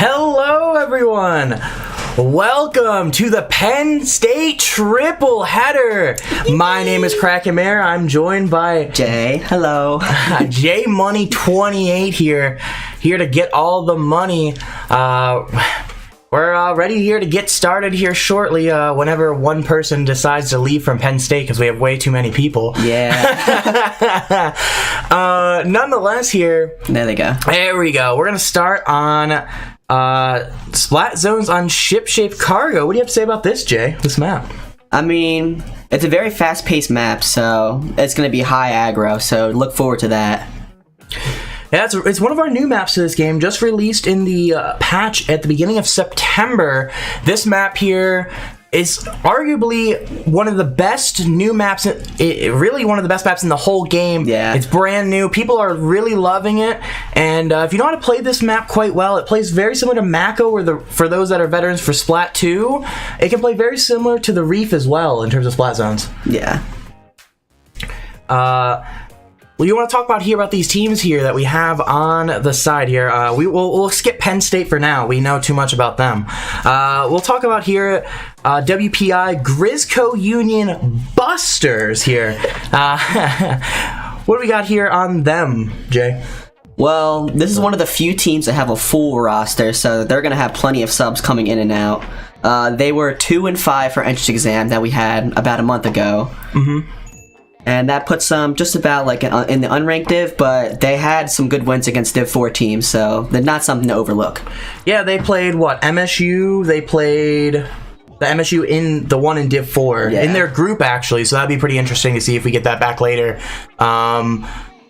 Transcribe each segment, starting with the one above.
Hello, everyone. Welcome to the Penn State triple header. My name is Kraken Mayor. I'm joined by Jay. Hello. J Money 28 here to get all the money. We're ready here to get started here shortly. Whenever one person decides to leave from Penn State because we have way too many people. Yeah. Nonetheless, here. There they go. There we go. We're gonna start on Splat zones on ship-shaped cargo. What do you have to say about this, Jay? This map? I mean, it's a very fast-paced map, so it's going to be high aggro, so look forward to that. Yeah, it's one of our new maps to this game, just released in the patch at the beginning of September. This map here is arguably one of the best new maps, really one of the best maps in the whole game. Yeah. It's brand new. People are really loving it. And if you know how to play this map quite well, it plays very similar to Mako, for those that are veterans for Splat 2. It can play very similar to the Reef as well in terms of Splat zones. Yeah. Well, you want to talk about these teams here that we have on the side here. We'll skip Penn State for now. We know too much about them. We'll talk about here WPI Frizzco Union Busters here. What do we got here on them, Jay? Well, this is one of the few teams that have a full roster, so they're going to have plenty of subs coming in and out. They were 2-5 for entrance exam that we had about a month ago. Mm-hmm. And that puts them just about like in the unranked div, but they had some good wins against Div 4 teams, so they're not something to overlook. Yeah, they played MSU? They played the MSU in the one in Div 4 in their group, actually, so that'd be pretty interesting to see if we get that back later.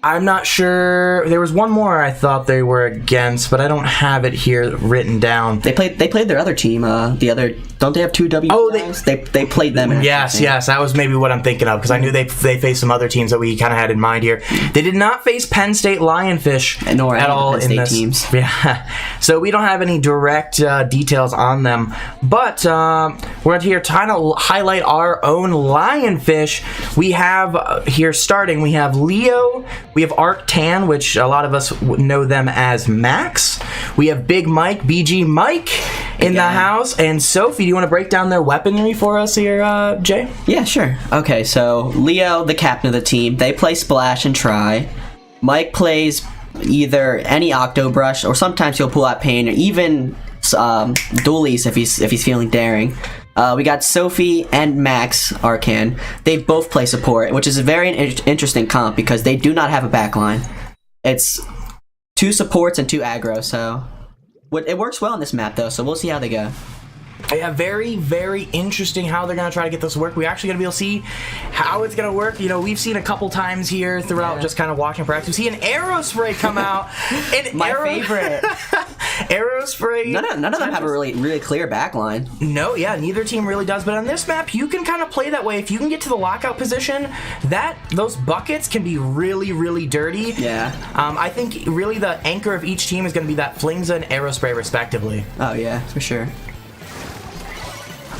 I'm not sure. There was one more I thought they were against, but I don't have it here written down. They played their other team. Don't they have two W? Oh, they played them. Yes, that was maybe what I'm thinking of, because I knew they faced some other teams that we kind of had in mind here. They did not face Penn State Lionfish at all in this teams. Yeah, so we don't have any direct details on them, but we're here trying to highlight our own Lionfish. We have here starting. We have Leo. We have Arctan, which a lot of us know them as Max. We have Big Mike, BG Mike in the house. And Sophie, do you want to break down their weaponry for us here, Jay? Yeah, sure. Okay, so Leo, the captain of the team, they play Splash and Try. Mike plays either any Octo Brush, or sometimes he'll pull out Pain, or even Dualies if he's feeling daring. We got Sophie and Max Arcan. They both play support, which is a very interesting comp because they do not have a backline. It's 2 supports and 2 aggro, so it works well on this map though, so we'll see how they go. Yeah, very, very interesting how they're going to try to get this to work. We're actually going to be able to see how it's going to work. You know, we've seen a couple times here throughout just kind of watching practice. We see an arrow spray come out. My favorite. Arrow spray. None of them have a really clear backline. No, yeah, neither team really does. But on this map, you can kind of play that way. If you can get to the lockout position, those buckets can be really, really dirty. Yeah. I think really the anchor of each team is going to be that Flingza and arrow spray respectively. Oh, yeah, for sure.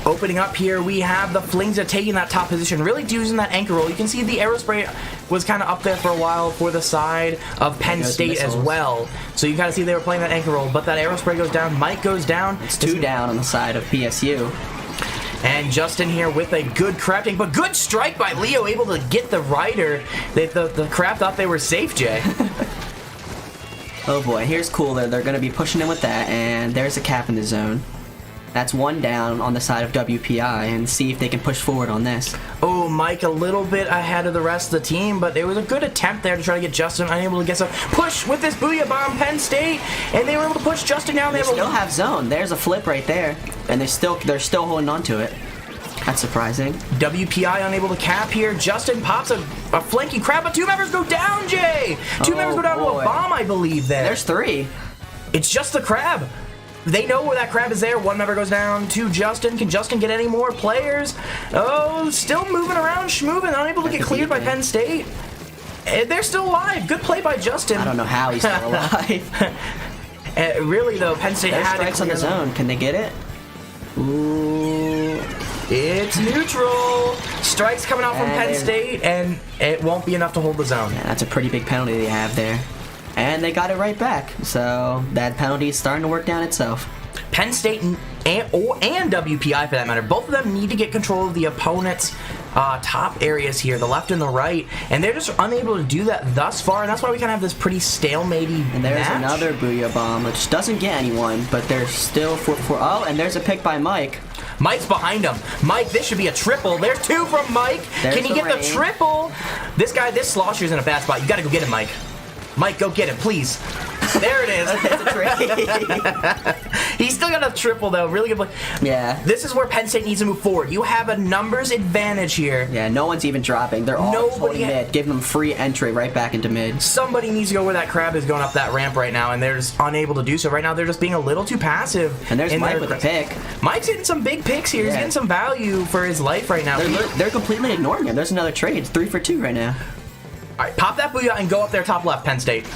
Opening up here, we have the Flingza taking that top position, really using that anchor roll. You can see the Aerospray was kind of up there for a while for the side of Penn State as well. So you kind of see they were playing that anchor roll, but that Aerospray goes down, Mike goes down. It's 2 down on the side of PSU. And Justin here with a good crafting, but good strike by Leo, able to get the rider. The crab thought they were safe, Jay. Oh boy, here's Cooler. They're going to be pushing in with that, and there's a cap in the zone. That's 1 down on the side of WPI, and see if they can push forward on this. Oh, Mike a little bit ahead of the rest of the team, but it was a good attempt there to try to get Justin unable to get some push with this Booyah Bomb, Penn State, and they were able to push Justin down. They still have zone. There's a flip right there, and they're still holding on to it. That's surprising. WPI unable to cap here. Justin pops a flanking crab, but 2 members go down, Jay! 2 members go down to a bomb, I believe, there. There's 3. It's just the crab. They know where that crab is there. 1 member goes down to Justin. Can Justin get any more players? Oh, still moving around, schmoving, unable to get cleared by Penn State. They're still alive. Good play by Justin. I don't know how he's still alive. Really, though, Penn State had strikes on the zone. Can they get it? Ooh. It's neutral. Strikes coming out from Penn State, and it won't be enough to hold the zone. Yeah, that's a pretty big penalty they have there. And they got it right back. So that penalty is starting to work down itself. Penn State and WPI, for that matter, both of them need to get control of the opponent's top areas here, the left and the right, and they're just unable to do that thus far, and that's why we kind of have this pretty stalematy And there's match. another Booyah Bomb, which doesn't get anyone, but they're still 4-4. Oh, and there's a pick by Mike. Mike's behind him. Mike, this should be a triple. There's 2 from Mike. Can he get the triple? This Slosher's in a bad spot. You gotta go get him, Mike. Mike, go get him, please. There it is. He's still got a triple, though. Really good play. Yeah. This is where Penn State needs to move forward. You have a numbers advantage here. Yeah, no one's even dropping. They're all holding mid, giving them free entry right back into mid. Somebody needs to go where that crab is going up that ramp right now, and they're just unable to do so. Right now, they're just being a little too passive. And there's Mike with a pick. Mike's hitting some big picks here. He's getting some value for his life right now. They're completely ignoring him. There's another trade. It's 3 for 2 right now. All right, pop that Booyah and go up there top left, Penn State.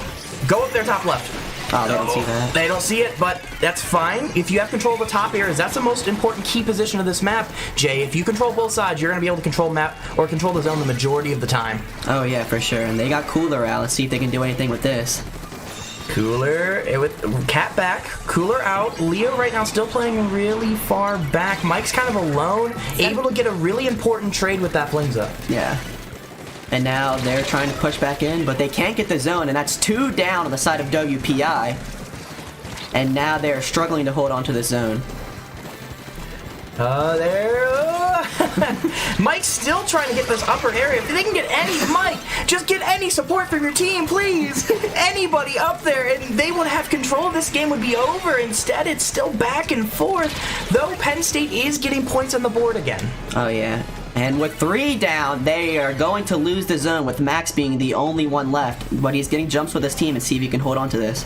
Go up there top left. Oh, they don't see that. They don't see it, but that's fine. If you have control of the top areas, that's the most important key position of this map. Jay, if you control both sides, you're going to be able to control map or control the zone the majority of the time. Oh, yeah, for sure. And they got Cooler out. Let's see if they can do anything with this. Cooler with Cat back, Cooler out. Leo right now still playing really far back. Mike's kind of alone, able to get a really important trade with that Blingza. Yeah. And now they're trying to push back in, but they can't get the zone, and that's 2 down on the side of WPI. And now they're struggling to hold on to the zone. Mike's still trying to get this upper area. If they can get Mike, just get any support from your team, please. Anybody up there, and they would have control. This game would be over. Instead, it's still back and forth, though Penn State is getting points on the board again. Oh, yeah. And with 3 down, they are going to lose the zone with Max being the only one left. But he's getting jumps with his team and see if he can hold on to this.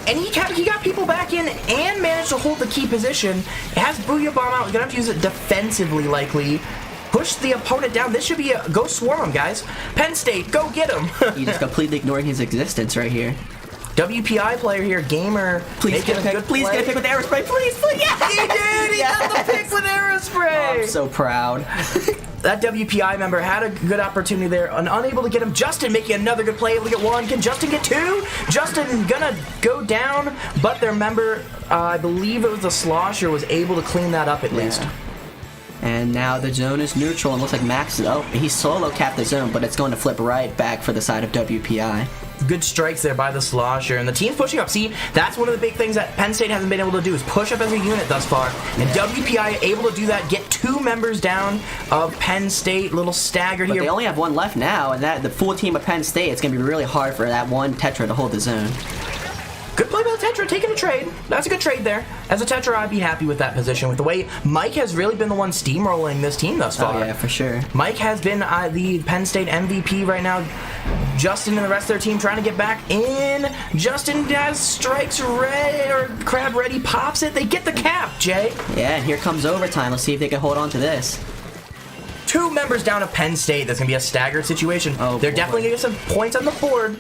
And he got people back in and managed to hold the key position. It has Booyah Bomb out. He's going to have to use it defensively, likely. Push the opponent down. This should be a... Go swarm him, guys. Penn State, go get him. He's just completely ignoring his existence right here. WPI player here, Gamer. Please get a pick. Please get a pick with Aerospray. Please. Yeah. He did. He got the pick with Aerospray. Oh, I'm so proud. That WPI member had a good opportunity there, and unable to get him. Justin making another good play, able to get 1. Can Justin get 2? Justin gonna go down, but their member, I believe it was the Slosher, was able to clean that up at least. And now the zone is neutral, and looks like Max is... Oh, he solo capped the zone, but it's going to flip right back for the side of WPI. Good strikes there by the Slosher, and the team's pushing up. See, that's one of the big things that Penn State hasn't been able to do, is push up as a unit thus far. And WPI able to do that, get 2 members down of Penn State, little staggered here. They only have 1 left now, and the full team of Penn State, it's going to be really hard for that one Tetra to hold the zone. Good play by the Tetra, taking a trade. That's a good trade there. As a Tetra, I'd be happy with that position. With the way Mike has really been the one steamrolling this team thus far. Oh, yeah, for sure. Mike has been the Penn State MVP right now. Justin and the rest of their team trying to get back in. Justin has strikes ready, or crab ready, pops it. They get the cap, Jay. Yeah, and here comes overtime. Let's see if they can hold on to this. 2 members down of Penn State. That's going to be a staggered situation. Oh, they're definitely going to get some points on the board.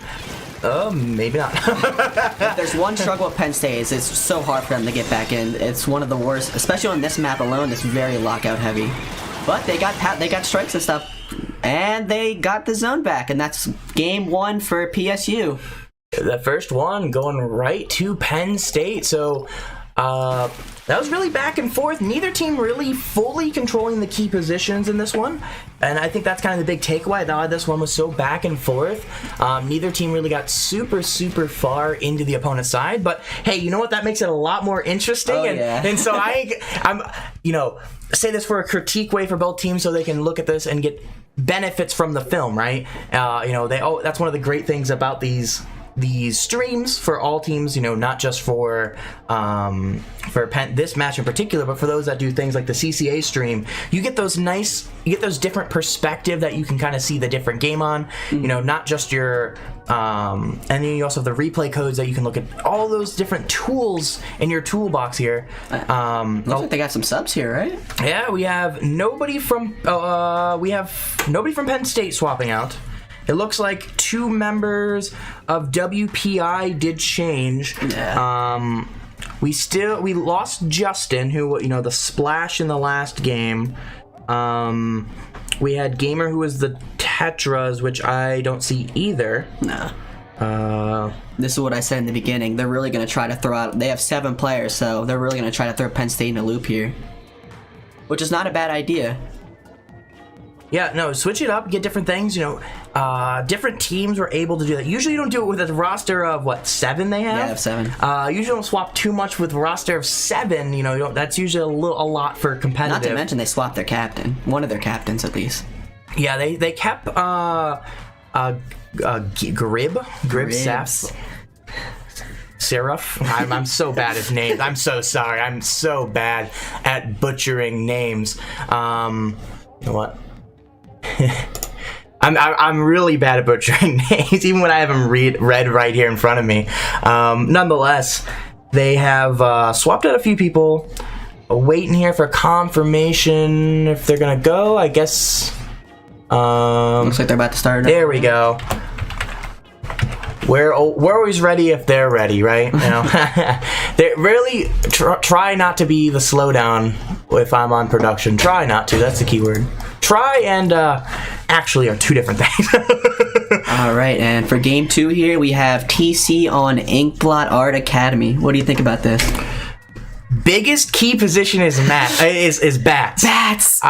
Maybe not. If there's one struggle with Penn State, is it's so hard for them to get back in. It's one of the worst, especially on this map alone. It's very lockout heavy. But they got strikes and stuff, and they got the zone back, and that's game 1 for PSU. The first one going right to Penn State. So that was really back and forth. Neither team really fully controlling the key positions in this one. And I think that's kind of the big takeaway. Now this one was so back and forth. Neither team really got super far into the opponent's side. But hey, you know what? That makes it a lot more interesting. Oh, and, yeah. and so I'm say this for a critique way for both teams so they can look at this and get benefits from the film, right? That's one of the great things about these streams for all teams, not just for this match in particular, but for those that do things like the CCA stream, you get those different perspective that you can kind of see the different game on, not just your and then you also have the replay codes that you can look at all those different tools in your toolbox here. Looks like they got some subs here, right? Yeah, we have nobody from Penn State swapping out. It looks like 2 members of WPI did change. Yeah. We lost Justin, who the splash in the last game. We had Gamer, who was the Tetras, which I don't see either. No. This is what I said in the beginning. They're really going to try to throw out... They have 7 players, so they're really going to try to throw Penn State in a loop here. Which is not a bad idea. Yeah, no, switch it up, get different things, you know. Different teams were able to do that. Usually you don't do it with a roster of, what, 7 they have? Yeah, they have 7. Usually don't swap too much with a roster of 7, you know, that's usually a lot for competitive. Not to mention they swapped their captain. One of their captains, at least. Yeah, they kept, Grib Seraph. I'm so bad at names. I'm so sorry. I'm so bad at butchering names. You know what? I'm really bad at butchering names, even when I have them read right here in front of me. Nonetheless, they have swapped out a few people. Waiting here for confirmation if they're gonna go. I guess. Looks like they're about to start. There we go. We're always ready if they're ready, right? You know, they really try not to be the slowdown if I'm on production. Try not to. That's the key word. Try and actually are 2 different things. All right, and for game 2 here, we have TC on Inkblot Art Academy. What do you think about this? Biggest key position is bats. Bats.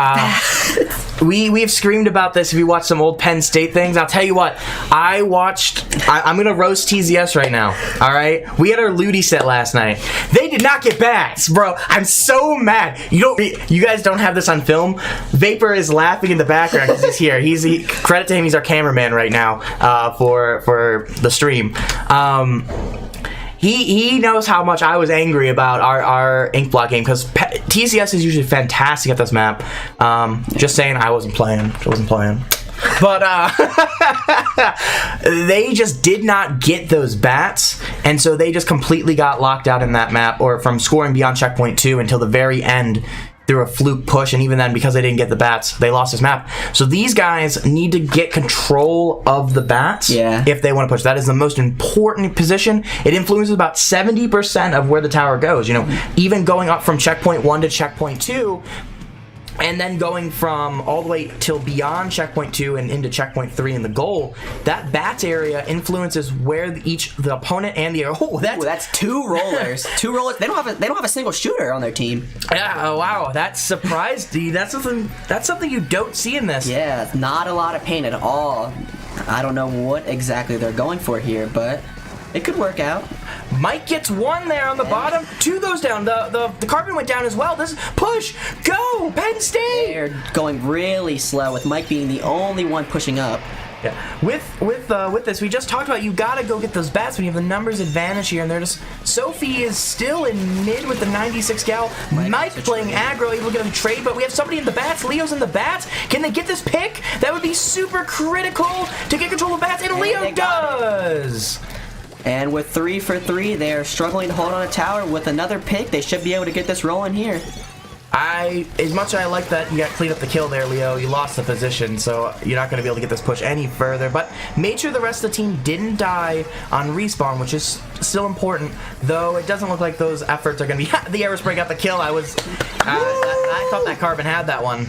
We've screamed about this if you watch some old Penn State things. I'll tell you what, I'm gonna roast TZS right now. All right, we had our Ludi set last night. They did not get bats, bro. I'm so mad. You guys don't have this on film. Vapor is laughing in the background because he's here. Credit to him. He's our cameraman right now for the stream. He knows how much I was angry about our Inkblot game because TCS is usually fantastic at this map. Just saying, I wasn't playing. But they just did not get those bats, and so they just completely got locked out in that map, or from scoring beyond checkpoint 2 until the very end through a fluke push, and even then, because they didn't get the bats, they lost this map. So these guys need to get control of the bats if they want to push. That is the most important position. It influences about 70% of where the tower goes. You know, even going up from checkpoint 1 to checkpoint 2, and then going from all the way till beyond checkpoint 2 and into checkpoint 3 in the goal, that bats area influences where the opponent and the that's 2 rollers. 2 rollers. They don't have a single shooter on their team. Yeah, oh, wow, that surprised you. That's something you don't see in this. Yeah, not a lot of paint at all. I don't know what exactly they're going for here, but it could work out. Mike gets 1 there on the bottom. 2 goes down. The carbon went down as well. This push. Go, Penn State. They're going really slow with Mike being the only one pushing up. Yeah. With this, we just talked about you gotta go get those bats when you have the numbers advantage here, and they're just. Sophie is still in mid with the 96 gal. Mike playing aggro, able to get him trade, but we have somebody in the bats. Leo's in the bats. Can they get this pick? That would be super critical to get control of bats, and Leo does. And with 3 for 3, they are struggling to hold on a tower. With another pick, they should be able to get this rolling here. As much as I like that you got cleaned up the kill there, Leo, you lost the position, so you're not going to be able to get this push any further. But made sure the rest of the team didn't die on respawn, which is still important, though it doesn't look like those efforts are going to be... The Aerospray got the kill. I thought that Carbon had that one.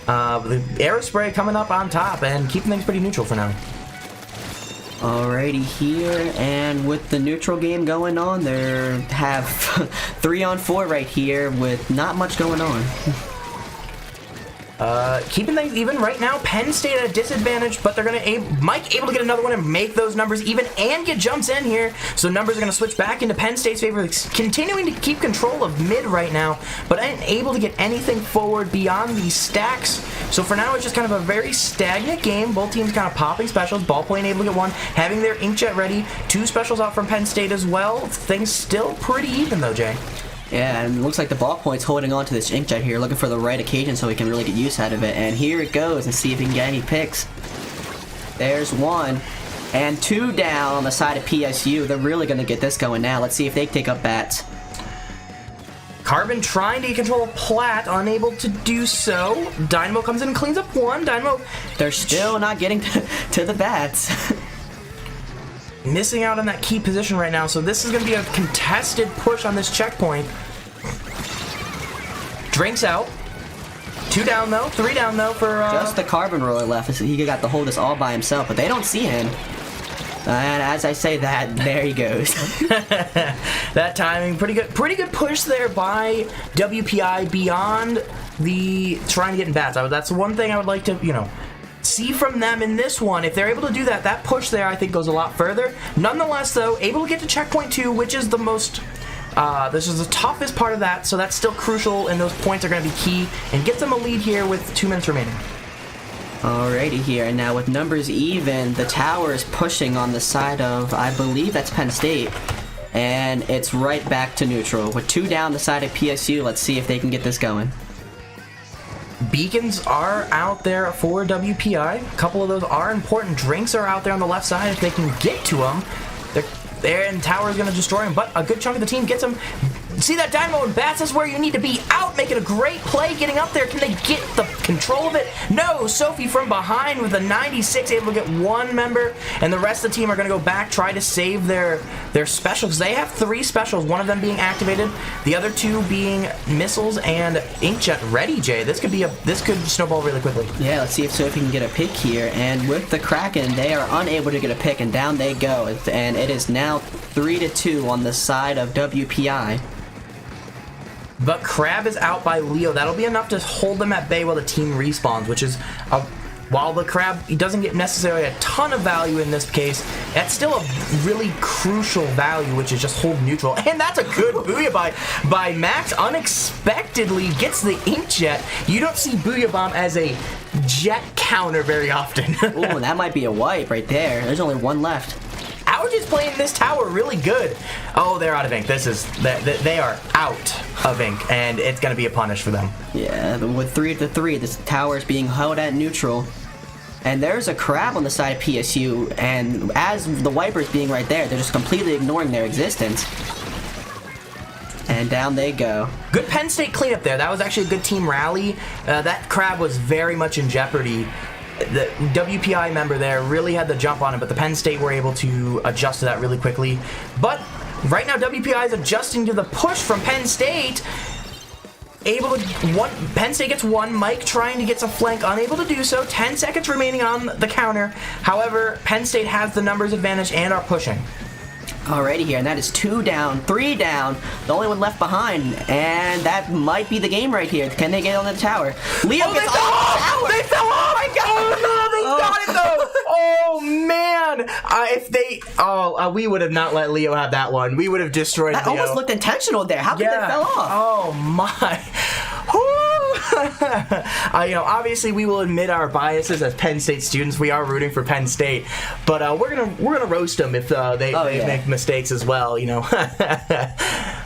The Aerospray coming up on top and keeping things pretty neutral for now. Alrighty here, and with the neutral game going on, they have 3-on-4 right here with not much going on. Keeping things even right now. Penn State at a disadvantage, but they're Mike able to get another one and make those numbers even and get jumps in here. So numbers are going to switch back into Penn State's favor, continuing to keep control of mid right now, but unable to get anything forward beyond these stacks. So for now, it's just kind of a very stagnant game. Both teams kind of popping specials. Ballpoint able to get 1, having their inkjet ready. 2 specials out from Penn State as well. Things still pretty even though, Jay. Yeah, and it looks like the Ballpoint's holding on to this inkjet here, looking for the right occasion so he can really get use out of it. And here it goes, and see if he can get any picks. There's 1, and 2 down on the side of PSU. They're really going to get this going now. Let's see if they take up bats. Carbon trying to control a Plat, unable to do so. Dynamo comes in and cleans up 1. Dynamo... They're still not getting to the bats. Missing out on that key position right now, so this is going to be a contested push on this checkpoint. Drinks out. 2 down though, 3 down though for... Just the Carbon roller left. He got to hold this all by himself, but they don't see him. And as I say that, there he goes. That timing, pretty good push there by WPI beyond the trying to get in bats. That's one thing I would like to, see from them in this one. If they're able to do that, that push there I think goes a lot further. Nonetheless, though, able to get to checkpoint 2, which is the most, this is the toughest part of that, so that's still crucial, and those points are going to be key, and get them a lead here with 2 minutes remaining. Alrighty here, and now with numbers even, the tower is pushing on the side of, I believe that's Penn State, and it's right back to neutral. With 2 down the side of PSU, let's see if they can get this going. Beacons are out there for WPI. A couple of those are important. Drinks are out there on the left side. If they can get to them, they're there, and Tower is going to destroy them. But a good chunk of the team gets them. See that Dynamo and Bats? That's where you need to be. Out, making a great play, getting up there. Can they get the control of it? No. Sophie from behind with a 96, able to get 1 member, and the rest of the team are going to go back, try to save their specials. They have 3 specials, one of them being activated, the other 2 being missiles and inkjet ready. Jay, this could snowball really quickly. Yeah, let's see if Sophie can get a pick here. And with the Kraken, they are unable to get a pick, and down they go. And it is now 3-2 on the side of WPI. But Crab is out by Leo. That'll be enough to hold them at bay while the team respawns, which is, while the Crab, he doesn't get necessarily a ton of value in this case, that's still a really crucial value, which is just hold neutral. And that's a good booyah by Max. Unexpectedly gets the inkjet. You don't see booyah bomb as a jet counter very often. Ooh, that might be a wipe right there. There's only 1 left. Ouch is playing this tower really good. Oh, they're out of ink. They are out of ink, and it's going to be a punish for them. Yeah, with 3-3, this tower is being held at neutral. And there's a Crab on the side of PSU, and as the Wipers being right there, they're just completely ignoring their existence. And down they go. Good Penn State cleanup there. That was actually a good team rally. That Crab was very much in jeopardy. The WPI member there really had the jump on him, but the Penn State were able to adjust to that really quickly. But right now, WPI is adjusting to the push from Penn State. Penn State gets 1. Mike trying to get some flank, unable to do so. 10 seconds remaining on the counter. However, Penn State has the numbers advantage and are pushing. Alrighty here, and that is 2 down, 3 down, the only one left behind, and that might be the game right here. Can they get on the tower? Leo gets on the tower! They fell off! Oh my god! Oh no, they got it though! Oh man! We would have not let Leo have that one. We would have destroyed Leo. That almost looked intentional there. How could they fell off? Oh my! Obviously we will admit our biases as Penn State students. We are rooting for Penn State, but we're gonna roast them if they make mistakes as well.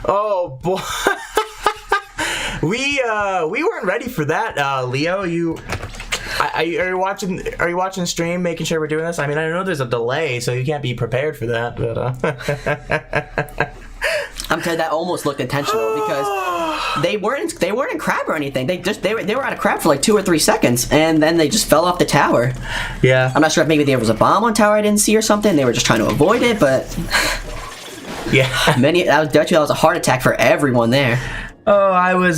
Oh boy, we weren't ready for that, Leo. Are you watching the stream, making sure we're doing this? I mean, I know there's a delay, so you can't be prepared for that, but. I'm telling you, that almost looked intentional because they weren't in crab or anything. They were out of crab for like 2 or 3 seconds, and then they just fell off the tower. Yeah. I'm not sure if maybe there was a bomb on tower I didn't see or something. They were just trying to avoid it, but yeah. That was a heart attack for everyone there. Oh, I'm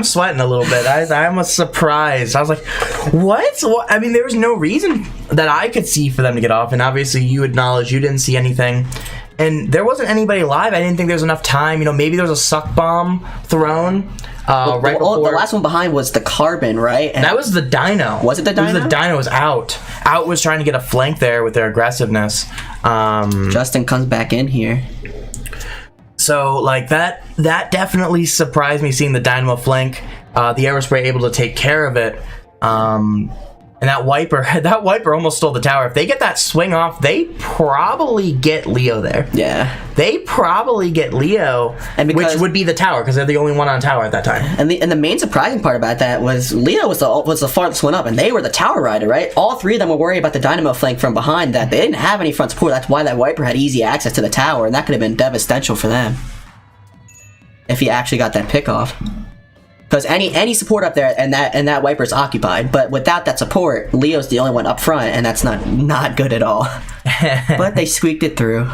sweating a little bit. I was surprised. I was like, what? I mean, there was no reason that I could see for them to get off, and obviously you acknowledge you didn't see anything. And there wasn't anybody live. I didn't think there was enough time. Maybe there was a suck bomb thrown right before. The last one behind was the Carbon, right? And that was the Dino. Was it the Dino? The Dino was out. Out was trying to get a flank there with their aggressiveness. Justin comes back in here. So, like, that definitely surprised me, seeing the Dynamo flank. The Aerospray able to take care of it. And that wiper almost stole the tower. If they get that swing off, they probably get Leo there. Yeah. They probably get Leo, which would be the tower, because they're the only one on tower at that time. And the main surprising part about that was Leo was the farthest one up, and they were the tower rider, right? All 3 of them were worried about the Dynamo flank from behind that. They didn't have any front support. That's why that wiper had easy access to the tower, and that could have been devastating for them if he actually got that pick off. Because any support up there and that wiper's occupied, but without that support, Leo's the only one up front, and that's not good at all. But they squeaked it through.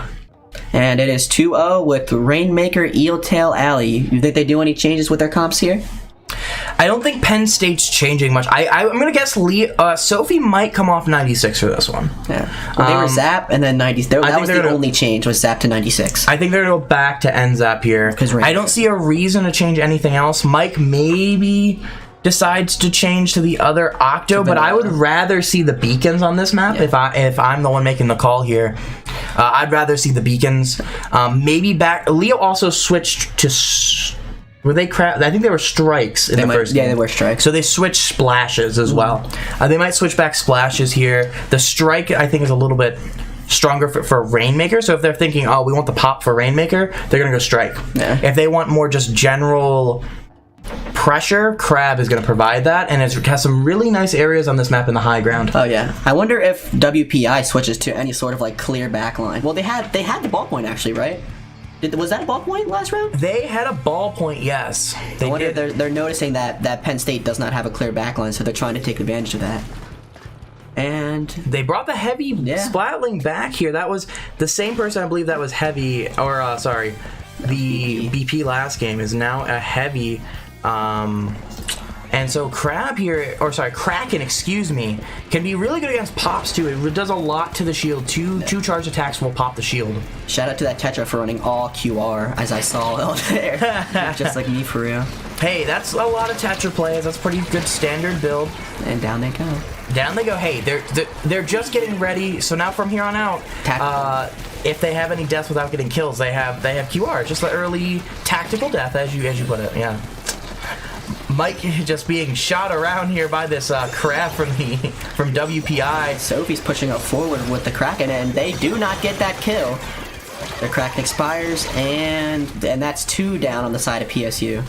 And it is 2-0 with Rainmaker, Eeltail, Alley. You think they do any changes with their comps here? I don't think Penn State's changing much. I'm gonna guess Sophie might come off 96 for this one. Yeah, well, they were Zap and then 90. That was the only change, was Zap to 96. I think they're gonna go back to NZAP here. I don't see a reason to change anything else. Mike maybe decides to change to the other Octo, but I would rather see the beacons on this map. Yeah. If I'm the one making the call here, I'd rather see the beacons. Maybe back. Leo also switched to. Were they crap? I think they were strikes in the first game. Yeah, they were strikes. So they switched splashes as well. They might switch back splashes here. The strike, I think, is a little bit stronger for Rainmaker. So if they're thinking, oh, we want the pop for Rainmaker, they're going to go strike. Yeah. If they want more just general pressure, Crab is going to provide that, and it has some really nice areas on this map in the high ground. Oh yeah, I wonder if WPI switches to any sort of like clear backline. Well, they had the ballpoint actually, right? Was that a ballpoint last round? They had a ballpoint, yes. I wonder if they're noticing that Penn State does not have a clear backline, so they're trying to take advantage of that. And they brought the heavy Splatling back here. That was the same person, I believe, that was heavy, or sorry, the BP last game is now a heavy. And so Crab here, or sorry, Kraken, excuse me, can be really good against pops too. It does a lot to the shield. Two charge attacks will pop the shield. Shout out to that Tetra for running all QR, as I saw out there. Just like me, for real. Hey, that's a lot of Tetra plays. That's pretty good standard build. And down they go. Down they go. Hey, they're just getting ready. So now from here on out, if they have any deaths without getting kills, they have QR. Just the early tactical death, as you put it. Yeah. Mike just being shot around here by this Crab from WPI. Sophie's pushing up forward with the Kraken, and they do not get that kill. Their Kraken expires, and that's 2 down on the side of PSU.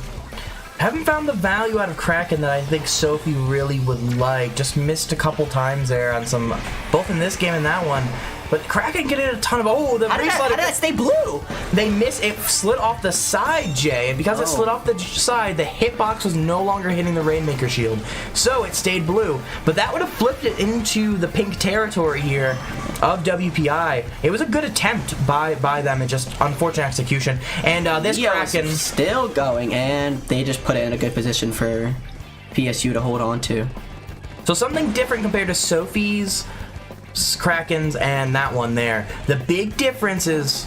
Haven't found the value out of Kraken that I think Sophie really would like. Just missed a couple times there on some, both in this game and that one. But Kraken getting a ton of how did that stay blue? They missed it, slid off the side, Jay, and because it slid off the side, the hitbox was no longer hitting the Rainmaker shield, so it stayed blue. But that would have flipped it into the pink territory here of WPI. It was a good attempt by them, and just unfortunate execution. And this Kraken still going, and they just put it in a good position for PSU to hold on to. So something different compared to Sophie's, Krakens, and that one there. The big difference is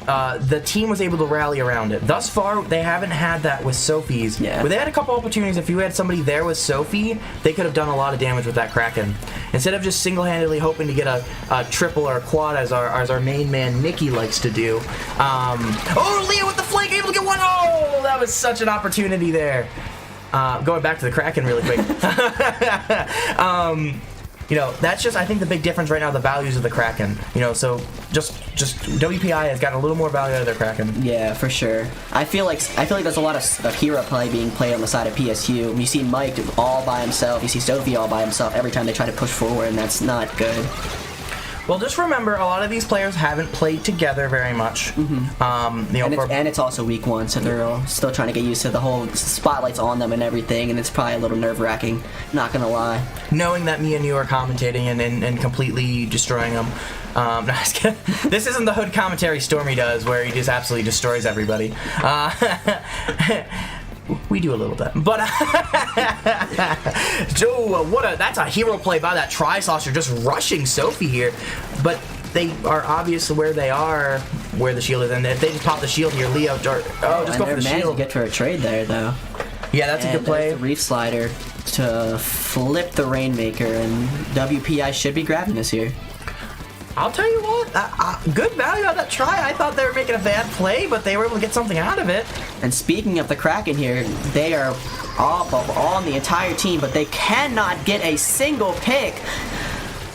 the team was able to rally around it. Thus far, they haven't had that with Sophie's. Yeah. Where they had a couple opportunities. If you had somebody there with Sophie, they could have done a lot of damage with that Kraken. Instead of just single-handedly hoping to get a triple or a quad, as our main man Nikki likes to do. Oh, Leo with the flank, able to get one. Oh, that was such an opportunity there. Going back to the Kraken really quick. You know, that's just, I think, the big difference right now, the values of the Kraken. You know, so just WPI has gotten a little more value out of their Kraken. Yeah, for sure. I feel like there's a lot of hero play being played on the side of PSU. You see Mike all by himself. You see Sophie all by himself every time they try to push forward, and that's not good. Well, just remember, a lot of these players haven't played together very much. Mm-hmm. And it's also week 1, so they're all still trying to get used to the whole spotlights on them and everything, and it's probably a little nerve-wracking, not gonna lie. Knowing that me and you are commentating and completely destroying them. No, this isn't the Hood commentary Stormy does, where he just absolutely destroys everybody. We do a little bit, but Joe, that's a hero play by that Tri-Saucer, just rushing Sophie here. But they are obvious where they are, where the shield is, and if they just pop the shield here, Leo, just go for the shield. Get for a trade there, though. Yeah, that's a good play. The Reef slider to flip the Rainmaker, and WPI should be grabbing this here. I'll tell you what, good value on that try. I thought they were making a bad play, but they were able to get something out of it. And speaking of the Kraken here, they are all on the entire team, but they cannot get a single pick.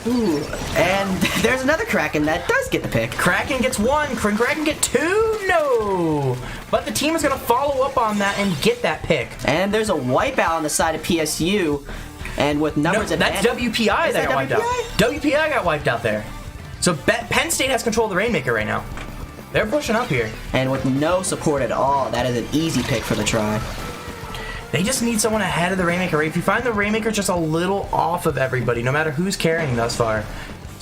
Ooh, and there's another Kraken that does get the pick. Kraken gets 1, can Kraken get 2? No! But the team is going to follow up on that and get that pick. And there's a wipeout on the side of PSU, and with numbers... No, that's WPI that got wiped out. WPI got wiped out there. So Penn State has control of the Rainmaker right now. They're pushing up here. And with no support at all, that is an easy pick for the try. They just need someone ahead of the Rainmaker. If you find the Rainmaker just a little off of everybody, no matter who's carrying thus far,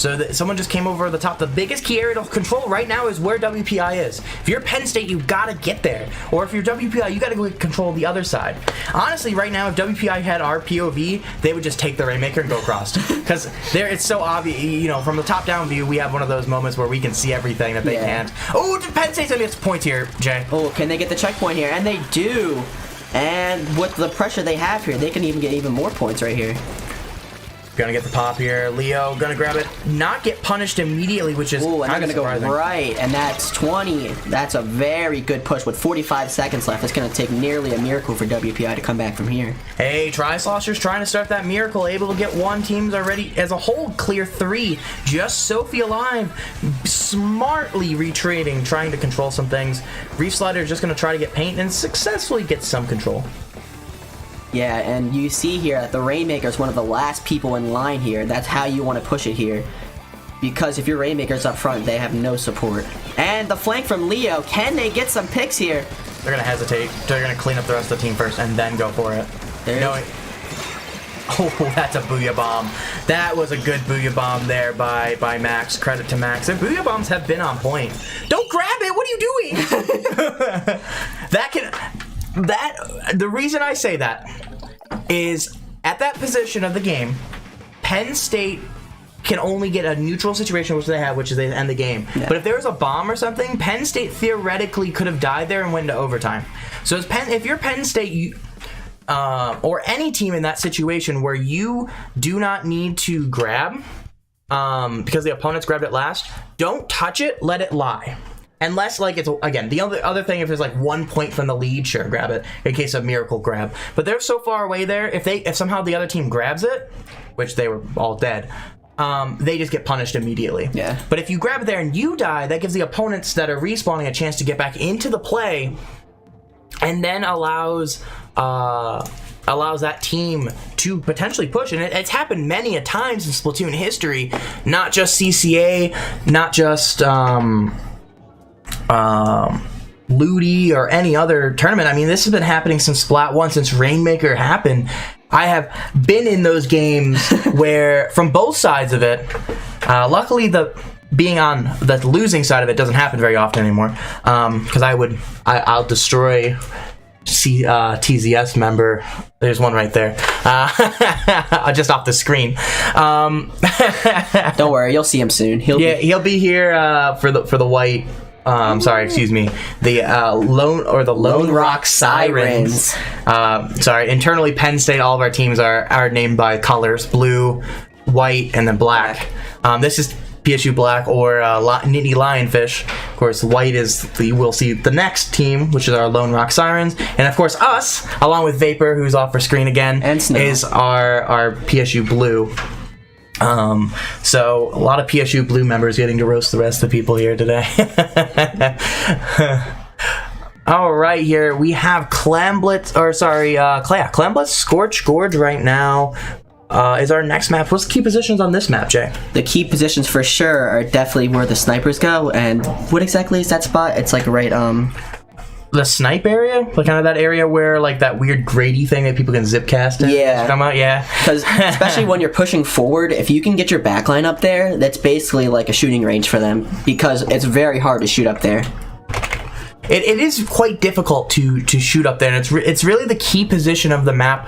So someone just came over the top. The biggest key area to control right now is where WPI is. If you're Penn State, you gotta get there. Or if you're WPI, you gotta go control the other side. Honestly, right now, if WPI had our POV, they would just take the Rainmaker and go across. Because it's so obvious, you know, from the top-down view, we have one of those moments where we can see everything that they can't. Oh, Penn State's gonna get points here, Jay. Oh, can they get the checkpoint here? And they do. And with the pressure they have here, they can even get even more points right here. Gonna get the pop here. Leo gonna grab it. Not get punished immediately, which is kind of surprising. Go right, and that's 20. That's a very good push with 45 seconds left. It's gonna take nearly a miracle for WPI to come back from here. Hey, Tri-Sloshers trying to start that miracle. Able to get one. Teams already as a whole clear 3. Just Sophie alive. Smartly retreating, trying to control some things. Reef Slider is just gonna try to get paint and successfully get some control. Yeah, and you see here that the Rainmaker is one of the last people in line here. That's how you want to push it here. Because if your Rainmaker's up front, they have no support. And the flank from Leo, can they get some picks here? They're going to hesitate. They're going to clean up the rest of the team first and then go for it. Oh, that's a Booyah Bomb. That was a good Booyah Bomb there by Max. Credit to Max. And Booyah Bombs have been on point. Don't grab it! What are you doing? The reason I say that is at that position of the game, Penn State can only get a neutral situation, which they have, which is they end the game. Yeah. But if there was a bomb or something, Penn State theoretically could have died there and went into overtime. So if you're Penn State, or any team in that situation where you do not need to grab because the opponent's grabbed it last, don't touch it, let it lie. Unless, like, it's, again, the other thing, if there's, like, 1 point from the lead, sure, grab it, in case of miracle grab. But they're so far away there, if somehow the other team grabs it, which they were all dead, they just get punished immediately. Yeah. But if you grab it there and you die, that gives the opponents that are respawning a chance to get back into the play, and then allows that team to potentially push. And it's happened many a times in Splatoon history, not just CCA, not just Ludi or any other tournament. I mean, this has been happening since Splat 1, since Rainmaker happened. I have been in those games where, from both sides of it, luckily being on the losing side of it doesn't happen very often anymore, because I'll destroy TZS member. There's one right there, just off the screen. Don't worry, you'll see him soon. He'll be here for the white. The Lone Rock Sirens. Internally, Penn State, all of our teams are named by colors: blue, white, and then black. This is PSU Black or Nittany Lionfish. Of course, white is we'll see the next team, which is our Lone Rock Sirens, and of course us, along with Vapor, who's off our screen again, and Snow, is our PSU Blue. So a lot of PSU Blue members getting to roast the rest of the people here today. All right, here we have Clam Blitz, Clam Blitz Scorch Gorge right now. Is our next map. What's the key positions on this map, Jay? The key positions for sure are definitely where the snipers go. And what exactly is that spot? It's like right the snipe area, like kind of that area where like that weird grady thing that people can zip cast in. Yeah, come out. Yeah, because especially when you're pushing forward, if you can get your backline up there, that's basically like a shooting range for them, because it's very hard to shoot up there. It is quite difficult to shoot up there, and it's really the key position of the map.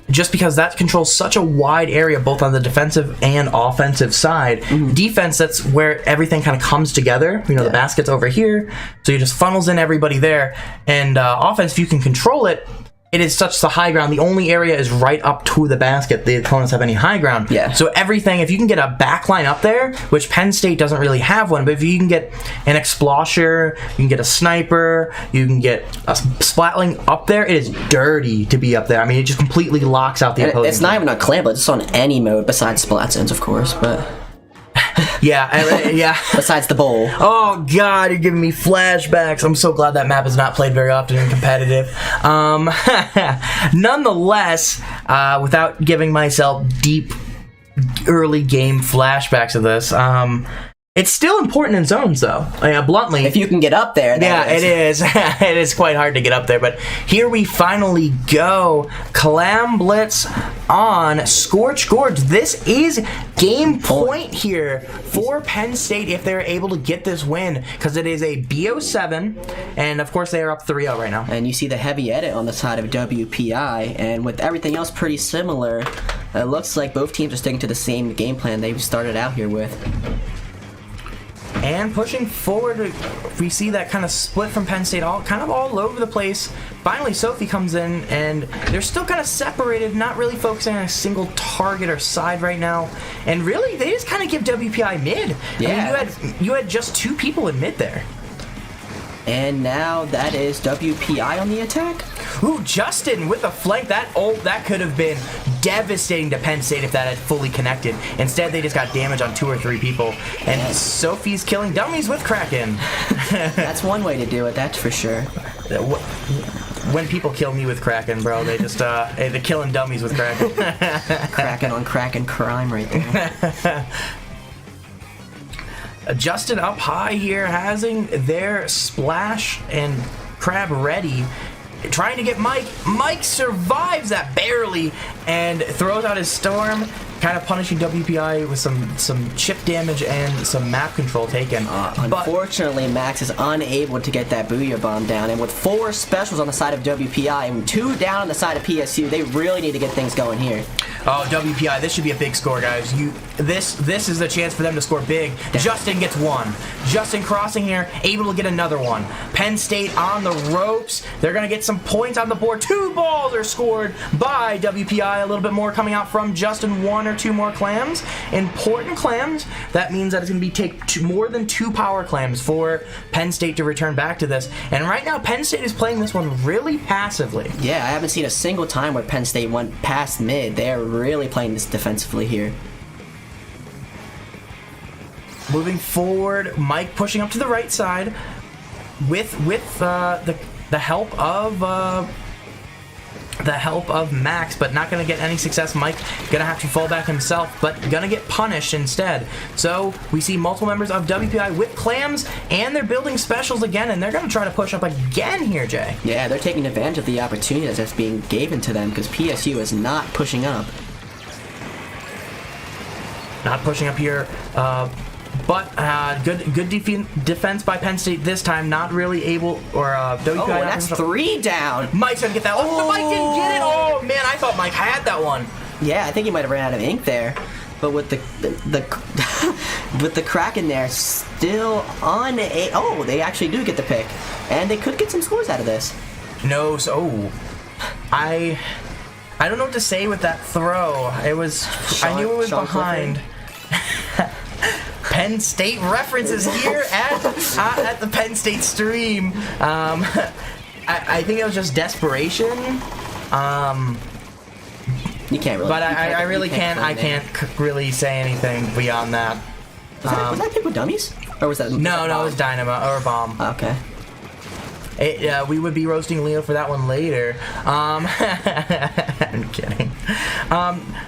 Just because that controls such a wide area, both on the defensive and offensive side. Mm-hmm. Defense, that's where everything kind of comes together. You know, the basket's over here, so you just funnels in everybody there. And offense, if you can control it, it is such the high ground. The only area is right up to the basket. The opponents have any high ground. Yeah. So everything, if you can get a backline up there, which Penn State doesn't really have one, but if you can get an Explosher, you can get a Sniper, you can get a Splatling up there, it is dirty to be up there. I mean, it just completely locks out the opposing. It's not even on Clam, but it's on any mode besides Splat zones, of course, but... yeah. Besides the bowl. Oh God, you're giving me flashbacks. I'm so glad that map is not played very often in competitive. Nonetheless, without giving myself deep early game flashbacks of this, It's still important in zones, though. Bluntly, if you can get up there. It is. It is quite hard to get up there. But here we finally go. Clam blitz on Scorch Gorge. This is game point here for Penn State if they're able to get this win, because it is a BO7, and of course they are up 3-0 right now. And you see the heavy edit on the side of WPI, and with everything else pretty similar, it looks like both teams are sticking to the same game plan they started out here with. And pushing forward, we see that kind of split from Penn State, kind of all over the place. Finally, Sophie comes in, and they're still kind of separated, not really focusing on a single target or side right now. And really, they just kind of give WPI mid. Yeah. I mean, you had just 2 people in mid there. And now that is WPI on the attack. Ooh, Justin with a flank. That could have been devastating to Penn State if that had fully connected. Instead, they just got damage on 2 or 3 people. And Sophie's killing dummies with Kraken. That's one way to do it, that's for sure. When people kill me with Kraken, bro, they just, they're killing dummies with Kraken. Kraken on Kraken crime right there. Justin up high here, having their splash and crab ready, trying to get Mike. Mike survives that barely and throws out his storm, kind of punishing WPI with some chip damage and some map control taken. Unfortunately, Max is unable to get that Booyah Bomb down, and with 4 specials on the side of WPI and 2 down on the side of PSU, they really need to get things going here. Oh, WPI, this should be a big score, guys. This is the chance for them to score big. Justin gets 1. Justin crossing here, able to get another one. Penn State on the ropes. They're going to get some points on the board. 2 balls are scored by WPI. A little bit more coming out from Justin. 1 or 2 more clams. Important clams. That means that it's going to be more than 2 power clams for Penn State to return back to this. And right now, Penn State is playing this one really passively. Yeah, I haven't seen a single time where Penn State went past mid. They're really playing this defensively here. Moving forward, Mike pushing up to the right side with the help of Max, but not going to get any success. Mike going to have to fall back himself, but going to get punished instead. So we see multiple members of WPI with clams, and they're building specials again, and they're going to try to push up again here, Jay. Yeah, they're taking advantage of the opportunity that's being given to them, because PSU is not pushing up. Not pushing up here, but good defense by Penn State this time. Not really able, or WPI. Oh, that's 3 down. Mike's gonna get that. Oh, Mike didn't get it. Oh man, I thought Mike had that one. Yeah, I think he might have ran out of ink there, but with the with the Kraken there, still on a. Oh, they actually do get the pick, and they could get some scores out of this. No, so I don't know what to say with that throw. I knew it was behind. Penn State references here at the Penn State stream. I think it was just desperation. You can't really. But I really can't. I can't really say anything beyond that. Was that pick with dummies, or was that? No, it was Dynamo or Bomb. Okay. We would be roasting Leo for that one later. I'm kidding.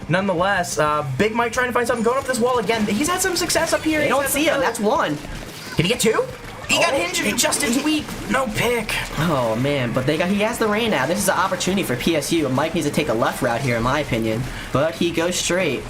Nonetheless, Big Mike trying to find something, going up this wall again. He's had some success up here. They don't see him. That's 1. Can he get 2? He got injured. Justin's weak. No pick. Oh man, but he has the rain now. This is an opportunity for PSU. Mike needs to take a left route here, in my opinion, but he goes straight.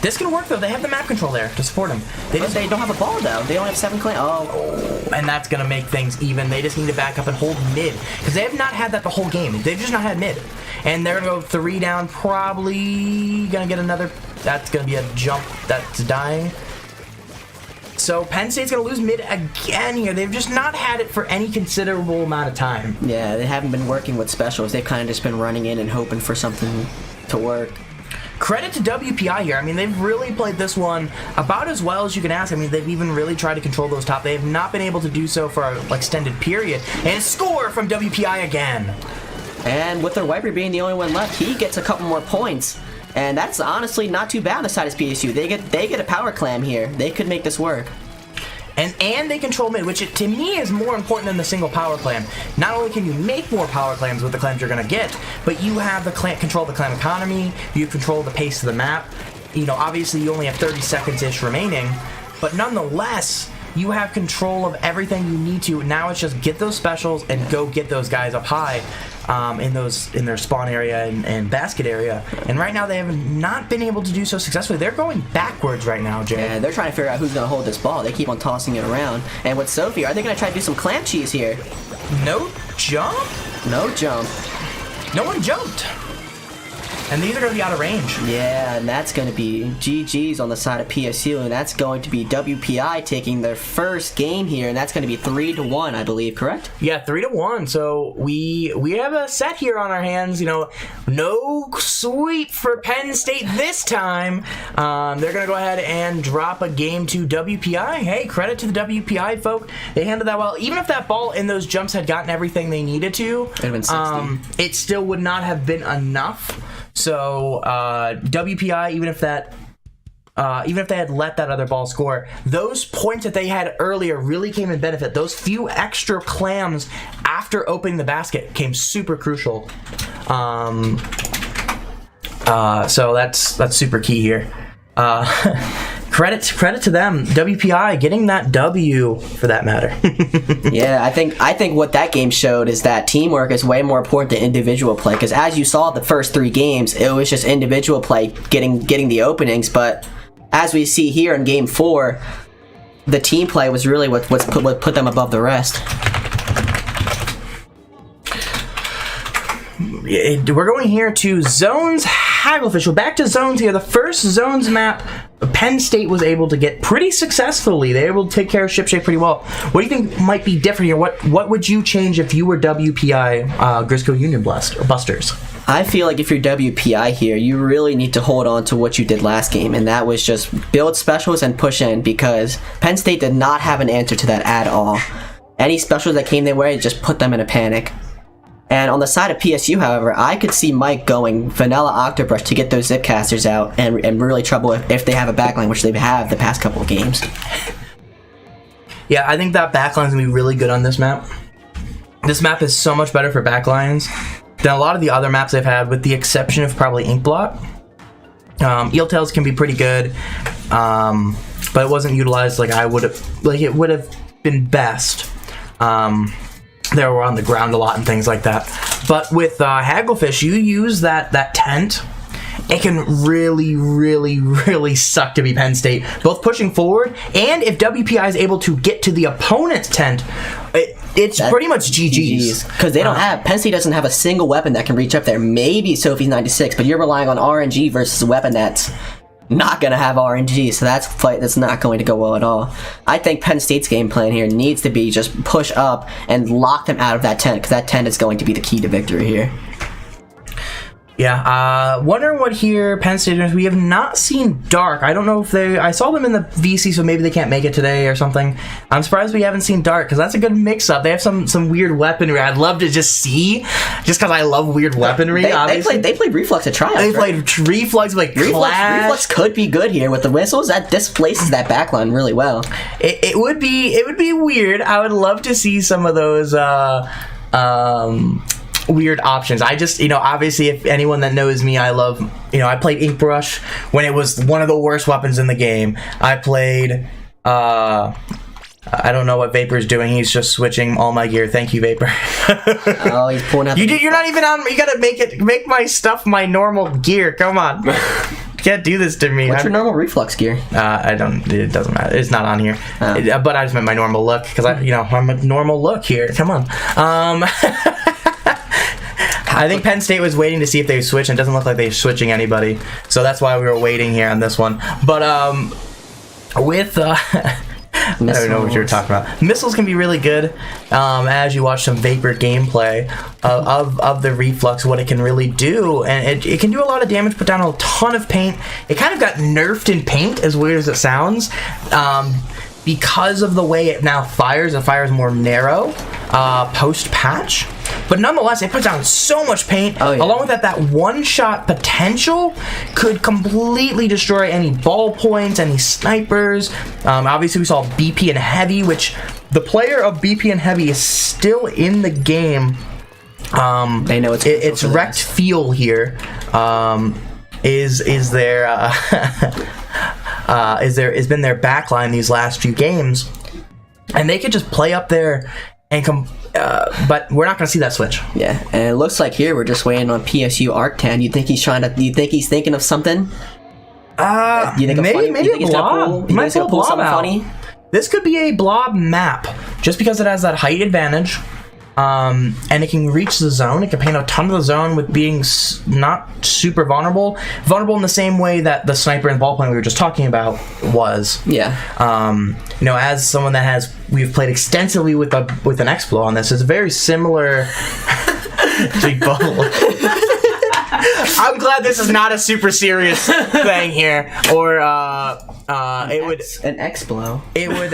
This can work though. They have the map control there to support him. They don't have a ball though. They only have 7 clams. Oh, and that's gonna make things even. They just need to back up and hold mid, because they have not had that the whole game. They've just not had mid, and they're gonna go 3 down. Probably gonna get another. That's gonna be a jump that's dying. So Penn State's gonna lose mid again here. They've just not had it for any considerable amount of time. Yeah, they haven't been working with specials. They've kind of just been running in and hoping for something to work. Credit to WPI here. I mean, they've really played this one about as well as you can ask. I mean, they've even really tried to control those top. They have not been able to do so for an extended period. And score from WPI again. And with their wiper being the only one left, he gets a couple more points. And that's honestly not too bad on the side of PSU. They get a power clam here. They could make this work. And they control mid, which to me is more important than the single power clam. Not only can you make more power clams with the clams you're going to get, but you have the control the clam economy, you control the pace of the map. You know, obviously you only have 30 seconds-ish remaining, but nonetheless, you have control of everything you need to. Now it's just get those specials and go get those guys up high in their spawn area and basket area. And right now they have not been able to do so successfully. They're going backwards right now, Jay. Yeah, they're trying to figure out who's going to hold this ball. They keep on tossing it around. And with Sophie, are they going to try to do some clam cheese here? No jump? No jump. No one jumped. And these are going to be out of range. Yeah, and that's going to be GG's on the side of PSU, and that's going to be WPI taking their first game here, and that's going to be 3-1, I believe, correct? Yeah, 3-1. So we have a set here on our hands. You know, no sweep for Penn State this time. They're going to go ahead and drop a game to WPI. Hey, credit to the WPI folk. They handled that well. Even if that ball in those jumps had gotten everything they needed to, it'd have been 60. It still would not have been enough. So WPI, even if they had let that other ball score, those points that they had earlier really came in benefit. Those few extra clams after opening the basket came super crucial. So that's super key here. Credit to them. WPI getting that W for that matter. Yeah, I think what that game showed is that teamwork is way more important than individual play. Because as you saw the first 3 games, it was just individual play getting the openings. But as we see here in Game 4, the team play was really what put them above the rest. We're going here to Zones Hagglefish. We're back to Zones here. The first Zones map Penn State was able to get pretty successfully. They were able to take care of Shipshape pretty well. What do you think might be different here? What would you change if you were WPI Grisco Union Busters? I feel like if you're WPI here, you really need to hold on to what you did last game, and that was just build specials and push in, because Penn State did not have an answer to that at all. Any specials that came their way just put them in a panic. And on the side of PSU, however, I could see Mike going vanilla Octobrush to get those zip casters out and really trouble if they have a backline, which they have the past couple of games. Yeah, I think that backline's going to be really good on this map. This map is so much better for backlines than a lot of the other maps they've had, with the exception of probably Inkblot. Eeltails can be pretty good, but it wasn't utilized like it would have been best. They were on the ground a lot and things like that. But with Hagglefish, you use that tent. It can really, really, really suck to be Penn State, both pushing forward, and if WPI is able to get to the opponent's tent, it's pretty much GG's. Because they don't have, Penn State doesn't have a single weapon that can reach up there. Maybe Sophie's 96, but you're relying on RNG versus a weapon that's not going to have RNG, so that's not going to go well at all. I think Penn State's game plan here needs to be just push up and lock them out of that tent, because that tent is going to be the key to victory here. Yeah, wondering what here Penn State is. We have not seen Dark. I don't know if I saw them in the VC, so maybe they can't make it today or something. I'm surprised we haven't seen Dark, because that's a good mix-up. They have some weird weaponry I'd love to just see, just because I love weird weaponry. They played Reflux at tryouts. They played Reflux, like Clash. Reflux could be good here with the whistles. That displaces that backline really well. It would be weird. I would love to see some of those weird options. I just, obviously, if anyone that knows me, I love, I played Inkbrush when it was one of the worst weapons in the game. I played, I don't know what Vapor's doing. He's just switching all my gear. Thank you, Vapor. Oh, he's pulling out. You're not even on. You gotta make my stuff my normal gear. Come on. You can't do this to me. What's your normal Reflux gear? It doesn't matter. It's not on here. Oh. But I just meant my normal look, because I'm a normal look here. Come on. I think Penn State was waiting to see if they would switch, and it doesn't look like they're switching anybody. So that's why we were waiting here on this one. But with I don't know what you were talking about. Missiles can be really good as you watch some Vapor gameplay of the Reflux, what it can really do. And it can do a lot of damage, put down a ton of paint. It kind of got nerfed in paint, as weird as it sounds. Because of the way it now fires, it fires more narrow post-patch. But nonetheless, it puts down so much paint. Oh, yeah. Along with that one-shot potential could completely destroy any ballpoints, any snipers. Obviously, we saw BP and Heavy, which the player of BP and Heavy is still in the game. They know it's wrecked fuel here. Is there has been their backline these last few games, and they could just play up there and come. But we're not going to see that switch. Yeah, and it looks like here we're just waiting on PSU Arc-10. You think he's thinking of something? You think maybe a blob. Might pull something funny. This could be a blob map, just because it has that height advantage, and it can reach the zone. It can paint a ton of the zone with being not super vulnerable in the same way that the sniper and ballpoint we were just talking about was. Yeah. As someone we've played extensively with an Explo on this, it's very similar. Big bubble. I'm glad this is not a super serious thing here, or it would an Explo. It would,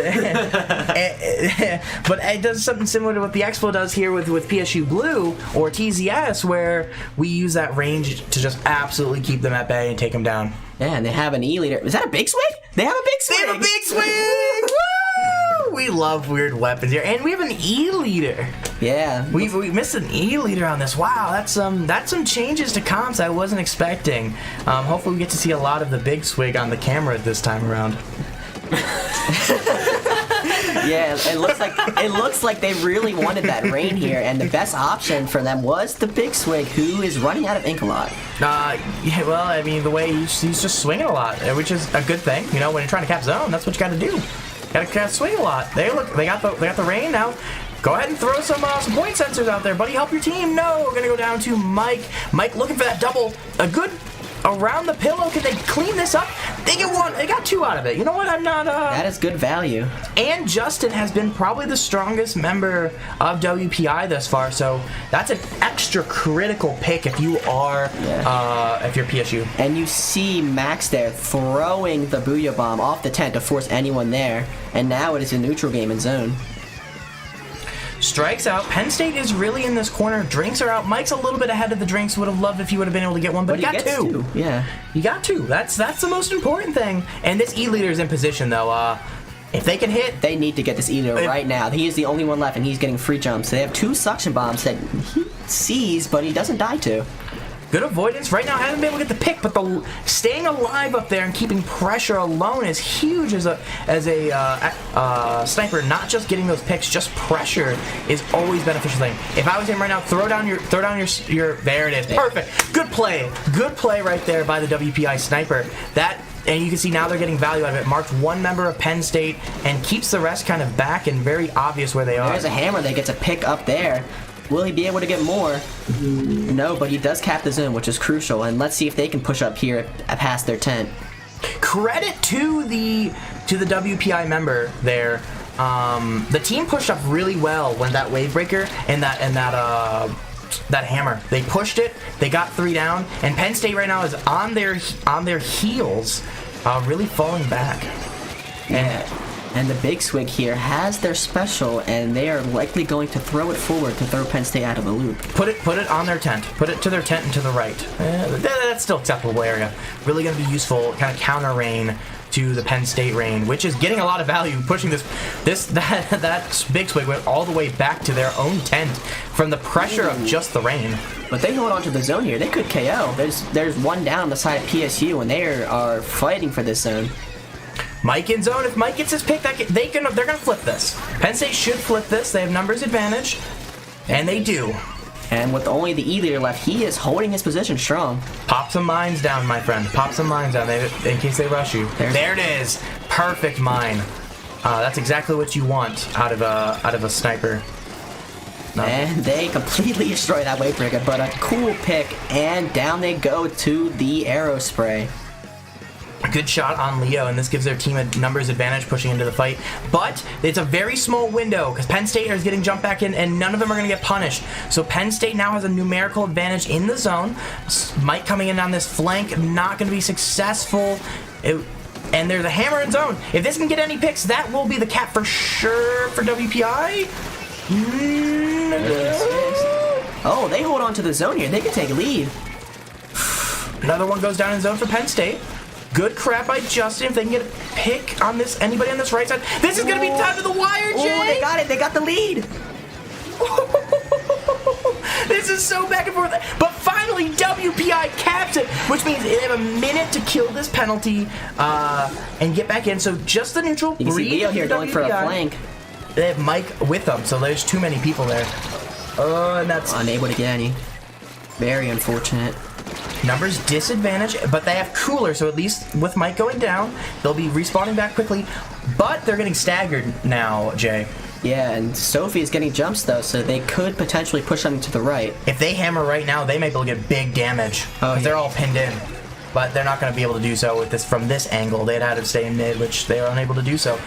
but it does something similar to what the Explo does here with PSU Blue or TZS, where we use that range to just absolutely keep them at bay and take them down. Yeah, and they have an E-leader. Is that a big swing? They have a big swing. They have a big swing. Woo! We love weird weapons here, and we have an E-leader. Yeah, we missed an E-leader on this. Wow, that's some changes to comps I wasn't expecting. Hopefully we get to see a lot of the big swig on the camera this time around. Yeah, it looks like they really wanted that rain here, and the best option for them was the big swig, who is running out of ink a lot. Yeah, well, I mean, the way he's just swinging a lot, which is a good thing. When you're trying to cap zone, that's what you got to do. Got to swing a lot. They got the rain now. Go ahead and throw some point sensors out there, buddy. Help your team. No, we're gonna go down to Mike. Mike looking for that double. A good around the pillow. Can they clean this up? They get one. They got two out of it. You know what? I'm not. That is good value. And Justin has been probably the strongest member of WPI thus far, so that's an extra critical pick if you are if you're PSU. And you see Max there throwing the Booyah Bomb off the tent to force anyone there, and now it is a neutral game in zone. Strikes out. Penn State is really in this corner. Drinks are out. Mike's a little bit ahead of the drinks. Would have loved if he would have been able to get one, but he got two. Yeah, you got two. That's the most important thing. And this E-leader is in position though. If they can hit, they need to get this E-leader right now. He is the only one left, and he's getting free jumps. They have two suction bombs that he sees, but he doesn't die to. Good avoidance. Right now, hasn't been able to get the pick, but the staying alive up there and keeping pressure alone is huge as a sniper. Not just getting those picks, just pressure is always a beneficial thing. If I was him right now, throw down your there it is. Perfect. Good play right there by the WPI sniper. And you can see now they're getting value out of it. Marked one member of Penn State and keeps the rest kind of back and very obvious where they are. There's a hammer that gets a pick up there. Will he be able to get more? No, but he does cap the zone, which is crucial. And let's see if they can push up here past their tent. Credit to the WPI member there. The team pushed up really well when that wave breaker and that hammer. They pushed it. They got 3 down, and Penn State right now is on their heels, really falling back. And the big swig here has their special, and they are likely going to throw it forward to throw Penn State out of the loop. Put it on their tent. Put it to their tent and to the right. That's still acceptable area. Really going to be useful, kind of counter rain to the Penn State rain, which is getting a lot of value, pushing that big swig went all the way back to their own tent from the pressure of just the rain. But they hold on to the zone here. They could KO. There's one down on the side of PSU, and they are fighting for this zone. Mike in zone. If Mike gets his pick, they're gonna flip this. Penn State should flip this. They have numbers advantage, and they do. And with only the E-leader left, he is holding his position strong. Pop some mines down, my friend. Pop some mines down in case they rush you. There it is. Perfect mine. That's exactly what you want out of a sniper. No. And they completely destroy that wave breaker, but a cool pick, and down they go to the arrow spray. A good shot on Leo, and this gives their team a numbers advantage pushing into the fight. But it's a very small window because Penn State is getting jumped back in, and none of them are going to get punished. So Penn State now has a numerical advantage in the zone. Mike coming in on this flank, not going to be successful. And there's a hammer in zone. If this can get any picks, that will be the cap for sure for WPI. Oh, they hold on to the zone here. They can take a lead. Another one goes down in zone for Penn State. Good crap by Justin. If they can get a pick on this, anybody on this right side. This is going to be time to the wire, Jay. Oh, they got it. They got the lead. This This is so back and forth. But finally, WPI caps it, which means they have a minute to kill this penalty and get back in. So just the neutral. You can see Leo here going for a flank. They have Mike with them, so there's too many people there. And that's unable to get any. Very unfortunate. Numbers disadvantage, but they have cooler, so at least with Mike going down, they'll be respawning back quickly. But they're getting staggered now, Jay. Yeah, and Sophie is getting jumps though, so they could potentially push them to the right. If they hammer right now, they may be able to get big damage because they're all pinned in. But they're not going to be able to do so with this from this angle. They'd had to stay in mid, which they are unable to do so.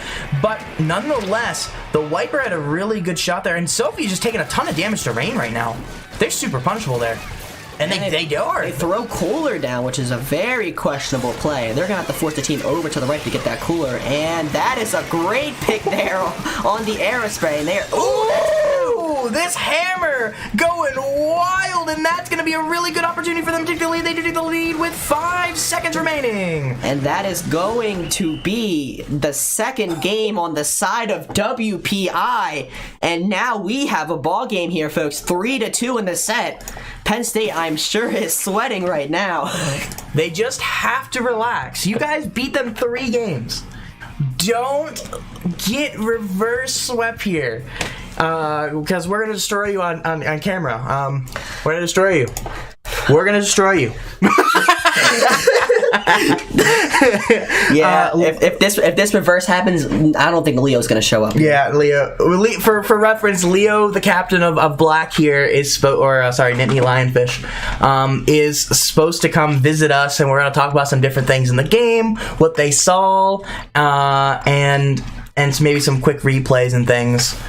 But nonetheless, the Wiper had a really good shot there, and Sophie's just taking a ton of damage to Rain right now. They're super punishable there. And they are. They throw cooler down, which is a very questionable play. They're going to have to force the team over to the right to get that cooler. And that is a great pick there on the Aerospray. And they're... Ooh! This hammer going wild, and that's going to be a really good opportunity for them to take the lead. They take the lead with 5 seconds remaining. And that is going to be the second game on the side of WPI. And now we have a ball game here, folks. 3-2 in the set. Penn State, I'm sure, is sweating right now. They just have to relax. You guys beat them 3 games. Don't get reverse swept here. Because we're going to destroy you on camera. We're going to destroy you. We're going to destroy you. Yeah, if this reverse happens, I don't think Leo's gonna show up. Yeah, Leo. For reference, Leo, the captain of Black here, is Nittany Lionfish, is supposed to come visit us, and we're gonna talk about some different things in the game, what they saw, and maybe some quick replays and things.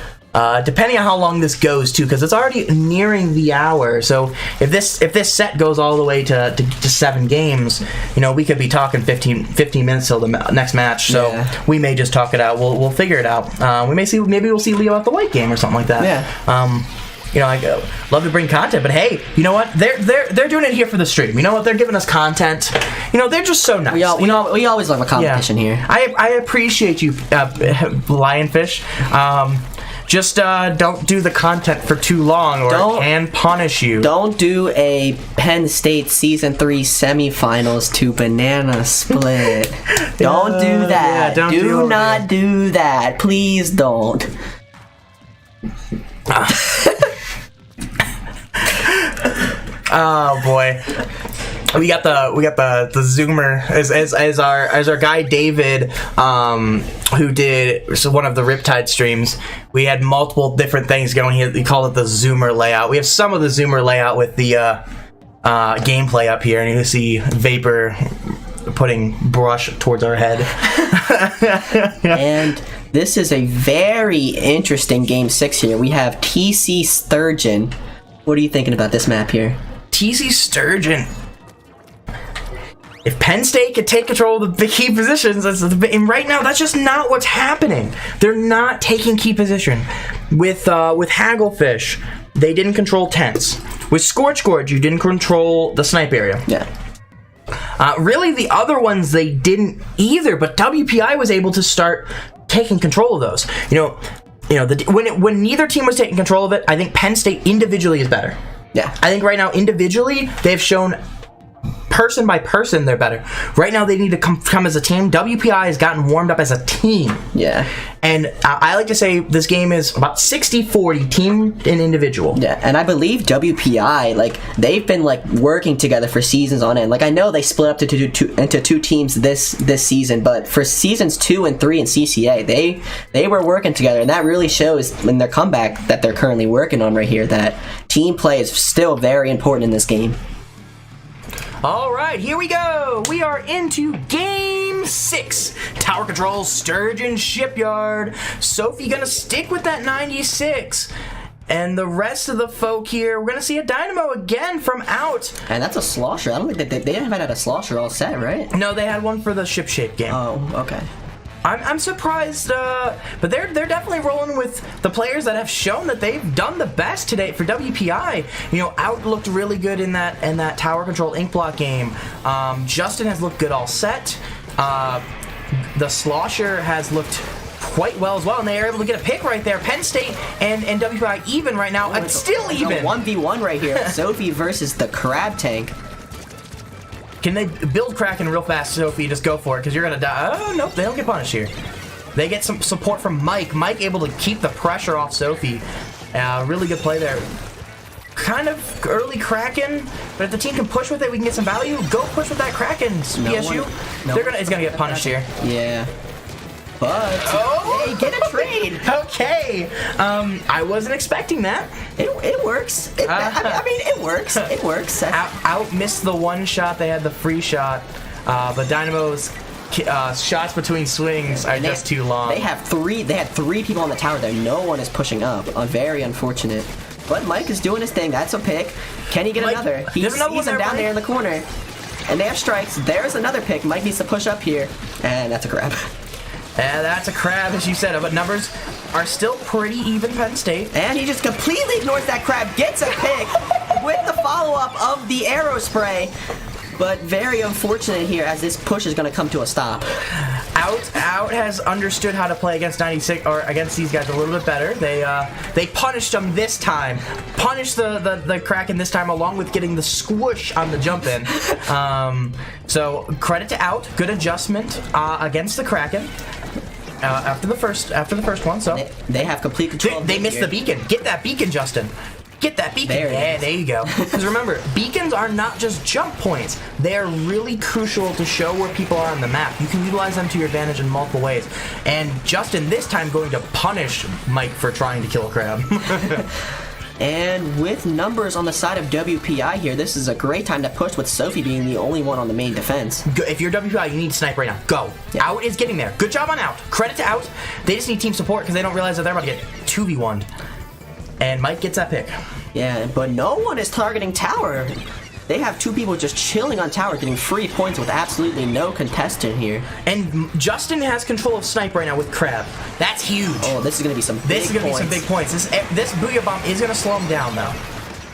Depending on how long this goes too, because it's already nearing the hour. So if this set goes all the way to 7 games, we could be talking 15 minutes till the next match. So we may just talk it out. We'll figure it out. Maybe we'll see Leo at the white game or something like that. Yeah. I love to bring content, but hey, you know what? They're doing it here for the stream. You know what? They're giving us content. They're just so nice. We always love a competition here. I appreciate you, Lionfish. Just don't do the content for too long, or it can punish you. Don't do a Penn State Season 3 semifinals to banana split. Don't do that. Yeah, do not do that. Please don't. Oh boy. We got the zoomer as our guy David, who did one of the Riptide streams. We had multiple different things going. He called it the zoomer layout. We have some of the zoomer layout with the gameplay up here, and you can see Vapor putting brush towards our head. And this is a very interesting game 6 here. We have TC Sturgeon. What are you thinking about this map here? TC Sturgeon. If Penn State could take control of the key positions, and right now that's just not what's happening. They're not taking key position. With Hagglefish, they didn't control tents. With Scorch Gorge, you didn't control the snipe area. Yeah. Really, the other ones they didn't either. But WPI was able to start taking control of those. When neither team was taking control of it, I think Penn State individually is better. Yeah. I think right now individually they've shown. Person by person, they're better. Right now, they need to come as a team. WPI has gotten warmed up as a team. Yeah. And I like to say this game is about 60-40 team and individual. Yeah, and I believe WPI, they've been, working together for seasons on end. I know they split up into 2 teams this season, but for seasons 2 and 3 in CCA, they were working together, and that really shows in their comeback that they're currently working on right here, that team play is still very important in this game. All right, here we go. We are into Game 6. Tower Control, Sturgeon Shipyard. Sophie gonna stick with that 96. And the rest of the folk here, we're gonna see a Dynamo again from out. And that's a slosher. I don't think they haven't had a slosher all set, right? No, they had one for the ship shape game. Oh, okay. I'm surprised, but they're definitely rolling with the players that have shown that they've done the best to date for WPI. Out looked really good in that Tower Control Ink Block game. Justin has looked good all set. The Slosher has looked quite well as well, and they are able to get a pick right there. Penn State and WPI even right now. It's still even. 1v1 right here. Sophie versus the Crab Tank. Can they build Kraken real fast, Sophie? Just go for it, because you're going to die. Oh, nope, they don't get punished here. They get some support from Mike. Mike able to keep the pressure off Sophie. Really good play there. Kind of early Kraken, but if the team can push with it, we can get some value. Go push with that Kraken, PSU. It's gonna get punished here. Yeah. But hey, get a trade. Okay. I wasn't expecting that. It works. I mean, it works. It works. Out missed the one shot. They had the free shot, but Dynamo's shots between swings are just too long. They had three people on the tower there. No one is pushing up. Very unfortunate. But Mike is doing his thing. That's a pick. Can he get another? He's him down there in the corner. And they have strikes. There's another pick. Mike needs to push up here. And that's a crab. And that's a crab, as you said. But numbers are still pretty even, Penn State. And he just completely ignores that crab. Gets a pick with the follow-up of the arrow spray. But very unfortunate here, as this push is going to come to a stop. Out has understood how to play against 96 or against these guys a little bit better. They punished them this time. Punished the Kraken this time, along with getting the squish on the jump in. So credit to Out, good adjustment against the Kraken. After the first one, so they have complete control. They missed the beacon. Get that beacon, Justin. Get that beacon. There you go. Because remember, beacons are not just jump points. They are really crucial to show where people are on the map. You can utilize them to your advantage in multiple ways. And Justin this time going to punish Mike for trying to kill a crab. And with numbers on the side of WPI here, this is a great time to push with Sophie being the only one on the main defense. If you're WPI, you need to snipe right now. Go. Yeah. Out is getting there. Good job on Out. Credit to Out. They just need team support because they don't realize that they're about to get 2v1'd. And Mike gets that pick. Yeah, but no one is targeting tower. They have two people just chilling on tower, getting free points with absolutely no contestant here. And Justin has control of snipe right now with Crab. That's huge. Oh, this is going to be some big points. This Booyah Bomb is going to slow him down, though.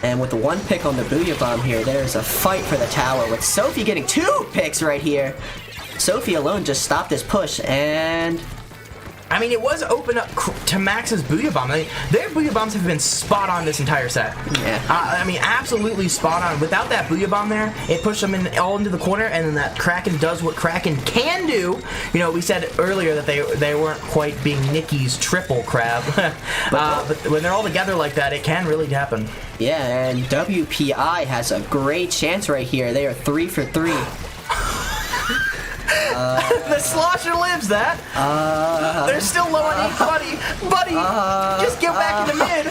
And with the one pick on the Booyah Bomb here, there's a fight for the tower with Sophie getting 2 picks right here. Sophie alone just stopped this push, and I mean, it was open up to Max's Booyah Bomb. I mean, their Booyah Bombs have been spot on this entire set. Yeah. I mean, absolutely spot on. Without that Booyah Bomb there, it pushed them all into the corner, and then that Kraken does what Kraken can do. You know, we said earlier that they weren't quite being Nicky's triple crab. but when they're all together like that, it can really happen. Yeah, and WPI has a great chance right here. They are 3 for 3. The slosher lives that. They're still low on ink, buddy. Just get back in the mid.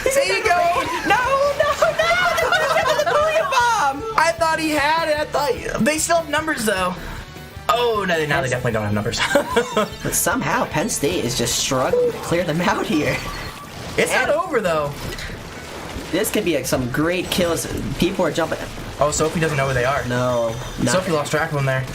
There you go. No. The Booyah Bomb. I thought he had it. They still have numbers though. Oh, no, now they definitely don't have numbers. But somehow Penn State is just struggling to clear them out here. It's not over though. This could be some great kills. People are jumping. Oh, Sophie doesn't know where they are. No. Sophie lost track of them there.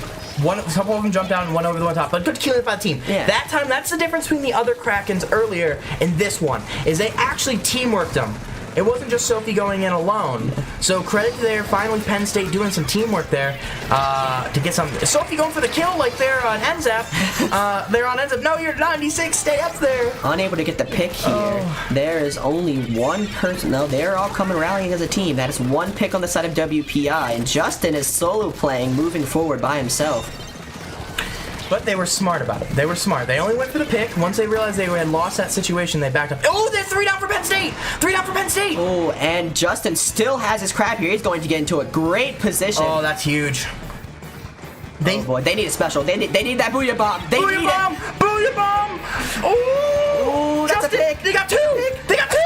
A couple of them jumped down and one over the one top, but good killing by the team. Yeah. That time, that's the difference between the other Krakens earlier and this one, is they actually teamworked them. It wasn't just Sophie going in alone. So credit to there, finally Penn State doing some teamwork there to get some. Sophie going for the kill like they're on NZAP. They're on NZAP. No, you're 96. Stay up there. Unable to get the pick here. Oh. There is only one person. No, they're all coming rallying as a team. That is one pick on the side of WPI. And Justin is solo playing, moving forward by himself. But they were smart about it. They were smart. They only went for the pick. Once they realized they had lost that situation, they backed up. Oh, they're 3 down for Penn State! 3 down for Penn State! Oh, and Justin still has his crab here. He's going to get into a great position. Oh, that's huge. Oh boy, they need a special. They need that Booyah Bomb. Booyah Bomb! Booyah Bomb! Oh, that's a pick. They got 2! They got 2!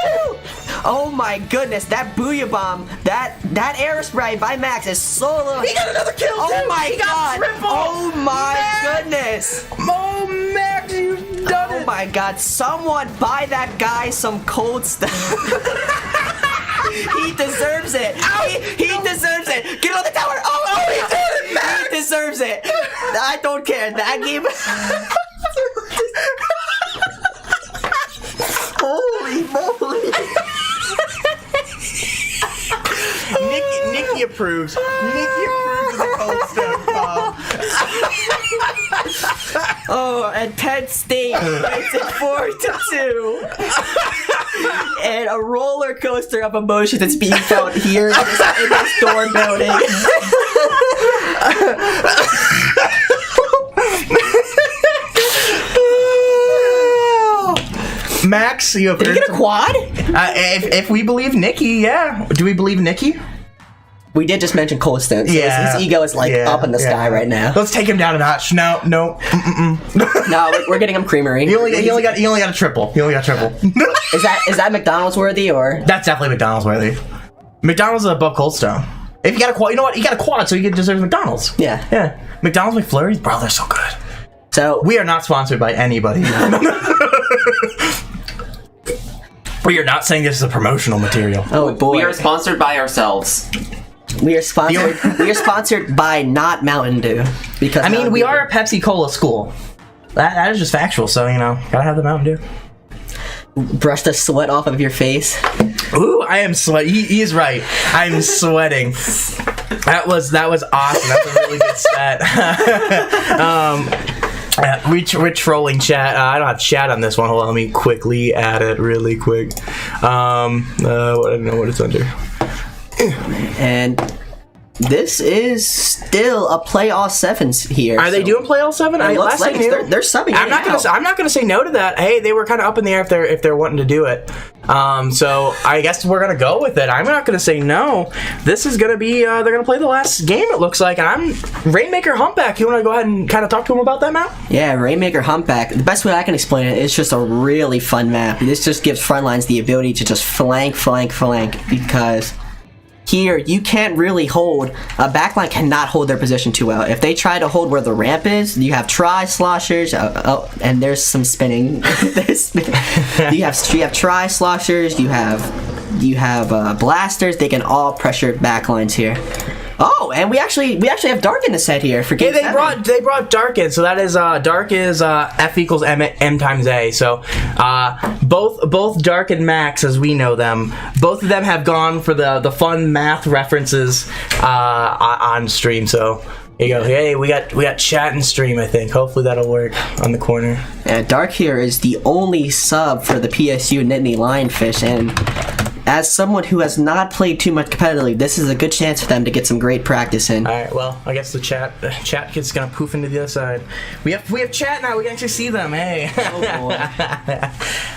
Oh my goodness, that Booyah Bomb, that air spray by Max is solo. He got another kill too! Oh my god! Triple. Oh my goodness! Oh Max, you've done it! Oh my god, someone buy that guy some cold stuff. He deserves it. He deserves it. Get on the tower. Oh, he did it, Max! He deserves it. I don't care. That game. Holy moly! Nicky approves. Nicky approves of the cold stone bomb. Oh, and Penn State makes it 4-2. And a roller coaster of emotions is being felt here in this dorm building. Max, you have Did he get a quad? If we believe Nikki, yeah. Do we believe Nikki? We did just mention Colston, so his ego is like up in the sky right now. Let's take him down a notch. No. No, we're getting him Creamery. He only got a triple. He only got triple. Is that McDonald's worthy or? That's definitely McDonald's worthy. McDonald's is above Cold Stone. If you got a quad, you know what? He got a quad, so he deserves McDonald's. Yeah. Yeah. McDonald's McFlurries, bro, they're so good. So we are not sponsored by anybody. We are not saying this is a promotional material. Oh boy. We are sponsored by ourselves. We are sponsored. We are sponsored by not Mountain Dew because we are a Pepsi Cola school. That is just factual. So gotta have the Mountain Dew. Brush the sweat off of your face. Ooh, I am sweating. He is right. I'm sweating. That was awesome. That's a really good stat. We're trolling chat. I don't have chat on this one. Hold on, let me quickly add it really quick. I don't know what it's under. And this is still a play all sevens here. Are they doing play all seven? They're subbing. I'm not gonna say no to that. Hey, they were kind of up in the air if they're wanting to do it. So I guess we're gonna go with it. I'm not gonna say no. This is gonna be they're gonna play the last game. It looks like, and I'm Rainmaker Humpback. You want to go ahead and kind of talk to him about that map? Yeah, Rainmaker Humpback. The best way I can explain it, it's just a really fun map. This just gives frontlines the ability to just flank because here, you can't really hold. A backline cannot hold their position too well. If they try to hold where the ramp is, you have tri-sloshers. And there's some spinning. You have tri-sloshers. You have blasters. They can all pressure backlines here. Oh, and we actually have Dark in the set here for game 7. They brought Dark in, so that is Dark is F equals M times A. So both Dark and Max, as we know them, both of them have gone for the fun math references on stream. So here you go. Hey, we got chat and stream. I think hopefully that'll work on the corner. And Dark here is the only sub for the PSU Nittany Lionfish, and as someone who has not played too much competitively, this is a good chance for them to get some great practice in. All right, well, I guess the chat kid's gonna poof into the other side. We have chat now. We can actually see them. Hey. Oh boy.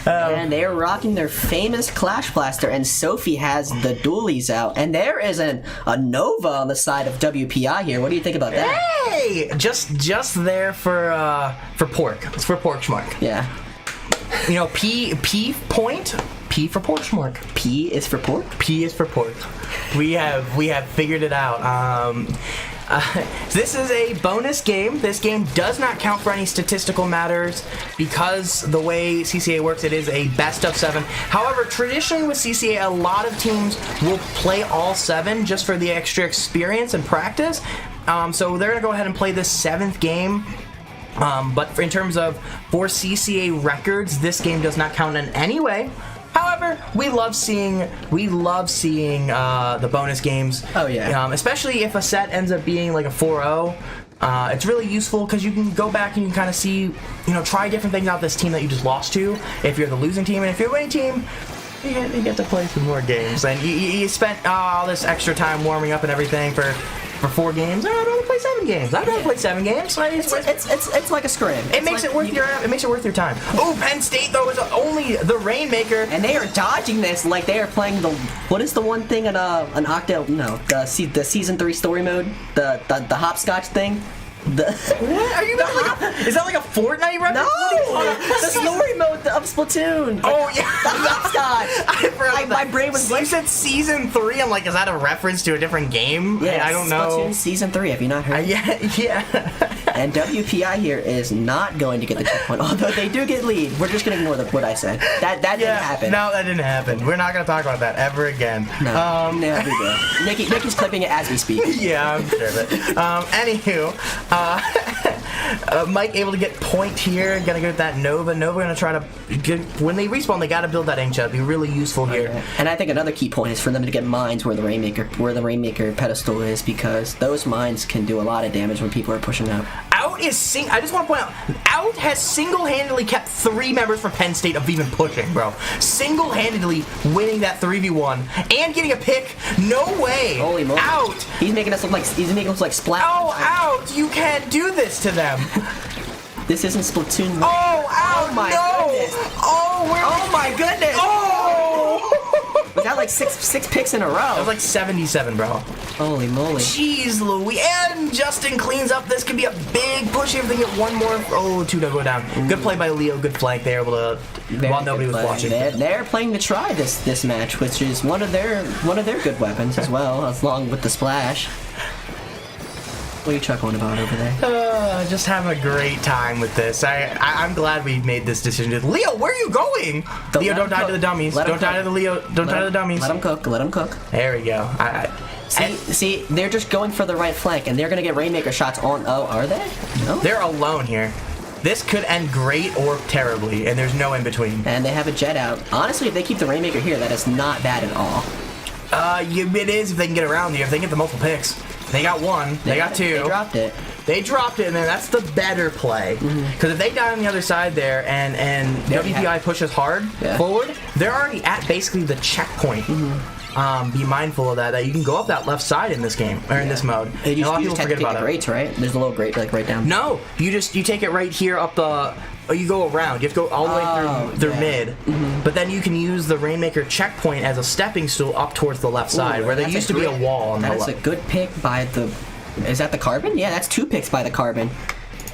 And they're rocking their famous Clash Blaster, and Sophie has the dualies out, and there is a Nova on the side of WPI here. What do you think about that? Hey, just there for pork. It's for pork schmuck. Yeah. P point. P for pork schmuck. P is for pork? P is for pork. We have figured it out. This is a bonus game. This game does not count for any statistical matters because the way CCA works, it is a best of 7. However, traditionally with CCA, a lot of teams will play all 7 just for the extra experience and practice. So they're going to go ahead and play this 7th game. But in terms of for CCA records, this game does not count in any way. However, we love seeing the bonus games. Oh yeah. Especially if a set ends up being like a 4-0. It's really useful because you can go back and you can kind of see, try different things out this team that you just lost to. If you're the losing team, and if you're the winning team, you get to play some more games. And you spent all this extra time warming up and everything for 4 games. I'd rather play 7 games. I'd rather play 7 games. It's like a scrim. It makes it worth your time. Oh, Penn State though is only the Rainmaker, and they are dodging this like they are playing what is the one thing in an Octo? No, the season 3 story mode, the hopscotch thing. What are you is that like a Fortnite reference? No, the story mode of Splatoon. Oh yeah, the hopscotch. My brain was You said season 3. I'm like, is that a reference to a different game? Yeah, I don't know. Splatoon season 3. Have you not heard? Yeah. And WPI here is not going to get the checkpoint, although they do get lead. We're just gonna ignore what I said. That didn't happen. No, that didn't happen. We're not gonna talk about that ever again. No, never will. Nikki's clipping it as we speak. Yeah, I'm sure of it. Anywho, Mike able to get point here. Gonna get that Nova. Nova gonna try to get, when they respawn, they gotta build that ancient. It'd be really useful here. And I think another key point is for them to get mines where the Rainmaker pedestal is, because those mines can do a lot of damage when people are pushing out. Out is I just want to point out has single-handedly kept 3 members from Penn State of even pushing, bro. Single-handedly winning that 3v1 and getting a pick. No way. Holy moly. Out. He's making us look like Splat. Oh, out. You can't do this to them. This isn't Splatoon. Oh, out. Oh my goodness. Oh my goodness. Oh. Was that like six picks in a row? That was like 77, bro. Holy moly. Jeez Louie. And Justin cleans up. This could be a big push if they get one more. Oh, 2 to go down. Good play by Leo. Good flank. They were able to, while nobody was watching. They're playing to try this match, which is one of their good weapons as well, along with the splash. What are you chuckling about over there? Just having a great time with this. I'm glad we made this decision. Leo, where are you going? Leo, don't die to the dummies. Don't die to the Leo. Don't die to the dummies. Let him cook. Let him cook. There we go. See, they're just going for the right flank, and they're gonna get Rainmaker shots on. Oh, are they? No. They're alone here. This could end great or terribly, and there's no in between. And they have a jet out. Honestly, if they keep the Rainmaker here, that is not bad at all. It is if they can get around here. If they can get the multiple picks. They got 1. They got 2. They dropped it. They dropped it, and then that's the better play. Because if they die on the other side there, and WPI pushes hard forward, they're already at basically the checkpoint. Be mindful of that you can go up that left side in this game, or in this mode. A lot of people forget about it. Grates, right? There's a little grate like right down. No, you take it right here up the. You go around. You have to go all the way through mid. But then you can use the Rainmaker checkpoint as a stepping stool up towards the left side, where there used to be a wall on the left. That is a good pick by the. Is that the Carbon? Yeah, that's 2 picks by the Carbon.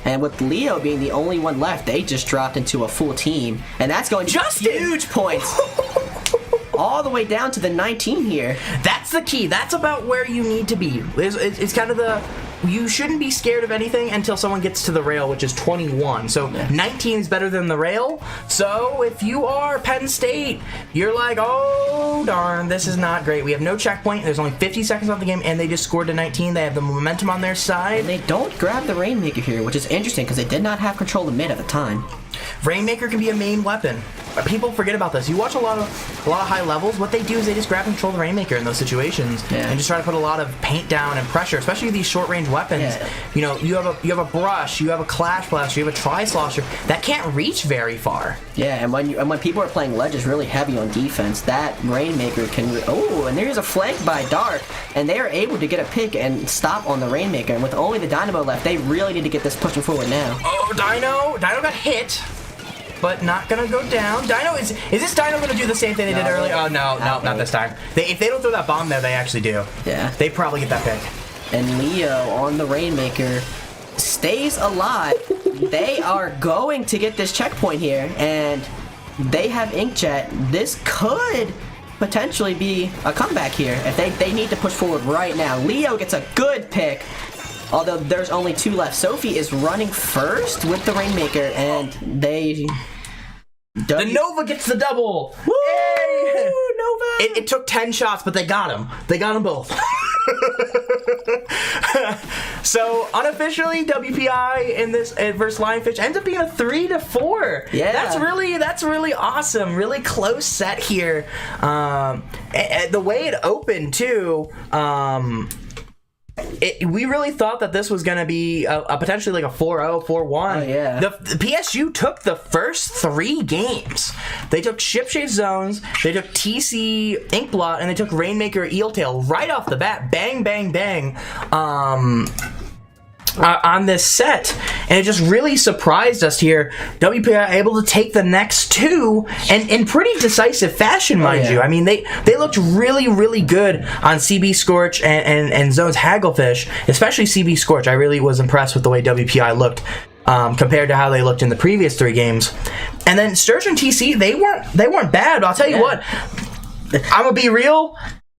And with Leo being the only one left, they just dropped into a full team, and that's going to huge points. All the way down to the 19 here. That's the key. That's about where you need to be. It's kind of the... You shouldn't be scared of anything until someone gets to the rail, which is 21. So 19 is better than the rail. So if you are Penn State, you're like, oh, darn, this is not great. We have no checkpoint. There's only 50 seconds left of the game, and they just scored to 19. They have the momentum on their side. And they don't grab the Rainmaker here, which is interesting because they did not have control of mid at the time. Rainmaker can be a main weapon. People forget about this. You watch a lot of high levels. What they do is they just grab and control the Rainmaker in those situations and just try to put a lot of paint down and pressure, especially these short range weapons. Yeah. You know, you have a brush, you have a clash blaster, you have a tri-slosher that can't reach very far. Yeah, and when people are playing ledges really heavy on defense, that Rainmaker can. Oh, and there's a flank by Dark, and they are able to get a pick and stop on the Rainmaker. And with only the Dynamo left, they really need to get this pushing forward now. Oh, Dino got hit, but not gonna go down. Dino is this Dino gonna do the same thing they did earlier? Oh no, not this time. If they don't throw that bomb there, they actually do. Yeah. They probably get that pick. And Leo on the Rainmaker stays alive. They are going to get this checkpoint here, and they have Inkjet. This could potentially be a comeback here if they need to push forward right now. Leo gets a good pick, although there's only 2 left. Sophie is running first with the Rainmaker, and they... The Nova gets the double! Woo! Hey! Nova! It took 10 shots, but they got him. They got them both. So unofficially, WPI in this versus Lionfish ends up being a 3-4. Yeah, that's really awesome. Really close set here. The way it opened too. We really thought that this was going to be a potentially like a 4-0, 4-1. Oh, yeah. The PSU took the first 3 games. They took Shipshape Zones, they took TC Inkblot, and they took Rainmaker Eeltail right off the bat. Bang, bang, bang. On this set, and it just really surprised us here. WPI able to take the next 2 and in pretty decisive fashion, mind you. I mean, they looked really good on CB Scorch and Zone's Hagglefish, especially CB Scorch. I really was impressed with the way WPI looked compared to how they looked in the previous 3 games. And then Sturgeon TC, they weren't bad, but I'll tell you what, I'm gonna be real.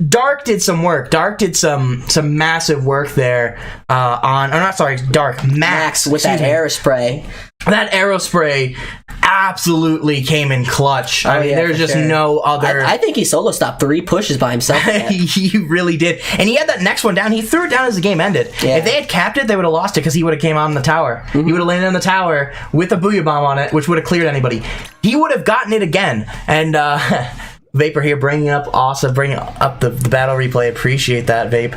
Dark did some work. Dark did some massive work there Dark. Max with that Aerospray. That Aerospray absolutely came in clutch. I mean, there's just no other... I think he solo stopped 3 pushes by himself. He really did. And he had that next one down. He threw it down as the game ended. Yeah. If they had capped it, they would have lost it because he would have came on the tower. He would have landed on the tower with a Booyah Bomb on it, which would have cleared anybody. He would have gotten it again. And... Vapor here bringing up the battle replay. Appreciate that, Vape.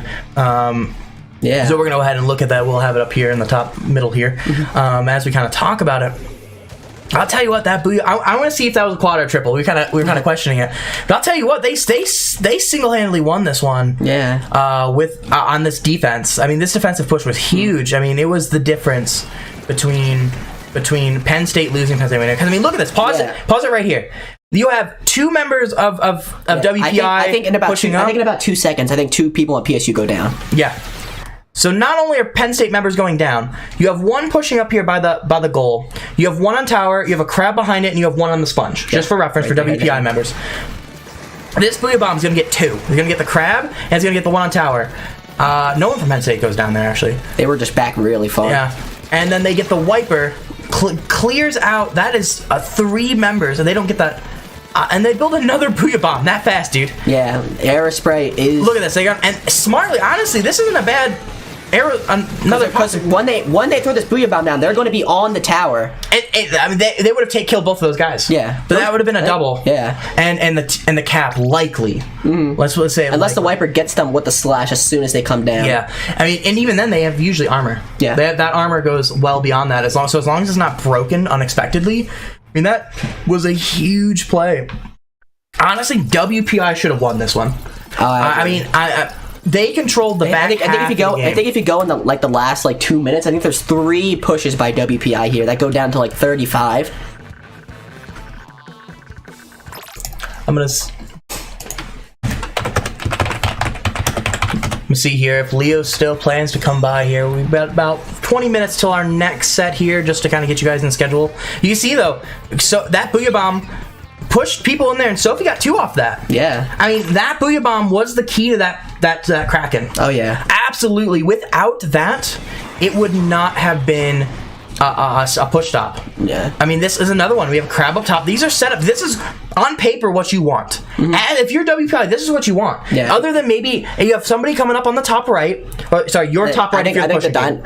Yeah. So we're going to go ahead and look at that. We'll have it up here in the top middle here as we kind of talk about it. I'll tell you what, that Booyah, I want to see if that was a quad or triple. We were kind of questioning it, but I'll tell you what, they single-handedly won this one. Yeah. With on this defense. I mean, this defensive push was huge. I mean, it was the difference between Penn State losing, Penn State winning. Because I mean, look at this. Pause it right here. You have two members of WPI I think in about pushing up. I think in about 2 seconds, I think 2 people at PSU go down. Yeah. So not only are Penn State members going down, you have one pushing up here by the goal. You have one on tower. You have a crab behind it, and you have one on the sponge. Just for reference for WPI members. This Booyah Bomb is going to get 2. It's going to get the crab, and it's going to get the one on tower. No one from Penn State goes down there, actually. They were just back really far. Yeah. And then they get the wiper, clears out. That is 3 members, and they don't get that. And they build another Booyah Bomb that fast, dude. Yeah, Aerospray is. Look at this. They got, and smartly, honestly, this isn't a bad arrow. Another because when they throw this Booyah Bomb down, they're going to be on the tower. I mean, they would have killed both of those guys. Yeah, but that would have been a double. Yeah, and the cap likely. Let's say unless the wiper gets them with the slash as soon as they come down. Yeah, I mean, and even then they have usually armor. Yeah, that armor goes well beyond that. As long as it's not broken unexpectedly. I mean, that was a huge play. Honestly, WPI should have won this one. I mean, they controlled the back half. I think if you go in the last 2 minutes, I think there's 3 pushes by WPI here that go down to 35. I'm gonna see here if Leo still plans to come by here. We've got about 20 minutes till our next set here, just to kind of get you guys in schedule. You see though, so that Booyah Bomb pushed people in there, and Sophie got 2 off that. Yeah. I mean, that Booyah Bomb was the key to that Kraken. Oh yeah. Absolutely. Without that, it would not have been a push stop. Yeah. I mean, this is another one. We have a crab up top. These are set up. This is on paper what you want. And if you're WPI, this is what you want. Yeah. Other than maybe you have somebody coming up on the top right. Sorry, your top right. I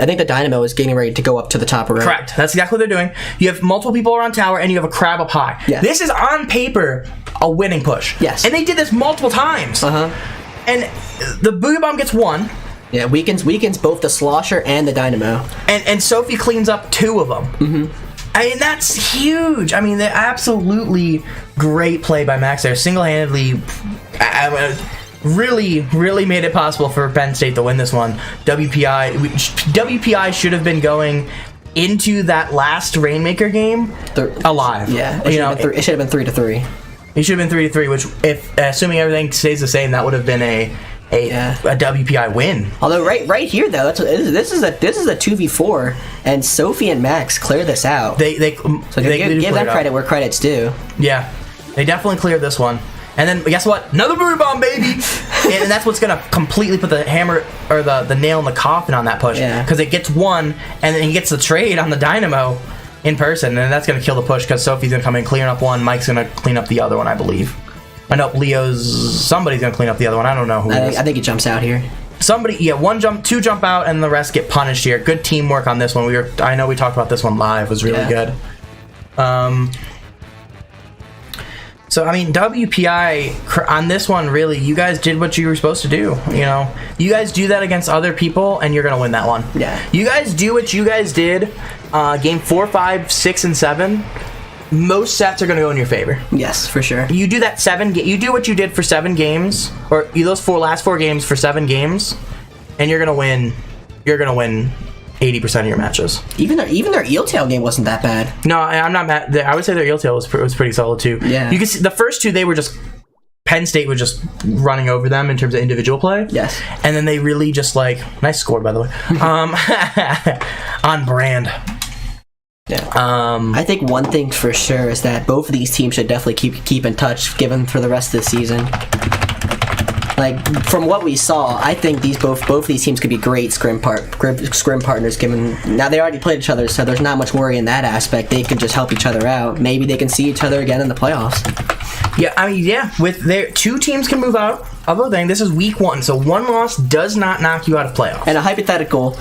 think the Dynamo is getting ready to go up to the top right. Correct. That's exactly what they're doing. You have multiple people around tower, and you have a crab up high. Yeah. This is on paper a winning push. Yes. And they did this multiple times. And the Booyah Bomb gets 1. Yeah, weakens both the Slosher and the Dynamo. And Sophie cleans up 2 of them. I mean, that's huge. I mean, they're absolutely great play by Max there. Single-handedly, really made it possible for Penn State to win this one. WPI should have been going into that last Rainmaker game alive. Yeah, it should have been 3-3. It should have been 3-3, which, if assuming everything stays the same, that would have been a WPI win. Although right here though, this is a 2v4, and Sophie and Max clear this out. They give them credit where credit's due. Yeah, they definitely cleared this one. And then guess what? Another Booyah Bomb, baby! and that's what's gonna completely put the hammer or the nail in the coffin on that push. Yeah. Because it gets 1, and then he gets the trade on the Dynamo in person, and that's gonna kill the push because Sophie's gonna come in clearing up 1. Mike's gonna clean up the other one, I believe. I know somebody's gonna clean up the other one. I don't know who. I think he jumps out here. Somebody, 2 jump out, and the rest get punished here. Good teamwork on this one. I know we talked about this one live. It was really good. So I mean, WPI on this one, really, you guys did what you were supposed to do. You guys do that against other people, and you're gonna win that one. Yeah. You guys do what you guys did. Game 4, 5, 6, and 7. Most sets are going to go in your favor. Yes, for sure. You do that 7. You do what you did for 7 games, or those last 4 games for 7 games, and you're going to win. You're going to win 80% of your matches. Even their eel tail game wasn't that bad. No, I'm not mad. I would say their eel tail was pretty solid too. Yeah. You can see the first 2. They were just Penn State was just running over them in terms of individual play. Yes. And then they really just nice score, by the way. On brand. Yeah. I think one thing for sure is that both of these teams should definitely keep in touch, given for the rest of the season. From what we saw, I think both of these teams could be great scrim partners. Given now they already played each other, so there's not much worry in that aspect. They could just help each other out. Maybe they can see each other again in the playoffs. Yeah, I mean, with their 2 teams can move out. Other thing, this is week 1, so 1 loss does not knock you out of playoffs. In a hypothetical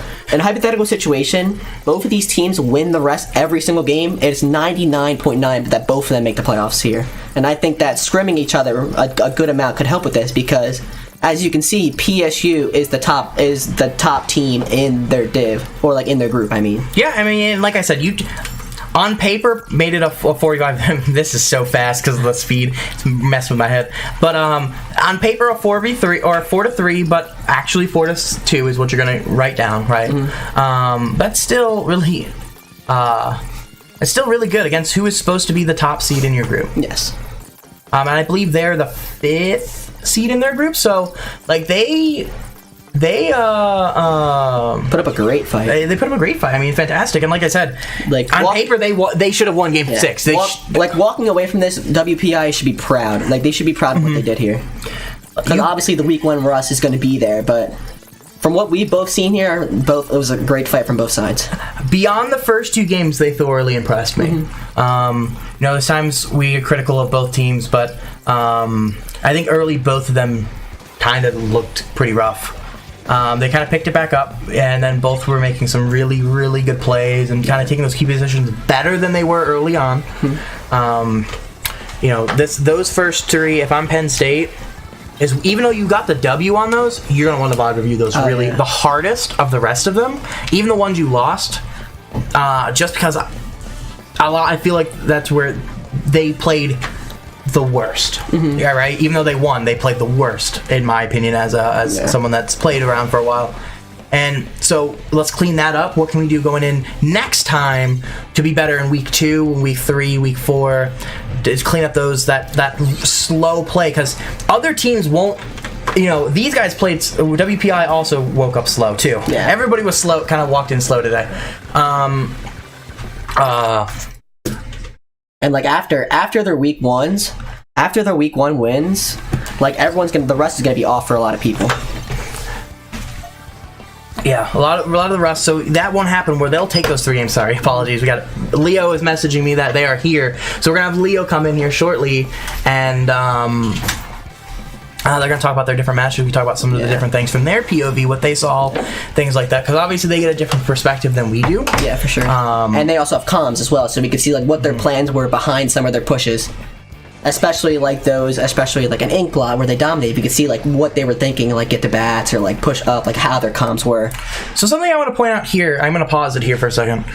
situation, both of these teams win the rest every single game. It's 99.9 that both of them make the playoffs here. And I think that scrimming each other a good amount could help with this, because as you can see, PSU is the top team in their div, or like in their group. I mean. Yeah, I mean, like I said, you on paper made it a 45. This is so fast because of the speed. It's messing with my head. But on paper, a 4v3 or a 4-3, but actually 4-2 is what you're gonna write down, right? Mm-hmm. That's still really, it's still really good against who is supposed to be the top seed in your group. Yes. And I believe they're the 5th seed in their group, so like they put up a great fight. They put up a great fight. I mean, fantastic. And like I said, like on paper, they should have won Game 6. Like walking away from this, WPI should be proud. Like they should be proud of what they did here. Because obviously the week 1 Russ is going to be there, but from what we've both seen here, it was a great fight from both sides. Beyond the first 2 games, they thoroughly impressed me. There's times we are critical of both teams, but I think early both of them kind of looked pretty rough. They kind of picked it back up, and then both were making some really, really good plays and kind of taking those key positions better than they were early on. Those first 3, if I'm Penn State, is even though you got the W on those, you're going to want to live review those the hardest of the rest of them, even the ones you lost, just because I feel like that's where they played the worst. Yeah, right? Even though they won, they played the worst, in my opinion, as someone that's played around for a while. And so let's clean that up. What can we do going in next time to be better in week 2, week 3, week 4? Is clean up that slow play, because other teams won't. These guys played. WPI also woke up slow too. Yeah. Everybody was slow. Kind of walked in slow today. And like after their week 1s, after their week 1 wins, like the rest is gonna be off for a lot of people. Yeah, a lot of the rest. So that won't happen where they'll take those 3 games. Sorry, apologies. Leo is messaging me that they are here, so we're gonna have Leo come in here shortly, and they're gonna talk about their different matches. We talk about some of the different things from their POV, what they saw, things like that. Because obviously they get a different perspective than we do. Yeah, for sure. And they also have comms as well, so we can see like what their plans were behind some of their pushes. Especially like an Inkblot where they dominate, you can see like what they were thinking, like get the bats or like push up, like how their comms were. So something I want to point out here, I'm going to pause it here for a second.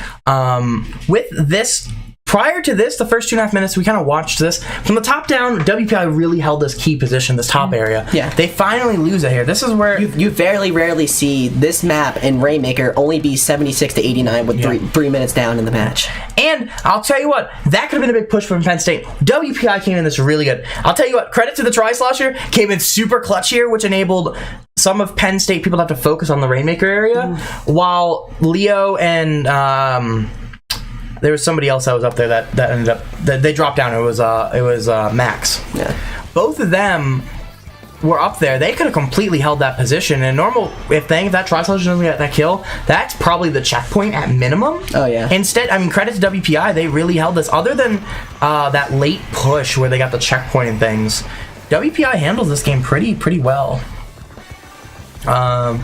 With this, prior to this, the first 2.5 minutes, we kind of watched this. From the top down, WPI really held this key position, this top area. Yeah. They finally lose it here. This is where... You very rarely see this map in Rainmaker only be 76 to 89 with 3 minutes down in the match. And I'll tell you what, that could have been a big push from Penn State. WPI came in this really good. I'll tell you what, credit to the Tri-Slosher, came in super clutch here, which enabled some of Penn State people to have to focus on the Rainmaker area, while Leo and... there was somebody else that was up there that ended up they dropped down. It was Max. Yeah. Both of them were up there. They could have completely held that position. And normal, if that Tri-Slosher doesn't get that kill, that's probably the checkpoint at minimum. Oh yeah. Instead, I mean, credit to WPI, they really held this. Other than that late push where they got the checkpoint and things, WPI handles this game pretty well. At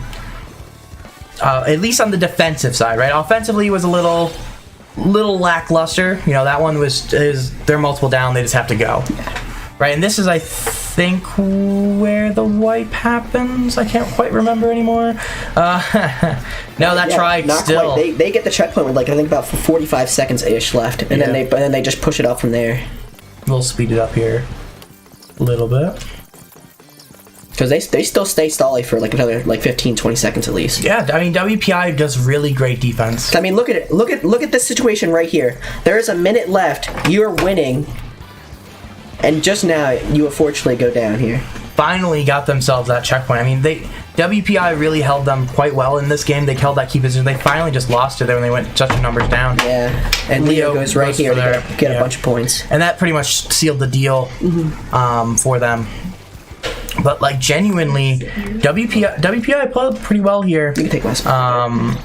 least on the defensive side, right? Offensively, it was a little lackluster. That one they're multiple down, they just have to go. Right, and this is, I think, where the wipe happens. I can't quite remember anymore. Try still. Quite. They get the checkpoint with I think about 45 seconds ish left, and then they just push it up from there. We'll speed it up here a little bit. Because they still stay stally for another 15-20 seconds at least. Yeah, I mean WPI does really great defense. I mean, look at it. Look at this situation right here. There is a minute left. You are winning, and just now you unfortunately go down here. Finally got themselves that checkpoint. I mean, WPI really held them quite well in this game. They held that key position. They finally just lost it there when they went such numbers down. Yeah, and Leo goes right here to get a bunch of points, and that pretty much sealed the deal for them. But genuinely, WPI played pretty well here. You can take my spot.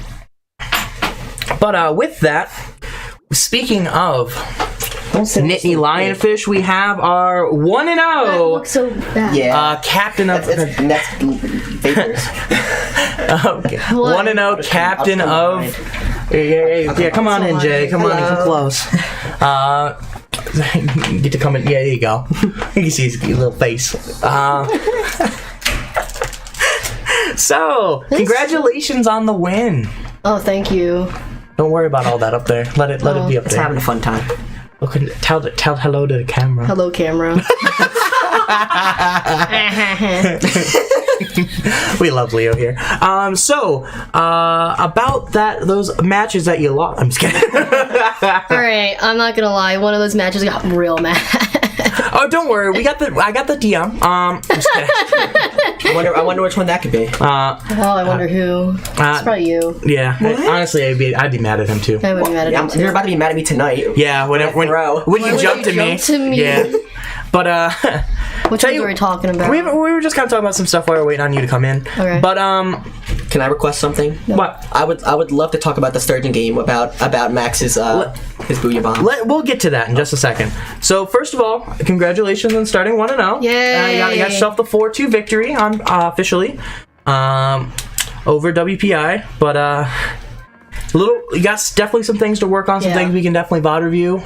But with that, speaking of Nittany Lionfish, we have our 1-0. That looks so bad. Yeah. Captain of that's vapors. Okay. 1-0 captain of. Yeah, come on in, Jay. Come on in, come close. Get to come in. Yeah, there you go. You can see his little face. So, congratulations on the win. Oh, thank you. Don't worry about all that up there. Let it be up It's there. having a fun time. Look, tell hello to the camera. Hello, camera. We love Leo here. So about those matches that you lost. I'm just kidding. Alright, I'm not gonna lie. One of those matches got real mad. Oh, don't worry. I got the DM. I'm just kidding. I wonder which one that could be. I wonder who. It's probably you. Yeah. Honestly, I'd be mad at him too. I would be mad at him too. You're about to be mad at me tonight. Yeah. When you jumped to me. Yeah. But Which one were we talking about? we were just kind of talking about some stuff while we were waiting on you to come in. Okay. But can I request something? What? I would love to talk about the Sturgeon game about Max's his Booyah Bomb. We'll get to that in just a second. So first of all, congratulations on starting 1-0. Yay! You got yourself the 4-2 victory on officially over WPI. But you got definitely some things to work on. Some things we can definitely VOD review.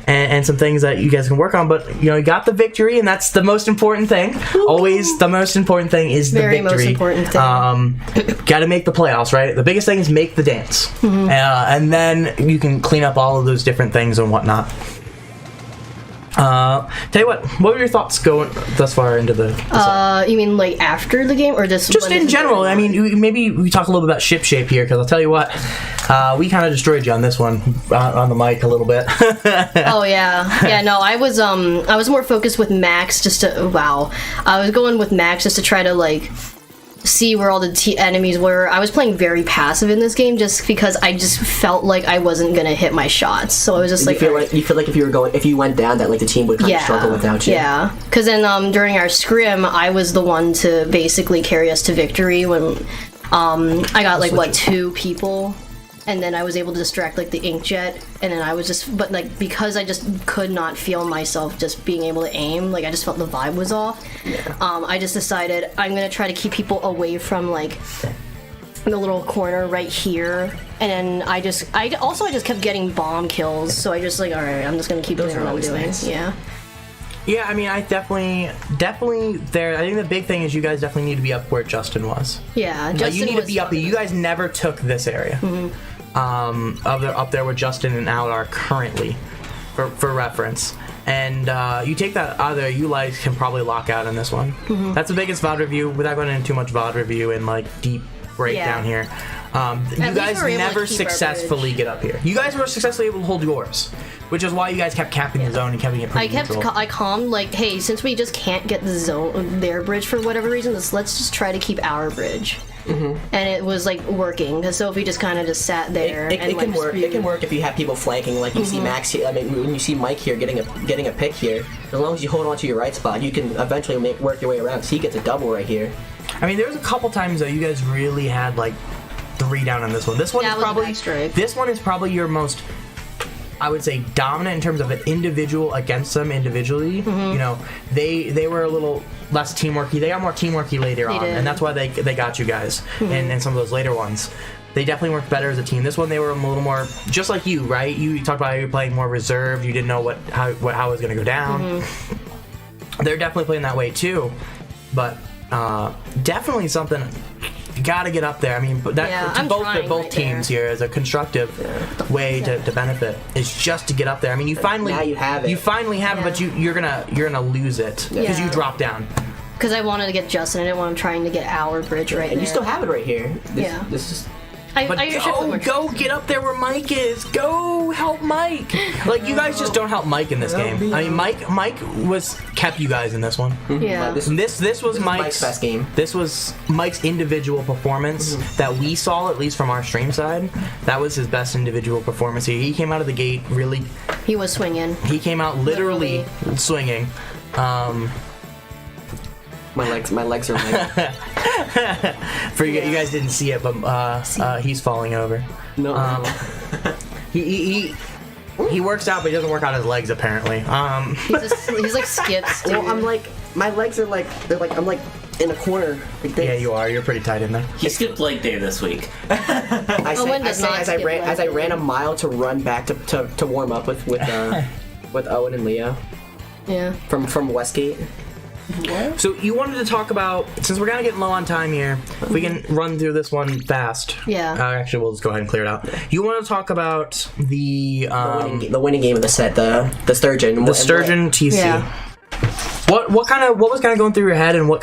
And some things that you guys can work on, but you got the victory, and that's the most important thing. Always, the most important thing is the victory. Most important thing. Got to make the playoffs, right? The biggest thing is make the dance, and then you can clean up all of those different things and whatnot. Tell you what were your thoughts going thus far into the you mean like after the game or just in general? I mean, maybe we talk a little bit about ship shape here, because I'll tell you what, we kind of destroyed you on this one on the mic a little bit. Oh yeah. No, I was more focused with Max I was going with Max just to try to like see where all the enemies were. I was playing very passive in this game just because I just felt like I wasn't gonna hit my shots. So I was just you feel like if you went down that like the team would kind of struggle without you. Yeah, because then during our scrim, I was the one to basically carry us to victory when I got like 2 people. And then I was able to distract like the inkjet, and then I was because I just could not feel myself just being able to aim, like I just felt the vibe was off. I just decided I'm gonna try to keep people away from like the little corner right here, and then I just kept getting bomb kills, so I just like, all right, I'm just gonna keep doing what I'm doing. Nice. Yeah, I mean, I definitely there. I think the big thing is you guys definitely need to be up where Justin was. Yeah, Justin you need to be up there. You guys never took this area. Up there where Justin and Al are currently, for reference. And you take that either you guys can probably lock out in this one. That's the biggest VOD review without going into too much VOD review and like deep breakdown here. You guys never successfully get up here. You guys were successfully able to hold yours, which is why you guys kept capping the zone and keeping it pretty neutral. I calmed like, hey, since we just can't get their bridge for whatever reason, let's just try to keep our bridge. And it was like working. So if we just kind of just sat there, it can work. It can work if you have people flanking. Like you see Max here. I mean, when you see Mike here getting a pick here, as long as you hold on to your right spot, you can eventually work your way around. So he gets a double right here. I mean, there was a couple times that you guys really had like 3 down on this one. This one is probably your most, I would say, dominant in terms of an individual against them individually. You know, they were a little less teamworky. They got more teamworky later on, and that's why they got you guys in some of those later ones. They definitely worked better as a team. This one, they were a little more, just like you, right? You talked about how you were playing more reserved. You didn't know how it was going to go down. They're definitely playing that way too, but definitely something. You got to get up there. I mean, both teams here as a constructive way to benefit is just to get up there. I mean, you finally have it, but you're gonna lose it because you dropped down. Because I wanted to get Justin, I didn't want him trying to get our bridge right. And you still have it right here. This is. Go get up there where Mike is. Go help Mike. Like, you guys just don't help Mike in this game. I mean, Mike kept you guys in this one. Yeah. This was Mike's best game. This was Mike's individual performance that we saw, at least from our stream side. That was his best individual performance. He came out of the gate really. He was swinging. He came out literally swinging. My legs are like. For you guys didn't see it, but he's falling over. No. He works out, but he doesn't work out his legs apparently. He's like skips. Dude. Well, I'm like, my legs are like, I'm like in a corner. Like yeah, you are. You're pretty tight in there. He skipped leg day this week. As I ran a mile to run back to warm up with Owen and Leo. Yeah. From Westgate. What? So you wanted to talk about, since we're gonna get low on time here, if we can run through this one fast. Yeah. Actually, we'll just go ahead and clear it out. You want to talk about the winning game of the set, the sturgeon. The sturgeon TC. Yeah. What was kind of going through your head, and what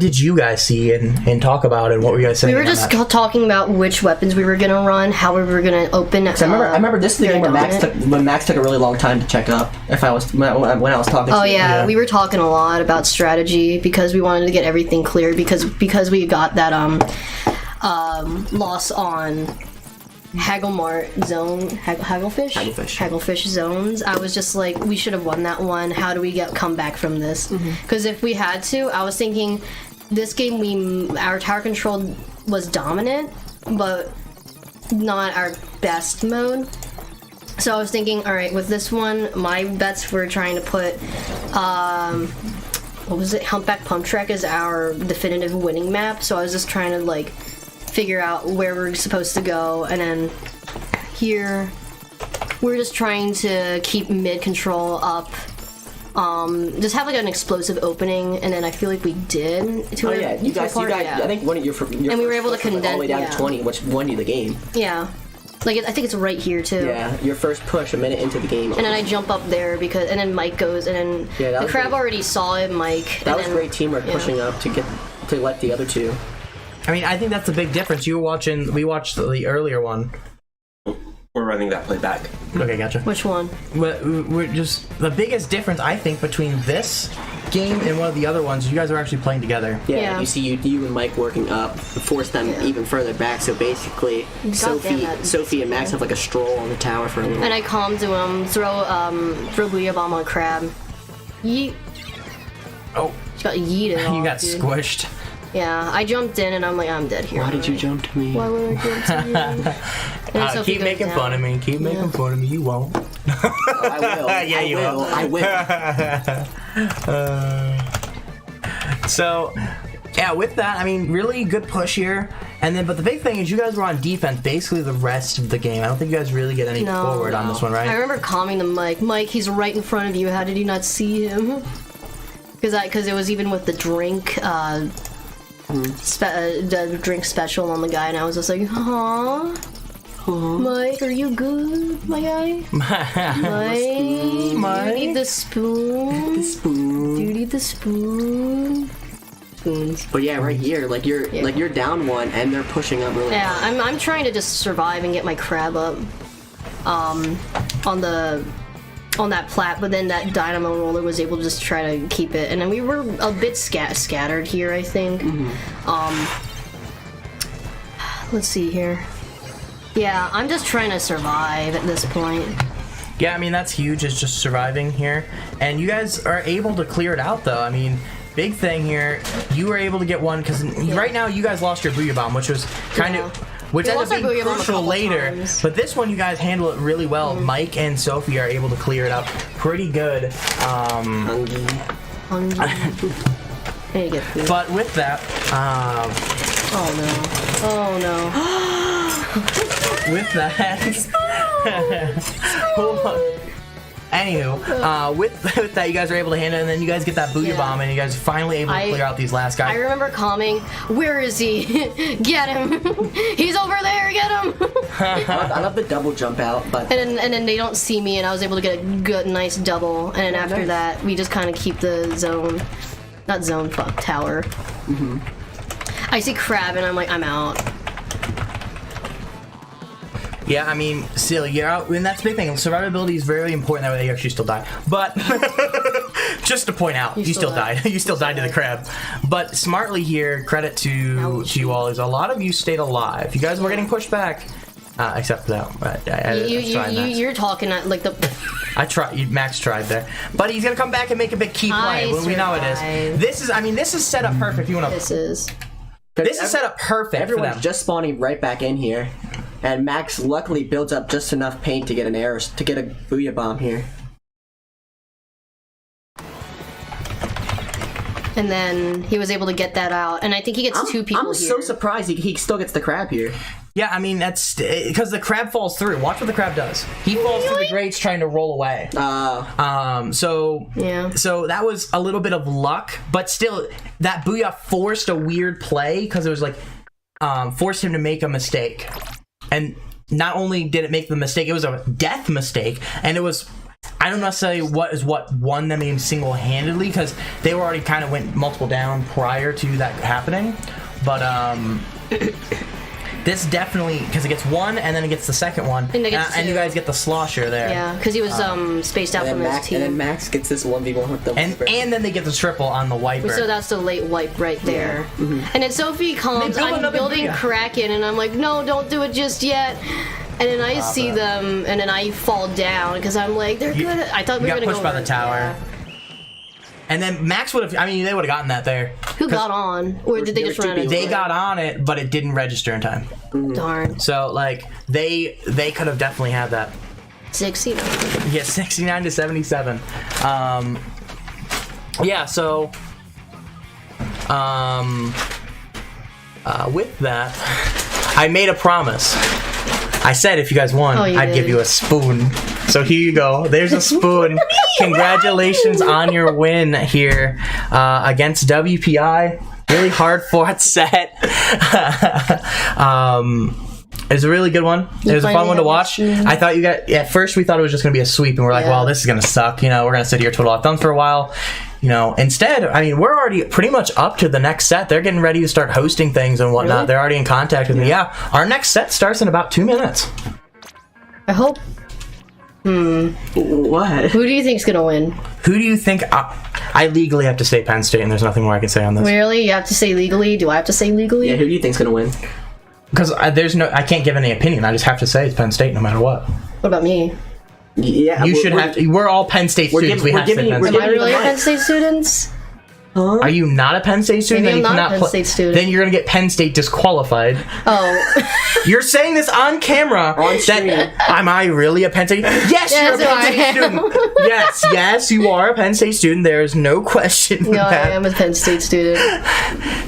did you guys see and talk about, and what were you guys saying? We were just talking about which weapons we were gonna run, how we were gonna open. I remember this is the game when Max took a really long time to check up. When I was talking. Oh yeah, we were talking a lot about strategy because we wanted to get everything clear because we got that loss on Hagglemart zone, Hagglefish zones. I was just like, we should have won that one. How do we come back from this? Because if we had to, I was thinking, this game our tower control was dominant, but not our best mode. So I was thinking, all right, with this one, my bets were trying to put, what was it? Humpback Pump Track as our definitive winning map. So I was just trying to like figure out where we're supposed to go, and then here we're just trying to keep mid control up, just have like an explosive opening, and then I feel like we did to you guys I think one of your and we were able to condense all the way down to 20, which won you the game. Like I think it's right here too. Yeah, your first push a minute into the game. And then I jump up there and then Mike goes, and then the crab already saw it, Mike. That was great teamwork pushing up to let the other two. I mean, I think that's the big difference. We watched the earlier one. We're running that play back. Okay, gotcha. Which one? We're just the biggest difference I think between this game and one of the other ones. You guys are actually playing together. Yeah. You see you and Mike working up, force them even further back. So basically, Sophie and Max have like a stroll on the tower for a little. And I calm to him, throw Booyah Bomb on Crab. Yeet. Oh. Just got yeeted off, You got dude. squished. Yeah, I jumped in and I'm like, I'm dead here. Why did you jump to me? Why would I jump to you? Keep making fun of me. Keep making fun of me. You won't. I will. Yeah, you will. I will. So, yeah, with that, I mean, really good push here. And then, but the big thing is you guys were on defense basically the rest of the game. I don't think you guys really get any forward on this one, right? I remember calming the Mike. Mike, he's right in front of you. How did you not see him? Because it was even with the drink, the drink special on the guy, and I was just like, huh? Mike, are you good, my guy? Mike, do you need the spoon? Do you need the spoon? Spoons. But yeah, right here, like you're down one, and they're pushing up really. Yeah, I'm trying to just survive and get my crab up, on that plat, but then that dynamo roller was able to just try to keep it, and then we were a bit scattered here, I think. Let's see here. Yeah, I'm just trying to survive at this point. Yeah, I mean, that's huge, is just surviving here. And you guys are able to clear it out, though. I mean, big thing here, you were able to get one, because right now you guys lost your Booyah Bomb, which was kind of... Which ended up being crucial later, but this one you guys handle it really well. Mike and Sophie are able to clear it up pretty good. But with that, oh no. With that, hold on. Anywho, with that, you guys are able to handle it, and then you guys get that Booyah Bomb, and you guys are finally able to clear out these last guys. I remember calming, where is he? Get him! He's over there, get him! I love the double jump out, but... And then they don't see me, and I was able to get a good, nice double, and then after that, we just kind of keep the zone... Not zone, fuck, tower. I see crab, and I'm like, I'm out. Yeah, I mean, still, you're out, and that's the big thing. Survivability is very important, that way you actually still die. But, just to point out, you still died. You still died to the crab. But smartly here, credit to you all, is a lot of you stayed alive. You guys were getting pushed back, except for that. But you're talking at, like, the... I tried. Max tried there, but he's gonna come back and make a big key play. Well, we know it is. This is set up perfect. You want to? This is set up perfect. Everyone's just spawning right back in here, and Max luckily builds up just enough paint to get an error to get a Booyah Bomb here. And then he was able to get that out, and I think he gets two people. I'm so surprised he still gets the crab here. Yeah, I mean, that's because the crab falls through. Watch what the crab does. He falls through the grates trying to roll away. So that was a little bit of luck, but still, that booyah forced a weird play because it was like forced him to make a mistake. And not only did it make the mistake, it was a death mistake, and it was. I don't necessarily what won them in single-handedly because they were already kind of went multiple down prior to that happening, but this definitely, because it gets one and then it gets the second one, and you guys get the slosher there. Yeah, because he was spaced out from his team. And then Max gets this 1v1 with the and then they get the triple on the wiper. So that's the late wipe right there. Yeah. Mm-hmm. And then Sophie comes, I'm building Kraken, and I'm like, no, don't do it just yet. And then I see them, and then I fall down because I'm like, they're good. I thought we were going to go. Got pushed by the tower. Yeah. And then Max would have, I mean, they would have gotten that there. Who got on? Or did they just run it? They got on it, but it didn't register in time. Darn. So, like, they could have definitely had that. 69. Yeah, 69 to 77. Yeah, so... with that, I made a promise. I said if you guys won, I'd give you a spoon. So here you go. There's a spoon. Congratulations on your win here against WPI. Really hard fought set. It was a really good one. It was a fun one to watch. I thought at first we thought it was just going to be a sweep, and we're like, well, this is going to suck. You know, we're going to sit here twiddle our thumbs for a while. You know, instead, I mean, we're already pretty much up to the next set. They're getting ready to start hosting things and whatnot. Really? They're already in contact with me. Yeah, our next set starts in about 2 minutes. I hope. What? Who do you think's gonna win? Who do you think? I legally have to say Penn State, and there's nothing more I can say on this. Really? You have to say legally? Do I have to say legally? Yeah. Who do you think's gonna win? Because I can't give any opinion. I just have to say it's Penn State, no matter what. What about me? Yeah, you should have to. We're all Penn State students. We have to say Penn State. Am I really a Penn State student? Huh? Are you not a Penn State student? Maybe I'm not a Penn State student. Then you're going to get Penn State disqualified. Oh. You're saying this on camera. On stream. Am I really a Penn State? Yes, you're a Penn State student. Yes, you are a Penn State student. There's no question. No, I am a Penn State student.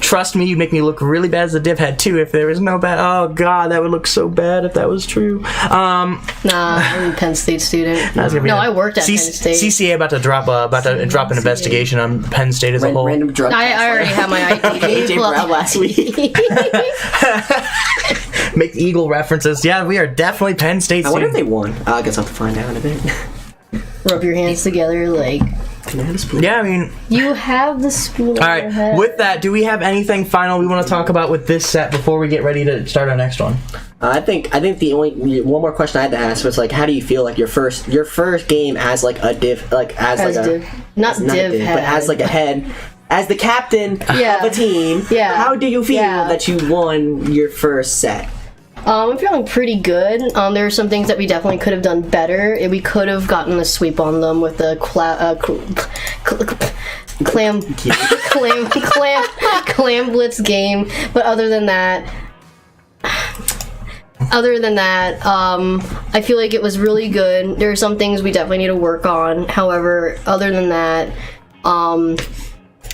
Trust me, you'd make me look really bad as a div head too if there was no bad. Oh God, that would look so bad if that was true. Nah, I'm a Penn State student. No, I worked at Penn State. CCA about to drop an investigation on Penn State as a whole. Random drug I already have my ID. AJ Brown last week. Make Eagle references. Yeah, we are definitely Penn State students. I wonder if they won. I guess I'll have to find out in a bit. Rub your hands together like... Can I have a spoon? Yeah, I mean... You have the spoon. All right, with that, do we have anything final we want to talk about with this set before we get ready to start our next one? I think the only one more question I had to ask was like, how do you feel like your first game as like a div, like as like a div. Not div head, but as like a head, as the captain of a team? Yeah. How do you feel that you won your first set? I'm feeling pretty good. There are some things that we definitely could have done better. We could have gotten a sweep on them with the Clam blitz game. But other than that, I feel like it was really good. There are some things we definitely need to work on. However, other than that,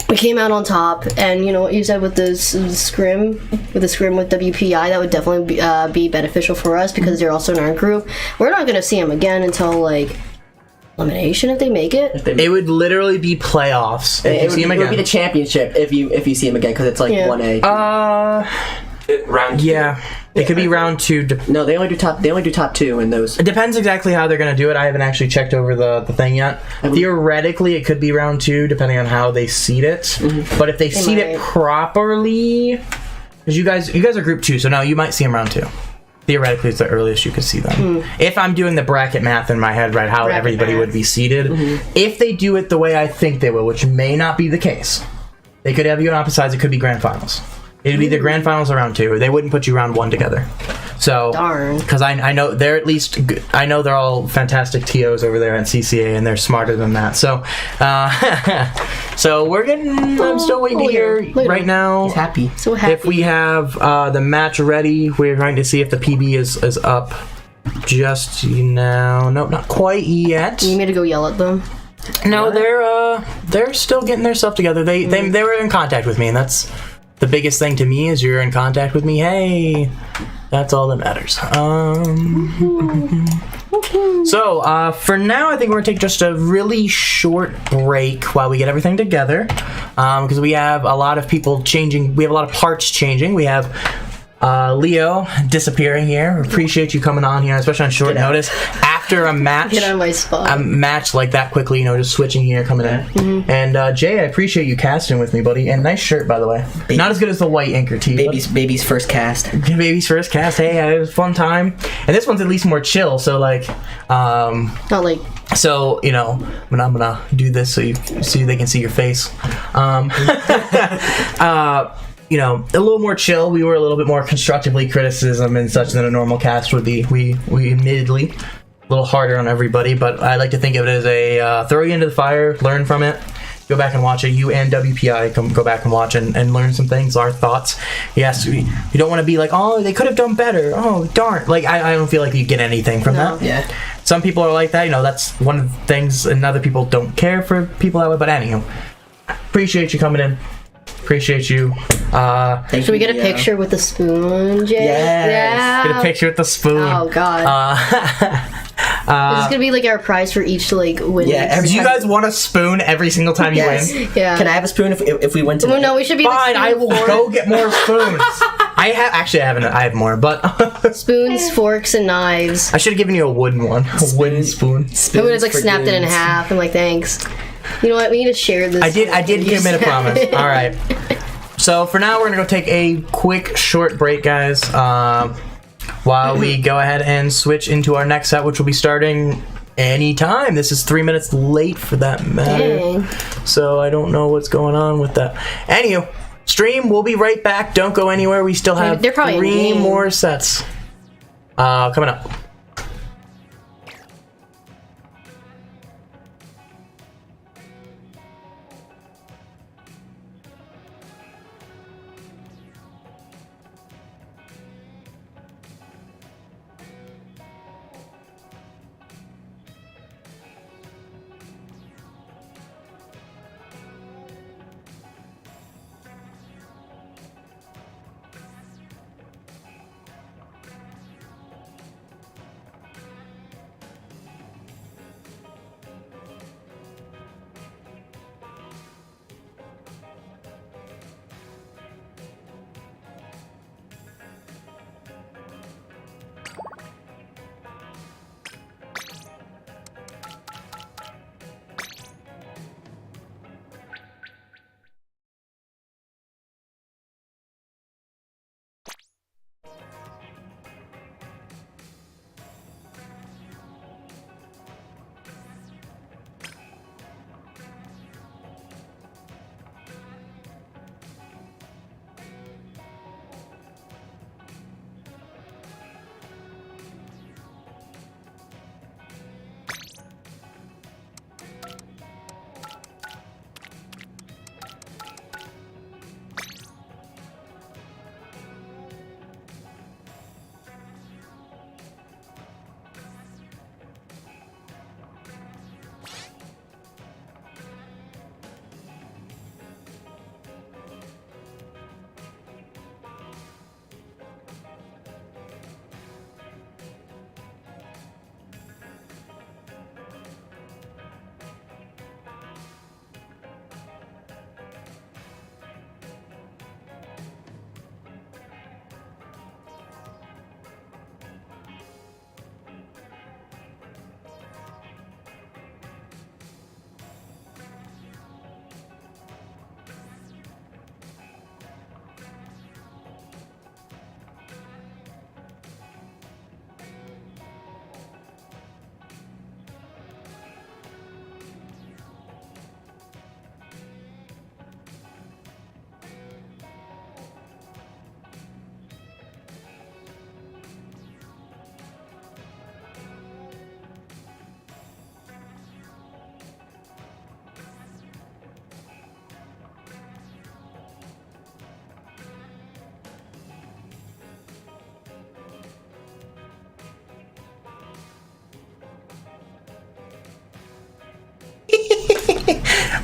we came out on top, and you know what you said with the scrim with WPI, that would definitely be beneficial for us because they're also in our group. We're not going to see them again until like elimination if they make it. It would literally be playoffs. It would be the championship if you see them again because it's like 1A. Round 2. Yeah. It could be round 2. No, they only do top 2 in those. It depends exactly how they're going to do it. I haven't actually checked over the thing yet. Theoretically, it could be round 2 depending on how they seed it. Mm-hmm. But if they seed it properly, because you guys are group 2, so now you might see them round 2. Theoretically, it's the earliest you could see them. If I'm doing the bracket math in my head, right, how everybody would be seeded. If they do it the way I think they will, which may not be the case, they could have you on opposite sides. It could be grand finals. It would be the grand finals or round 2. They wouldn't put you round 1 together. So, darn. Because I know they're at least good. I know they're all fantastic TOs over there at CCA, and they're smarter than that. So, so we're getting. I'm still waiting to hear right now. He's happy. So happy. If we have the match ready, we're trying to see if the PB is up just now. Nope, not quite yet. You need me to go yell at them? No, they're still getting their stuff together. They were in contact with me, and that's. The biggest thing to me is you're in contact with me. Hey, That's all that matters. So, for now, I think we're going to take just a really short break while we get everything together. Because we have a lot of people changing. We have a lot of parts changing. We have Leo disappearing here. Appreciate you coming on here, especially on short notice. After a match. Get out of my spot. A match like that quickly, you know, just switching here, coming in. Mm-hmm. And Jay, I appreciate you casting with me, buddy. And nice shirt, by the way. Not as good as the white Anchor tee. Baby's first cast. Baby's first cast. Hey, it was a fun time. And this one's at least more chill, so like... Not like... So, you know, when I'm gonna do this so they can see your face. You know, a little more chill. We were a little bit more constructively criticism and such than a normal cast would be. We admittedly a little harder on everybody, but I like to think of it as a throw you into the fire, learn from it, go back and watch it. You and WPI go back and watch and learn some things, our thoughts. Yes, you don't want to be like, oh, they could have done better. Oh, darn. Like, I don't feel like you get anything from that. Yeah. Some people are like that. You know, that's one of the things, and other people don't care for people that way. But anywho, appreciate you coming in. Appreciate you. Should we get a picture with the spoon, Jay? Yes. Yeah. Get a picture with the spoon. Oh, God. This is going to be like our prize for each like win. Yeah. Do you guys want a spoon every single time you win? Yeah. Can I have a spoon if we win tonight? Well, no, we should be Fine, I will fork. go get more spoons. I have more, but Spoons, forks, and knives. I should have given you a wooden one. A wooden spoon. I would have like snapped it in half and like thanks. You know what? We need to share this. I did commit a promise. All right. So for now, we're gonna go take a quick short break, guys. While we go ahead and switch into our next set, which will be starting anytime. This is 3 minutes late for that matter. Dang. So I don't know what's going on with that. Anywho, stream, we'll be right back. Don't go anywhere. We still have They're probably 3 more sets coming up.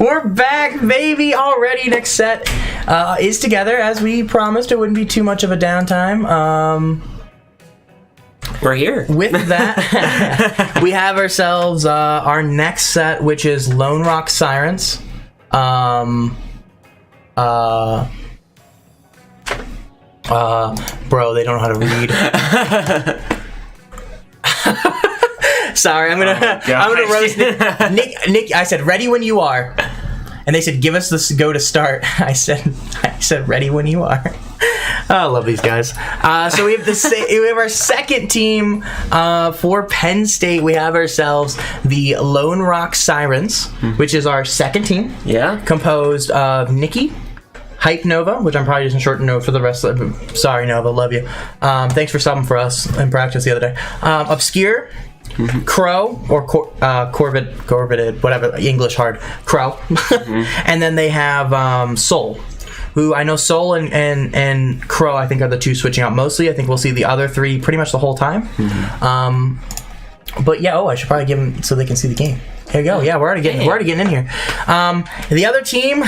We're back, baby, already. Next set is together, as we promised. It wouldn't be too much of a downtime. we're here. With that, we have ourselves our next set, which is Lone Rock Sirens. Bro, they don't know how to read. Sorry, I'm gonna roast Nick. I said, ready when you are. And they said, give us the go to start. I said, ready when you are. Oh, I love these guys. So we have we have our second team for Penn State. We have ourselves the Lone Rock Sirens, which is our second team. Yeah. Composed of Nikki, Hype Nova, which I'm probably just short note for the rest of sorry, Nova, love you. Thanks for subbing for us in practice the other day. Obscure, Crow, or Corvid, whatever, English hard, Crow. And then they have Soul, who I know Soul and Crow, I think, are the two switching out mostly. I think we'll see the other three pretty much the whole time. But yeah, I should probably give them so they can see the game. Here you go. Yeah, we're already getting in here. The other team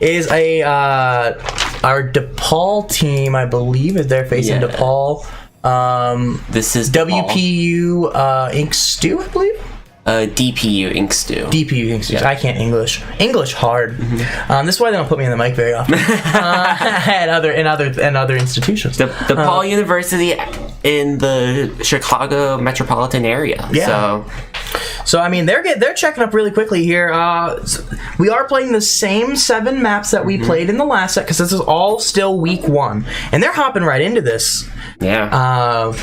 is our DePaul team, I believe, is they're facing DePaul. This is WPU Ink Stew, I believe. DPU Ink Stew. DPU Ink Stew. Yeah. I can't English hard. This is why they don't put me in the mic very often. At other institutions. DePaul University in the Chicago metropolitan area. Yeah. So I mean, they're checking up really quickly here. We are playing the same 7 maps that we played in the last set, because this is all still week 1, and they're hopping right into this. Yeah.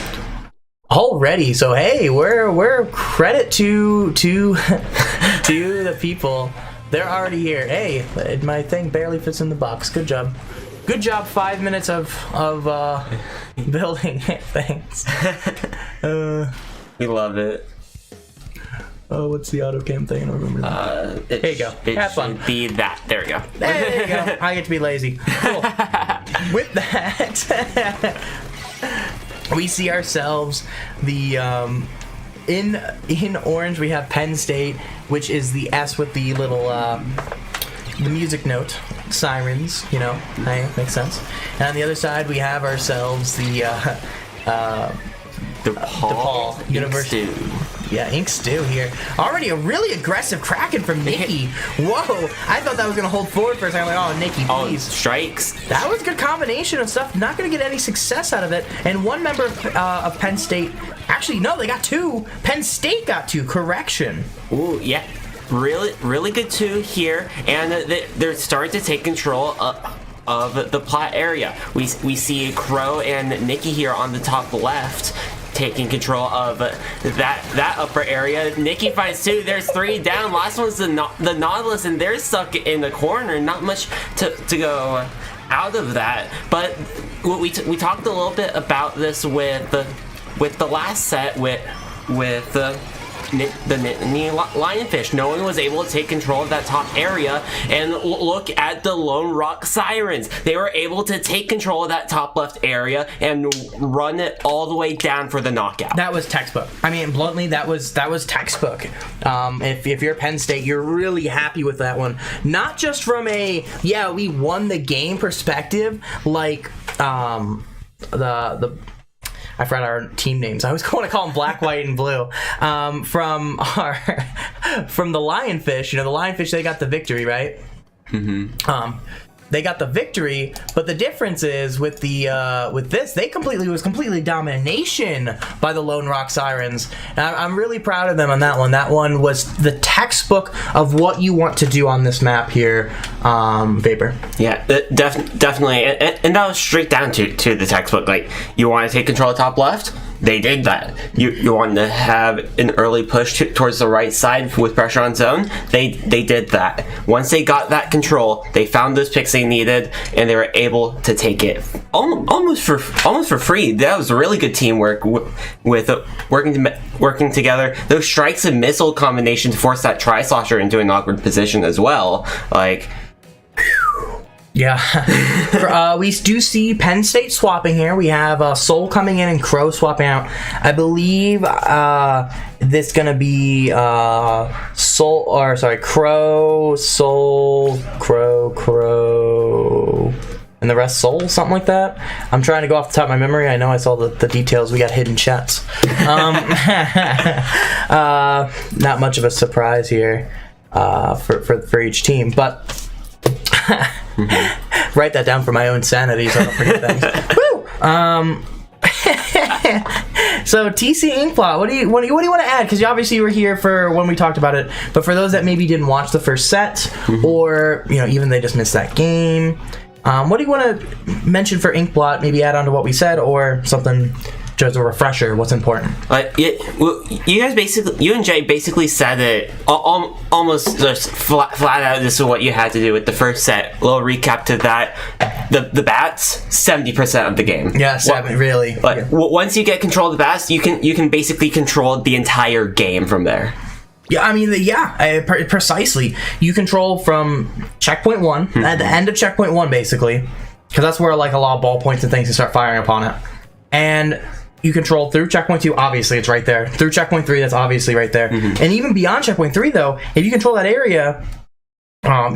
Already. So hey, we're credit to the people. They're already here. Hey, my thing barely fits in the box. Good job. 5 minutes of building. Thanks. We love it. Oh, what's the auto cam thing? I don't remember. There you go. Have fun. Be that. There we go. There you go. I get to be lazy. Cool. With that, we see ourselves the in orange we have Penn State, which is the S with the little the music note, sirens. You know, hey, makes sense. And on the other side we have ourselves the DePaul University. Yeah, Ink Stew here. Already a really aggressive Kraken from Nikki. Whoa, I thought that was going to hold forward for a second. Like, oh, Nikki, please. Strikes. That was a good combination of stuff. Not going to get any success out of it. And one member of Penn State, actually, no, they got 2. Penn State got 2. Correction. Ooh, yeah. Really good 2 here. And they're starting to take control of the plot area. We see Crow and Nikki here on the top left, taking control of that upper area. Nikki finds 2. There's 3 down. Last one's the Nautilus, and they're stuck in the corner. Not much to go out of that. But we talked a little bit about this with the last set with the Nittany Lionfish. No one was able to take control of that top area, and look at the Lone Rock Sirens. They were able to take control of that top left area and run it all the way down for the knockout. That was textbook. I mean, bluntly, that was textbook. If you're Penn State, you're really happy with that one. Not just from a we won the game perspective, like the I forgot our team names. I was going to call them black, white, and blue. From the Lionfish, the Lionfish, they got the victory, right? They got the victory, but the difference is with this, was completely domination by the Lone Rock Sirens. And I'm really proud of them on that one. That one was the textbook of what you want to do on this map here, Vapor. Yeah, definitely, and that was straight down to the textbook. Like, you want to take control of top left? They did that. You want to have an early push towards the right side with pressure on zone? They did that. Once they got that control, they found those picks they needed, and they were able to take it almost for free. That was really good teamwork with working together. Those strikes and missile combinations forced that tri-slosher into an awkward position as well. Like, yeah. We do see Penn State swapping here. We have Soul coming in and Crow swapping out. I believe this gonna be Crow, Soul, Crow. and the rest Soul, something like that. I'm trying to go off the top of my memory. I know I saw the details. We got hidden chats. Not much of a surprise here for each team, but write that down for my own sanity so I don't forget things. Woo! So TC Inkplot, what do you want to add? Because obviously you were here for when we talked about it, but for those that maybe didn't watch the first set, or even they just missed that game, what do you want to mention for Inkblot? Maybe add on to what we said, or something just a refresher. What's important? You and Jay basically said it almost just flat out. This is what you had to do with the first set. A little recap to that. The bats, 70% of the game. Yeah, really. But once you get control of the bats, you can basically control the entire game from there. Yeah, I mean, precisely. You control from checkpoint 1, at the end of checkpoint 1, basically, because that's where like a lot of ballpoints and things can start firing upon it. And you control through checkpoint 2, obviously it's right there. Through checkpoint 3, that's obviously right there. And even beyond checkpoint 3, though, if you control that area,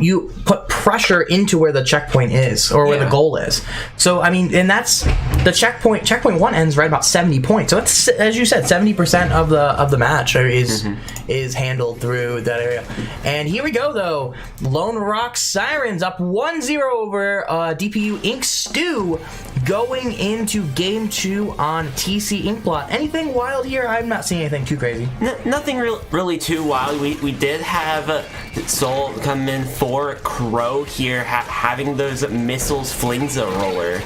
you put pressure into where the checkpoint is, or where the goal is. So, I mean, and that's the checkpoint. Checkpoint 1 ends right about 70 points. So it's, as you said, 70% of the match is handled through that area. And here we go, though. Lone Rock Sirens up 1-0 over DPU Ink Stew, going into game 2 on TC Inkblot. Anything wild here? I'm not seeing anything too crazy. Nothing really too wild. We did have Soul come in for Crow here, having those missiles flings a roller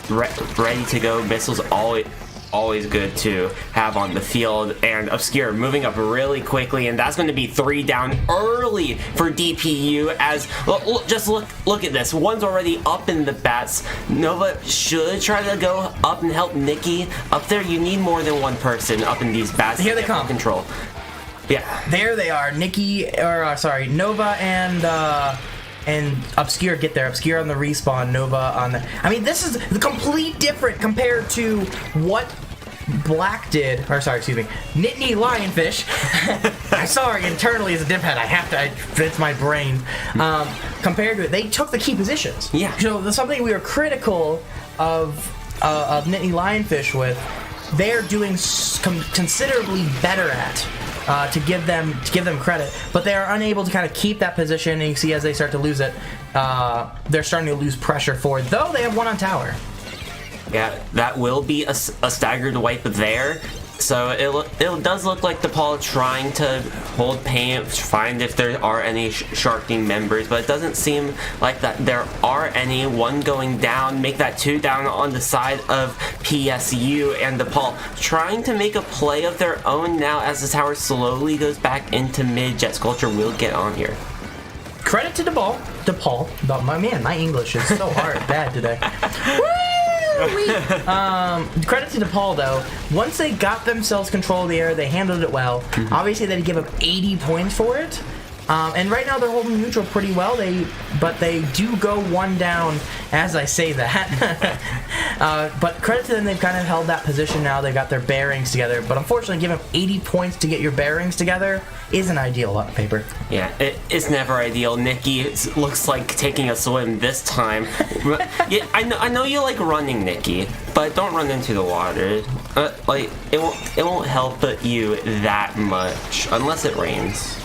ready to go. Missiles always good to have on the field. And Obscure moving up really quickly, and that's going to be 3 down early for DPU. As just look at this, one's already up in the bats. Nova should try to go up and help Nikki up there. You need more than one person up in these bats. Here they come. Control. Yeah, there they are. Nova and Obscure get there. Obscure on the respawn, Nova on the... I mean, this is complete different compared to what Black did. Nittany Lionfish. I'm sorry, internally as a div head, I have to... It's my brain. Compared to it, they took the key positions. Yeah. There's something we were critical of Nittany Lionfish with. They're doing considerably better at. To give them credit, but they are unable to kind of keep that position. And you see as they start to lose it, they're starting to lose pressure forward. Though they have one on tower. Yeah, that will be a staggered wipe there. So it does look like DePaul trying to hold paint, find if there are any Shark Team members, but it doesn't seem like that there are any. One going down, make that 2 down on the side of PSU, and DePaul trying to make a play of their own now as the tower slowly goes back into mid. Jet Sculpture will get on here. Credit to DePaul. My English is so hard, bad today. Credit to DePaul, though. Once they got themselves control of the air, they handled it well. Obviously, they give up 80 points for it. And right now, they're holding neutral pretty well. But they do go 1 down as I say that. But credit to them, they've kind of held that position now. They got their bearings together. But unfortunately, giving up 80 points to get your bearings together isn't ideal on paper. Yeah, it's never ideal. Nikki looks like taking a swim this time. Yeah, I know you like running, Nikki, but don't run into the water. It won't help you that much unless it rains.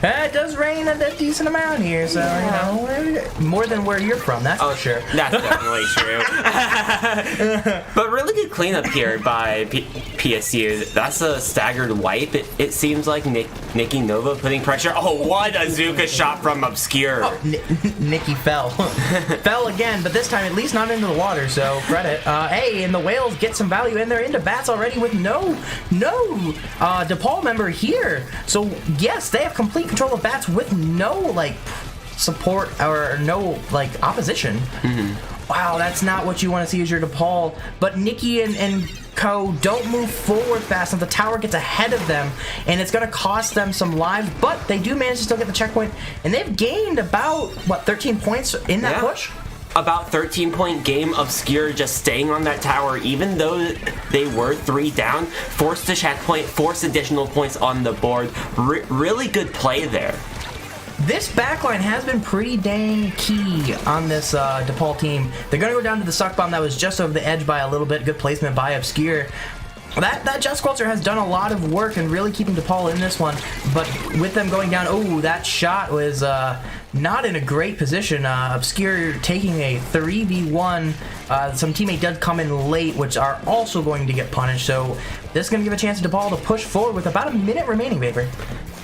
It does rain a decent amount here, so more than where you're from, that's for sure. That's definitely true. But really good cleanup here by PSU. That's a staggered wipe. It seems like Nikki Nova putting pressure. Oh, what a Zuka shot from Obscure. Oh, Nikki fell. Fell again, but this time at least not into the water, so credit. Hey, and the whales get some value, and they're into bats already with no DePaul member here. So yes, they have complete control of bats with no support or no opposition. Wow, that's not what you want to see as your DePaul. But Nikki and co don't move forward fast enough. The tower gets ahead of them, and it's going to cost them some lives, but they do manage to still get the checkpoint, and they've gained about 13 points in that push. About 13-point game. Obscure just staying on that tower, even though they were 3 down, forced a checkpoint, forced additional points on the board. Really good play there. this backline has been pretty dang key on this DePaul team. They're going to go down to the suck bomb that was just over the edge by a little bit. Good placement by Obscure. That Jet Squelcher has done a lot of work and really keeping DePaul in this one, but with them going down, that shot was not in a great position. Obscure taking a 3v1. Some teammate did come in late, which are also going to get punished, so this is going to give a chance to DePaul to push forward with about a minute remaining, Vapor.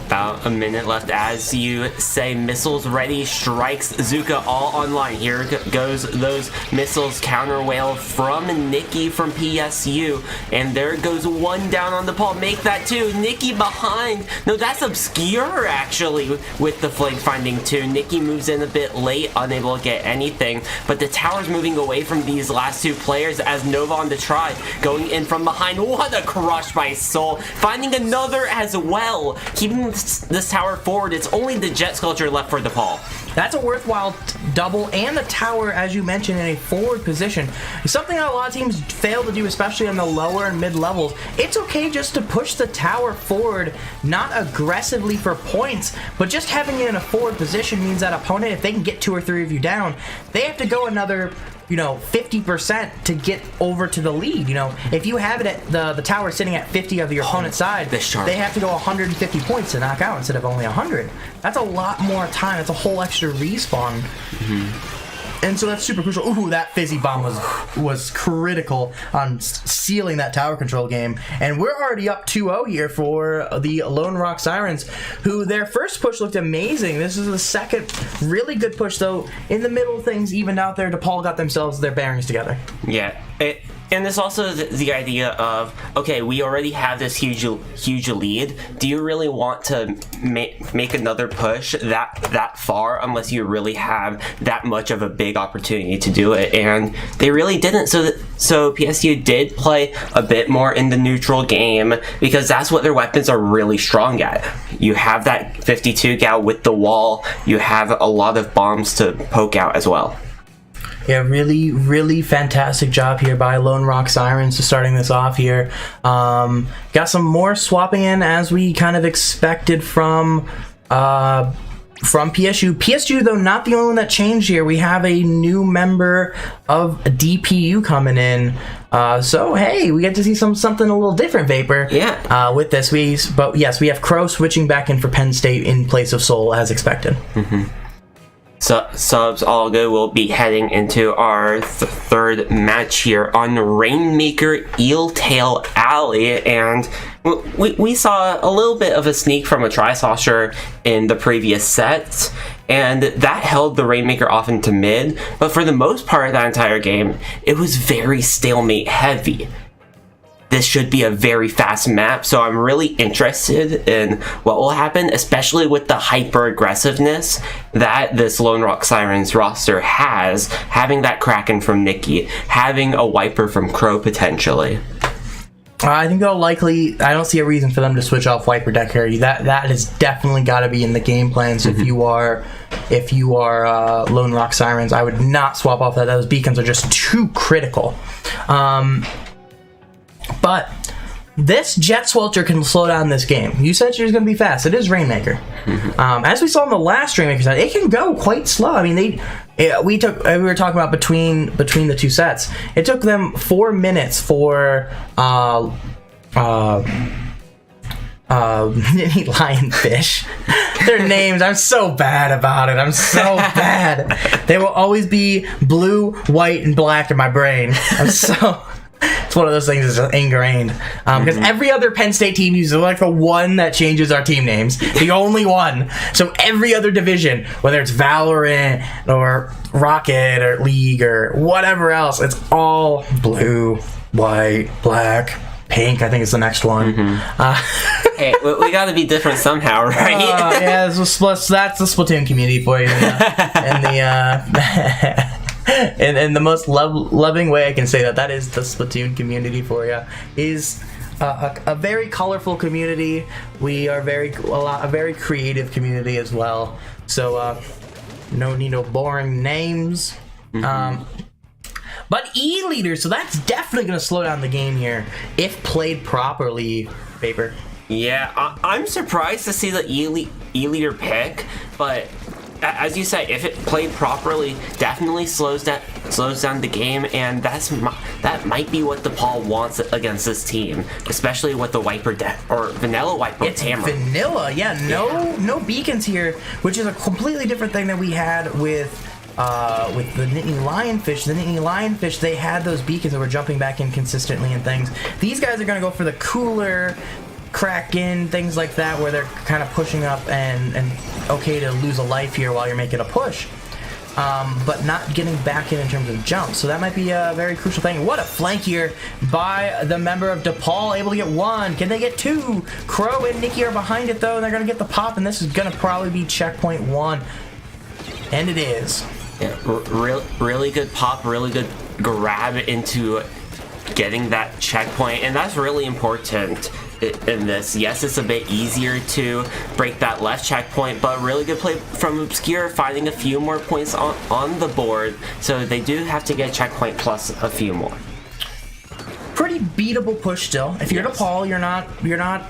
About a minute left. As you say, missiles ready, strikes, Zuka all online. Here goes those missiles, counter whale from Nittany from PSU, and there goes one down on the Paul. Make that two. Nittany behind. No, that's Obscure actually with the flank finding two. Nittany moves in a bit late, unable to get anything, but the tower's moving away from these last two players as Nova on the try, going in from behind. What a crush by Soul, finding another as well, keeping this tower forward. It's only the Jet Sculpture left for DePaul. That's a worthwhile double, and the tower, as you mentioned, in a forward position. Something that a lot of teams fail to do, especially on the lower and mid levels. It's okay just to push the tower forward, not aggressively for points, but just having it in a forward position means that opponent, if they can get 2 or 3 of you down, they have to go another 50% to get over to the lead. If you have it at the tower sitting at 50 of your opponent's side, they have to go 150 points to knock out instead of only 100. That's a lot more time. That's a whole extra respawn. And so that's super crucial. Ooh, that fizzy bomb was critical on sealing that tower control game. And we're already up 2-0 here for the Lone Rock Sirens, who their first push looked amazing. This is the second really good push, though. In the middle, things evened out there. DePaul got themselves their bearings together. Yeah. And there's also the idea of, okay, we already have this huge lead. Do you really want to make another push that far unless you really have that much of a big opportunity to do it? And they really didn't. So PSU did play a bit more in the neutral game because that's what their weapons are really strong at. You have that 52 gal with the wall. You have a lot of bombs to poke out as well. Yeah, really, really fantastic job here by Lone Rock Sirens to starting this off here. Got some more swapping in as we kind of expected from PSU. PSU, though, not the only one that changed here. We have a new member of DPU coming in. So, hey, we get to see something a little different, Vapor. Yeah. With this. But yes, we have Crow switching back in for Penn State in place of Soul, as expected. Mm-hmm. So, subs all good. We'll be heading into our third match here on Rainmaker Eeltail Alley, and we saw a little bit of a sneak from a Tri-Saucer in the previous set, and that held the Rainmaker off into mid, but for the most part of that entire game, it was very stalemate heavy. This should be a very fast map, so I'm really interested in what will happen, especially with the hyper-aggressiveness that this Lone Rock Sirens roster has, having that Kraken from Nittany, having a Wiper from Crow potentially. I think they'll likely. I don't see a reason for them to switch off Wiper Deck Harry. That has definitely got to be in the game plans. If you are Lone Rock Sirens, I would not swap off that. Those beacons are just too critical. But this Jet Swelter can slow down this game. You said she was going to be fast. It is Rainmaker. As we saw in the last Rainmaker set, it can go quite slow. I mean, we were talking about between the two sets. It took them 4 minutes for Lionfish. Their names, I'm so bad about it. I'm so bad. They will always be blue, white, and black in my brain. It's one of those things that's ingrained. Because every other Penn State team uses like the one that changes our team names. The only one. So every other division, whether it's Valorant or Rocket or League or whatever else, it's all blue, white, black, pink. I think it's the next one. Hey, we gotta be different somehow, right? Yeah, that's the Splatoon community for you. And the most loving way I can say that is the Splatoon community for you. Is a very colorful community. We are a very creative community as well. So no need no boring names. But E-leaders, so that's definitely going to slow down the game here if played properly, Vapor. Yeah, I'm surprised to see the E-leader pick, but as you said, if it played properly, definitely slows down the game, and that might be what DePaul wants against this team, especially with the Wiper or Vanilla Wiper. It's vanilla, no beacons here, which is a completely different thing that we had with the Nittany Lionfish. The Nittany Lionfish, they had those beacons that were jumping back in consistently and things. These guys are going to go for the cooler, Kraken, things like that, where they're kind of pushing up and okay to lose a life here while you're making a push, but not getting back in terms of jumps. So that might be a very crucial thing. What a flank here by the member of DePaul, able to get one. Can they get two? Crow and Nikki are behind it though, and they're going to get the pop, and this is going to probably be checkpoint one. And it is. Yeah, really good pop, really good grab into getting that checkpoint, and that's really important in this. Yes, it's a bit easier to break that left checkpoint, but really good play from Obscure, finding a few more points on the board, so they do have to get a checkpoint plus a few more. Pretty beatable push still. If you're DePaul, you're not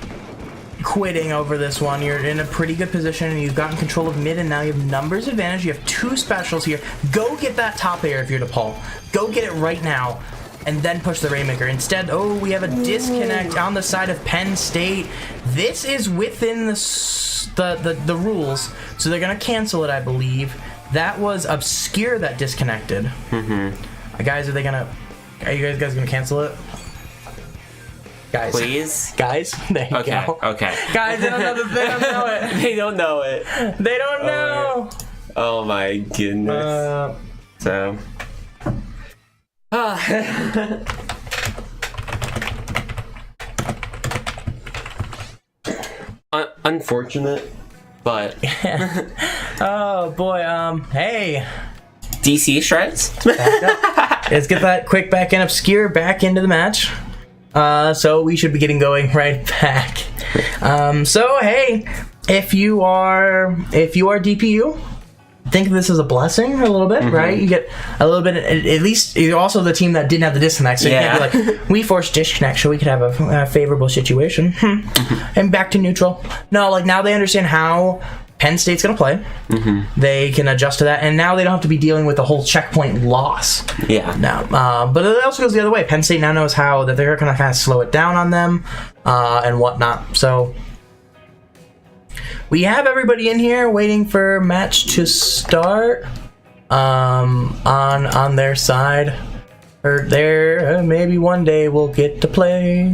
quitting over this one. You're in a pretty good position, and you've gotten control of mid, and now you have numbers advantage. You have two specials here. Go get that top air if you're DePaul. Go get it right now, and then push the Rainmaker. Instead, we have a disconnect on the side of Penn State. This is within the rules, so they're gonna cancel it, I believe. That was Obscure that disconnected. Guys, are you guys gonna cancel it? Guys, please, guys, there you go. Okay. Guys, they don't know it. They don't know it. They don't know. Oh my goodness. Unfortunate, but oh boy. Hey, DC shreds. Let's get that quick back in. Obscure back into the match. So we should be getting going right back. So hey, if you are DPU, think of this as a blessing a little bit, right? You get a little bit, at least you're also the team that didn't have the disconnect, so you can't be like, we forced disconnect so we could have a favorable situation. And back to neutral. No, like now they understand how Penn State's going to play. They can adjust to that, and now they don't have to be dealing with the whole checkpoint loss. Yeah. Now, but it also goes the other way. Penn State now knows how that they're going to kind of slow it down on them and whatnot. So we have everybody in here waiting for match to start on their side. Or there, maybe one day we'll get to play.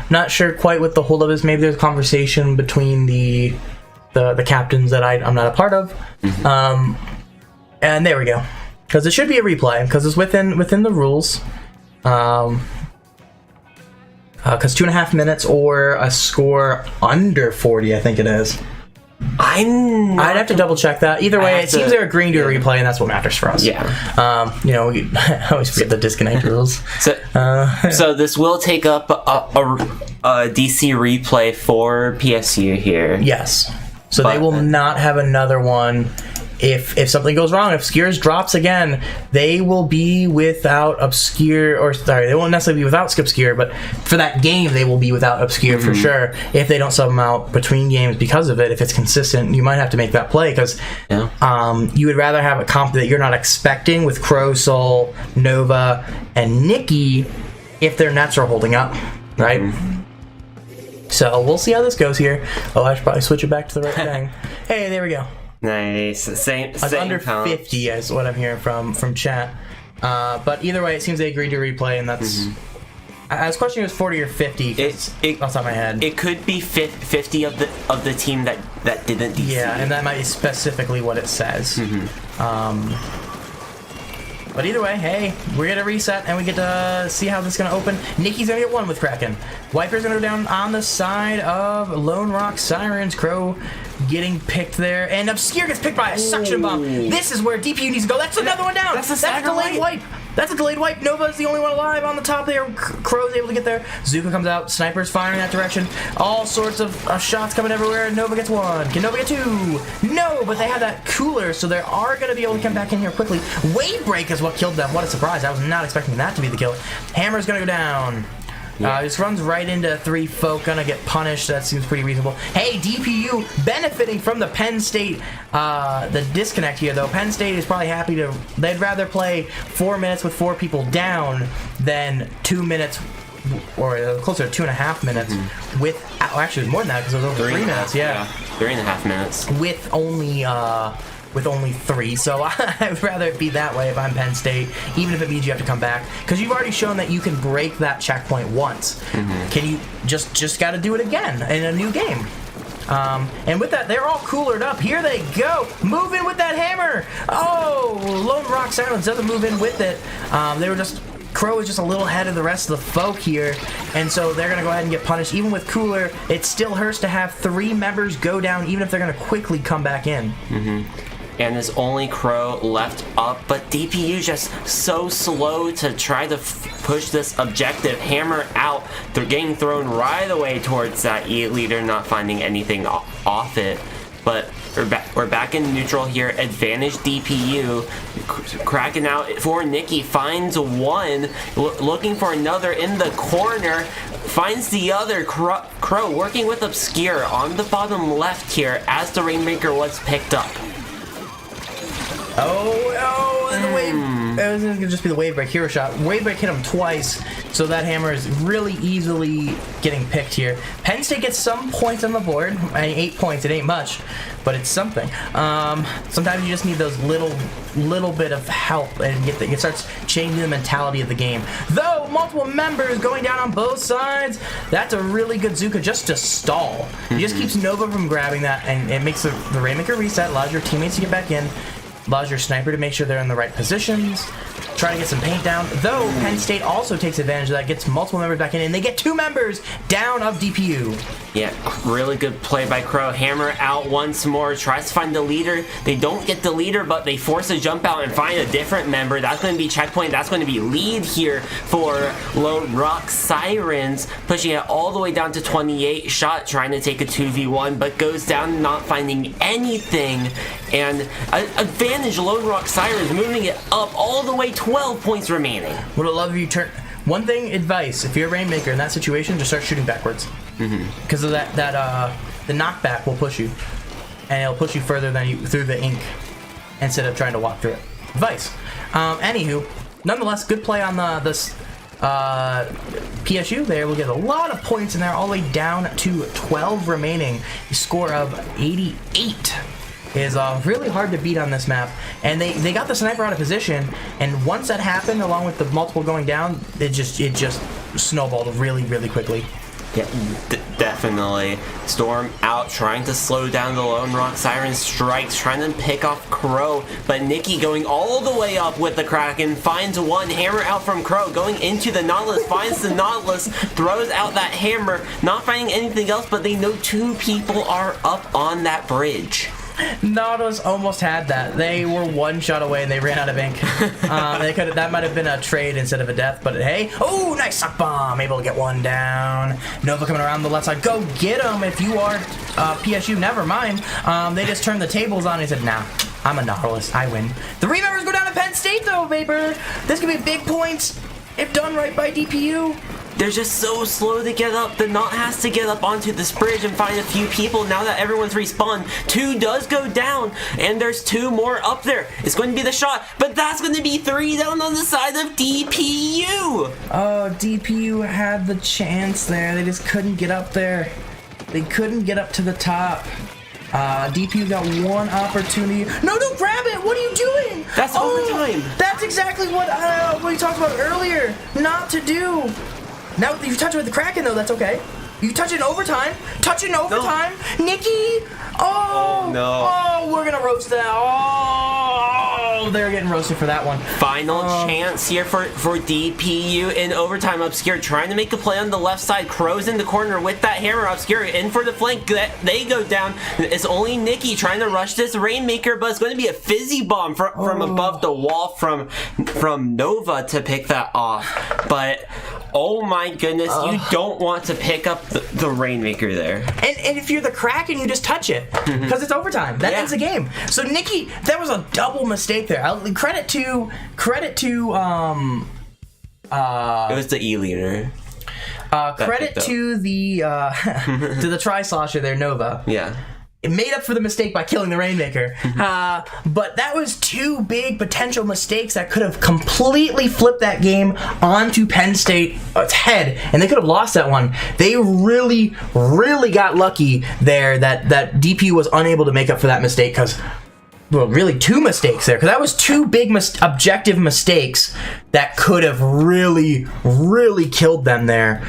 Not sure quite what the holdup is. Maybe there's a conversation between the captains that I'm not a part of. And there we go. Because it should be a replay, because it's within the rules. Because 2.5 minutes or a score under 40, I think it is. I'd have to double check that. Either way, it seems they're agreeing to a replay, and that's what matters for us. Yeah. We always forget the disconnect rules. So this will take up a DC replay for PSU here. Yes. So they will not have another one. If something goes wrong, if Obscure drops again, they will be without Obscure, they won't necessarily be without Obscure, but for that game, they will be without Obscure for sure. If they don't sub them out between games because of it, if it's consistent, you might have to make that play, because you would rather have a comp that you're not expecting with Crow, Soul, Nova, and Nikki if their nets are holding up, right? So we'll see how this goes here. I should probably switch it back to the right thing. Hey, there we go. Nice. Same under count. 50 is what I'm hearing from chat. But either way, it seems they agreed to replay, and that's... I was questioning if it was 40 or 50 off the top of my head. It could be 50 of the team that didn't DC. Yeah, and that might be specifically what it says. But either way, hey, we're going to reset, and we get to see how this is going to open. Nikki's going to get one with Kraken. Wiper's going to go down on the side of Lone Rock Sirens. Crow getting picked there, and Obscure gets picked by a suction bomb. This is where DPU needs to go. That's another one down. That's a delayed wipe. That's a delayed wipe. Nova's the only one alive on the top there. Crow's able to get there. Zuka comes out. Sniper's firing that direction. All sorts of shots coming everywhere. Nova gets one. Can Nova get two? No, but they have that cooler, so they are going to be able to come back in here quickly. Wave break is what killed them. What a surprise. I was not expecting that to be the kill. Hammer's going to go down. Just runs right into 3 folk, gonna get punished. That seems pretty reasonable. Hey, DPU benefiting from the Penn State, the disconnect here, though. Penn State is probably happy to, they'd rather play 4 minutes with 4 people down than 2 minutes, or closer to 2.5 minutes with, actually it was more than that because it was over 3 minutes, 3.5 minutes. With only 3, so I'd rather it be that way if I'm Penn State, even if it means you have to come back, because you've already shown that you can break that checkpoint once. Can you just got to do it again in a new game? And with that, they're all coolered up. Here they go, move in with that hammer. Oh, Lone Rock Silence doesn't move in with it. Crow is just a little ahead of the rest of the folk here, and so they're gonna go ahead and get punished. Even with Cooler, it still hurts to have 3 members go down, even if they're gonna quickly come back in. And there's only Crow left up, but DPU just so slow to try to push this objective. Hammer out. They're getting thrown right away towards that E leader, not finding anything off it. But we're back in neutral here. Advantage DPU. Cracking out for Nicky. Finds one. Looking for another in the corner. Finds the other. Crow working with Obscure on the bottom left here as the Rainmaker was picked up. And the wave. It was gonna just be the wave break hero shot. Wave break hit him twice, so that hammer is really easily getting picked here. Penn State gets some points on the board. 8 points, it ain't much, but it's something. Sometimes you just need those little bit of help, and it starts changing the mentality of the game. Though multiple members going down on both sides, that's a really good Zuka just to stall. It just keeps Nova from grabbing that, and it makes the Rainmaker reset, allows your teammates to get back in. Allows your sniper to make sure they're in the right positions, try to get some paint down, though Penn State also takes advantage of that, gets multiple members back in, and they get 2 members down of DPU. Yeah, really good play by Crow. Hammer out once more, tries to find the leader. They don't get the leader, but they force a jump out and find a different member. That's going to be checkpoint. That's going to be lead here for Lone Rock Sirens, pushing it all the way down to 28. Shot trying to take a 2v1, but goes down, not finding anything. And advantage Lone Rock Sirens, moving it up all the way, 12 points remaining. Would have loved if you turn. One thing, advice: if you're a Rainmaker in that situation, just start shooting backwards. Because of that the knockback will push you, and it'll push you further than you through the ink instead of trying to walk through it. Advice. Anywho, nonetheless, good play on this PSU. There, we'll get a lot of points in there, all the way down to 12 remaining. A score of 88. Is really hard to beat on this map, and they got the sniper out of position, and once that happened, along with the multiple going down, it just snowballed really quickly. Yeah, definitely. Storm out, trying to slow down the Lone Rock Siren strikes, trying to pick off Crow, but Nicky going all the way up with the Kraken, finds one, hammer out from Crow, going into the Nautilus, finds the Nautilus, throws out that hammer, not finding anything else, but they know 2 people are up on that bridge. Nautilus almost had that. They were 1 shot away and they ran out of ink. That might have been a trade instead of a death, but hey. Oh, nice suck bomb. Able to get 1 down. Nova coming around the left side. Go get him if you are PSU. Never mind. They just turned the tables on and said, nah, I'm a Nautilus. I win. 3 members go down to Penn State though, Vapor. This could be big points if done right by DPU. They're just so slow to get up. The Knot has to get up onto this bridge and find a few people. Now that everyone's respawned, 2 does go down, and there's 2 more up there. It's going to be the shot, but that's going to be 3 down on the side of DPU. Oh, DPU had the chance there. They just couldn't get up there. They couldn't get up to the top. DPU got 1 opportunity. No, don't grab it! What are you doing? That's overtime. That's exactly what we talked about earlier. Not to do. Now, if you touch it with the Kraken, though, that's okay. You touch it in overtime. Touch it in overtime. No. Nicky! Oh, no. Oh, we're going to roast that. Oh, they're getting roasted for that one. Final chance here for DPU in overtime. Obscure trying to make a play on the left side. Crow's in the corner with that hammer. Obscure in for the flank. They go down. It's only Nicky trying to rush this Rainmaker, but it's going to be a fizzy bomb from above the wall from Nova to pick that off. But oh my goodness, you don't want to pick up the Rainmaker there. And if you're the Kraken, you just touch it. Because it's overtime. That ends the game. So Nicky, that was a double mistake there. Credit to it was the E leader. Credit to the to the Tri-Slosher there, Nova. Yeah. It made up for the mistake by killing the Rainmaker. But that was 2 big potential mistakes that could have completely flipped that game onto Penn State's head, and they could have lost that one. They really, really got lucky there that DPU was unable to make up for that mistake, because, well, really 2 mistakes there, because that was 2 big objective mistakes that could have really, really killed them there.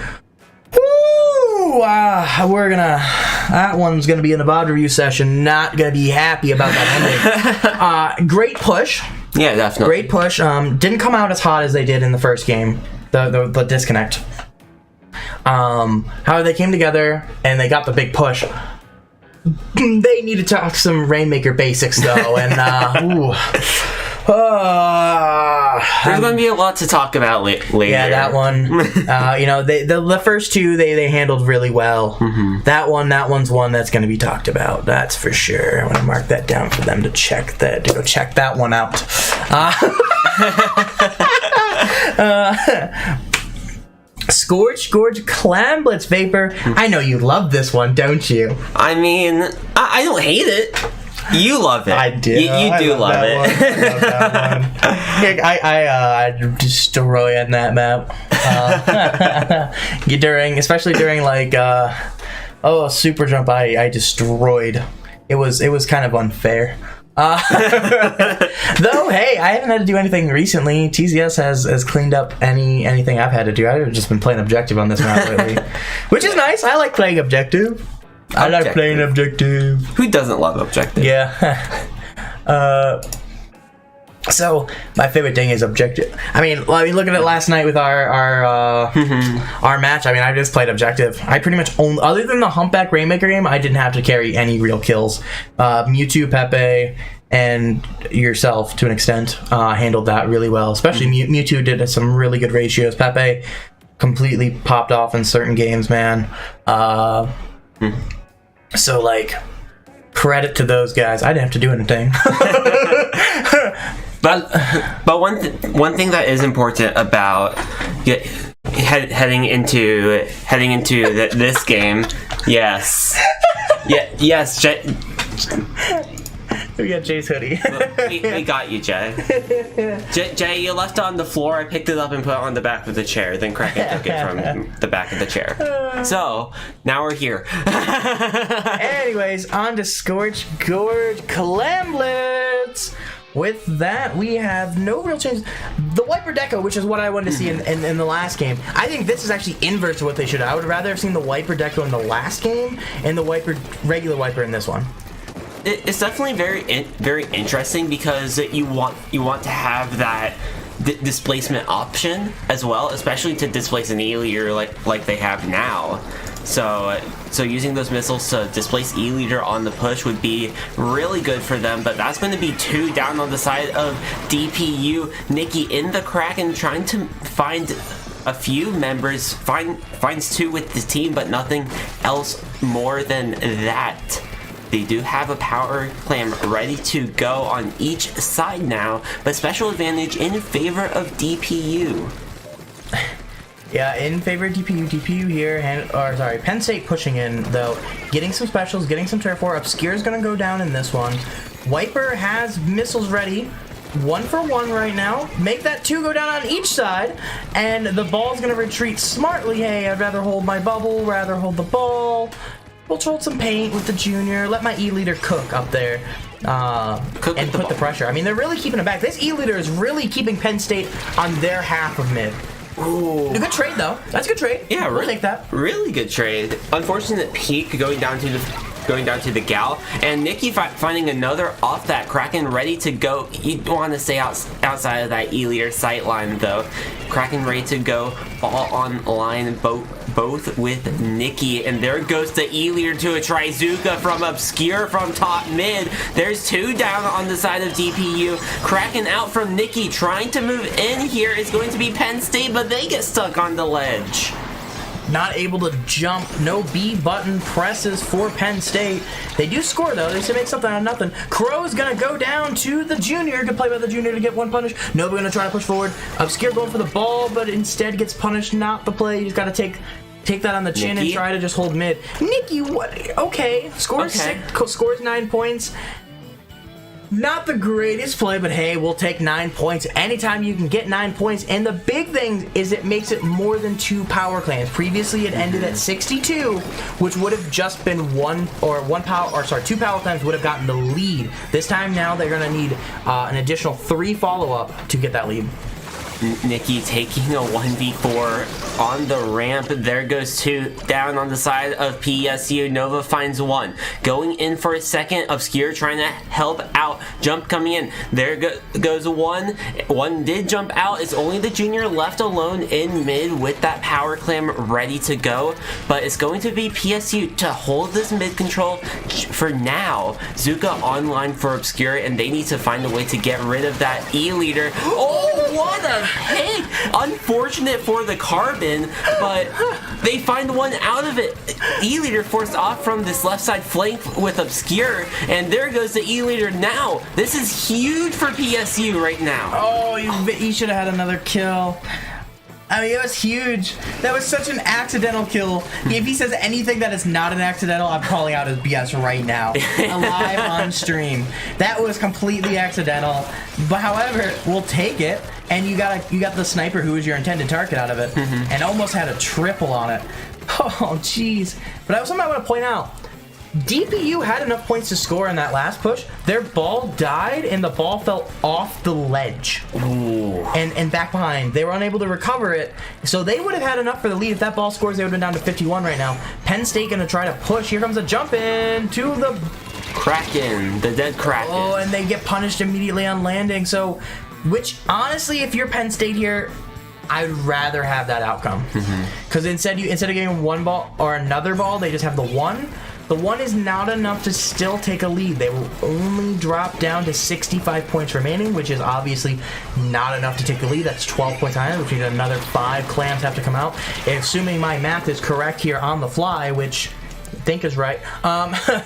That one's gonna be in the VOD review session. Not gonna be happy about that ending. Great push. Yeah, definitely. Great push. Didn't come out as hot as they did in the first game. The disconnect. How they came together and they got the big push. They need to talk some Rainmaker basics though, and there's going to be a lot to talk about later. Yeah, that one. The first 2 they handled really well. That one's one that's going to be talked about. That's for sure. I'm going to mark that down for them to go check that one out. Scorch, Gorge, Clam, Blitz, Vapor. I know you love this one, don't you? I mean, I don't hate it. You love it. I do. You do love it. I love that one. I destroying that map. Especially during like super jump. I destroyed. It was kind of unfair. Though, hey, I haven't had to do anything recently. TZS has cleaned up anything I've had to do. I've just been playing objective on this map lately, which is nice. I like playing objective. I like playing objective. Who doesn't love objective? Yeah. So my favorite thing is objective. I mean, look at it last night with our match. I mean, I just played objective. I pretty much other than the Humpback Rainmaker game, I didn't have to carry any real kills. Mewtwo, Pepe, and yourself to an extent handled that really well. Especially Mewtwo did some really good ratios. Pepe completely popped off in certain games, man. So like, credit to those guys. I didn't have to do anything. But one thing that is important about heading into this game, yes. We got Jay's hoodie. we got you, Jay. Jay, you left it on the floor. I picked it up and put it on the back of the chair. Then Kraken took it from the back of the chair. So now we're here. Anyways, on to Scorch, Gorge, Clamblitz. With that, we have no real changes. The Wiper Deco, which is what I wanted to see in the last game. I think this is actually inverse to what they should have. I would rather have seen the Wiper Deco in the last game and the regular Wiper in this one. It's definitely very interesting because you want to have that displacement option as well, especially to displace an E-Leader like they have now. So using those missiles to displace E-Leader on the push would be really good for them, but that's going to be 2 down on the side of DPU. Nicky in the Kraken trying to find a few members, finds 2 with the team, but nothing else more than that. They do have a power Clam ready to go on each side now, but special advantage in favor of DPU. Yeah, in favor of DPU. DPU here, Penn State pushing in, though. Getting some specials, getting some Terra 4. Obscure's going to go down in this one. Wiper has missiles ready. 1 for 1 right now. Make that 2 go down on each side, and the ball's going to retreat smartly. Hey, I'd rather hold my bubble, rather hold the ball. We'll hold some paint with the junior. Let my E-Leader cook up there. And put the pressure. I mean, they're really keeping it back. This E-Leader is really keeping Penn State on their half of mid. Ooh. A good trade, though. That's a good trade. Yeah, we'll take that. Really good trade. Unfortunate peak going down to the Gal, and Nicky finding another off that Kraken ready to go. You want to stay outside of that E-Leader sight line, though. Kraken ready to go, ball on line, both with Nicky, and there goes the E-Leader to a Trizuka from Obscure from top mid. There's 2 down on the side of DPU. Kraken out from Nicky, trying to move in here is going to be Penn State, but they get stuck on the ledge. not able to jump. No B button presses for Penn State. They do score, though. They should make something out of nothing. Crow's going to go down to the junior. Good play by the junior to get one punish. Nova going to try to push forward. Obscure going for the ball, but instead gets punished. Not the play. He's got to take that on the chin and try to just hold mid. Nicky, what? Okay. Scores 9 points. Not the greatest play, but hey, we'll take 9 points. Anytime you can get 9 points. And the big thing is it makes it more than 2 power clans. Previously, it ended at 62, which would have just been two power clans would have gotten the lead. This time now, they're going to need an additional 3 follow-up to get that lead. Nicky taking a 1v4 on the ramp. There goes 2 down on the side of PSU. Nova finds 1. Going in for a second. Obscure trying to help out. Jump coming in. There goes 1. 1 did jump out. It's only the junior left alone in mid with that power clam ready to go. But it's going to be PSU to hold this mid control for now. Zuka online for Obscure, and they need to find a way to get rid of that E leader. Oh, what a hit! Unfortunate for the Carbon, but they find 1 out of it. E-Leader forced off from this left side flank with Obscure, and there goes the E-Leader now. This is huge for PSU right now. Oh, he should have had another kill. I mean, it was huge. That was such an accidental kill. If he says anything that is not an accidental, I'm calling out his BS right now. Live on stream. That was completely accidental. But however, we'll take it. And you got the sniper who was your intended target out of it. And almost had a triple on it. Oh, jeez. But that was something I want to point out. DPU had enough points to score in that last push. Their ball died, and the ball fell off the ledge. Ooh. And back behind. They were unable to recover it, so they would have had enough for the lead. If that ball scores, they would have been down to 51 right now. Penn State going to try to push. Here comes a jump in to the Kraken, the dead Kraken. Oh, and they get punished immediately on landing. So, which, honestly, if you're Penn State here, I'd rather have that outcome. Because instead of getting 1 ball or another ball, they just have the 1. The 1 is not enough to still take a lead. They will only drop down to 65 points remaining, which is obviously not enough to take the lead. That's 12 points higher, which means another 5 clams have to come out. Assuming my math is correct here on the fly, which I think is right.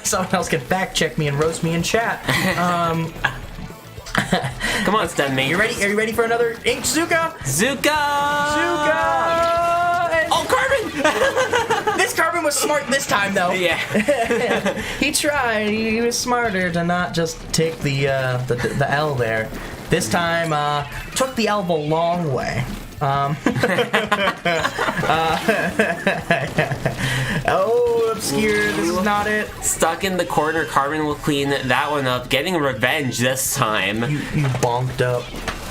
Someone else can fact check me and roast me in chat. Come on, Stem mate. You ready? Are you ready for another ink, Zuka? Zuka! Oh, Carbon! This Carbon was smart this time, though. Yeah. He tried. He was smarter to not just take the L there. This time, took the L the long way. Oh, Obscure, this is not it. Stuck in the corner, Carbon will clean that one up, getting revenge this time. You bonked up.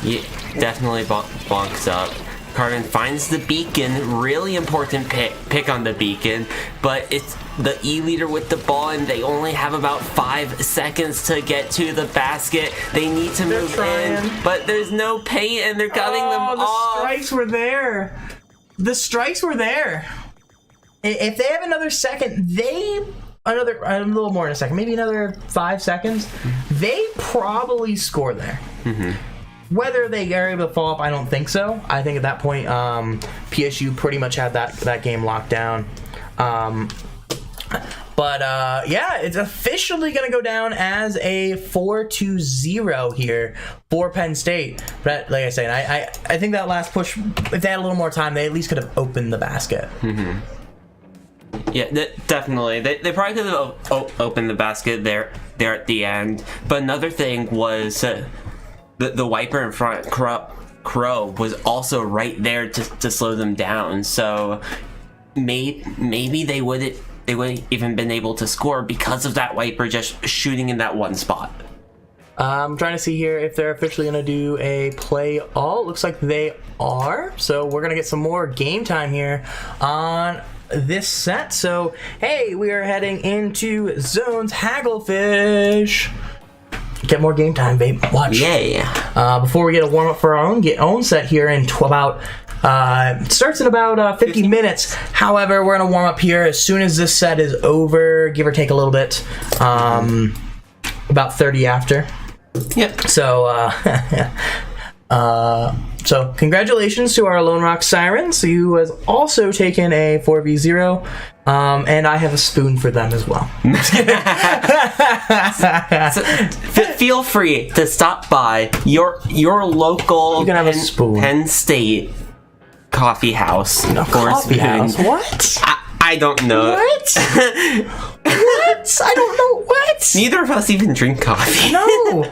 Yeah, definitely bonked up. Carbon finds the beacon, really important pick on the beacon, but it's the E-leader with the ball, and they only have about 5 seconds to get to the basket. They need to move in, but there's no paint, and they're cutting them off. The strikes were there. The strikes were there. If they have another second, a little more in a second, maybe another 5 seconds, they probably score there. Whether they are able to follow up, I don't think so. I think at that point, PSU pretty much had that game locked down. But yeah, it's officially going to go down as a 4-0 here for Penn State. But like I said, I think that last push, if they had a little more time, they at least could have opened the basket. Yeah, definitely. They probably could have opened the basket there at the end. But another thing was the wiper in front, Crow, was also right there to slow them down. So maybe they wouldn't even been able to score because of that wiper just shooting in that one spot. I'm trying to see here if they're officially going to do a play all. Looks like they are. So we're going to get some more game time here on this set. So, hey, we are heading into Zones Hagglefish. Get more game time, babe. Watch. Yeah. Before we get a warm up for our own set here in about it starts in about 50 minutes. However, we're gonna warm up here as soon as this set is over, give or take a little bit. About 30 after. Yep. So So congratulations to our Lone Rock Sirens, who has also taken a 4v0, and I have a spoon for them as well. Feel free to stop by your local You can have a spoon. Penn State coffee house. No, coffee house? What? I don't know. What? What? I don't know what. Neither of us even drink coffee. No.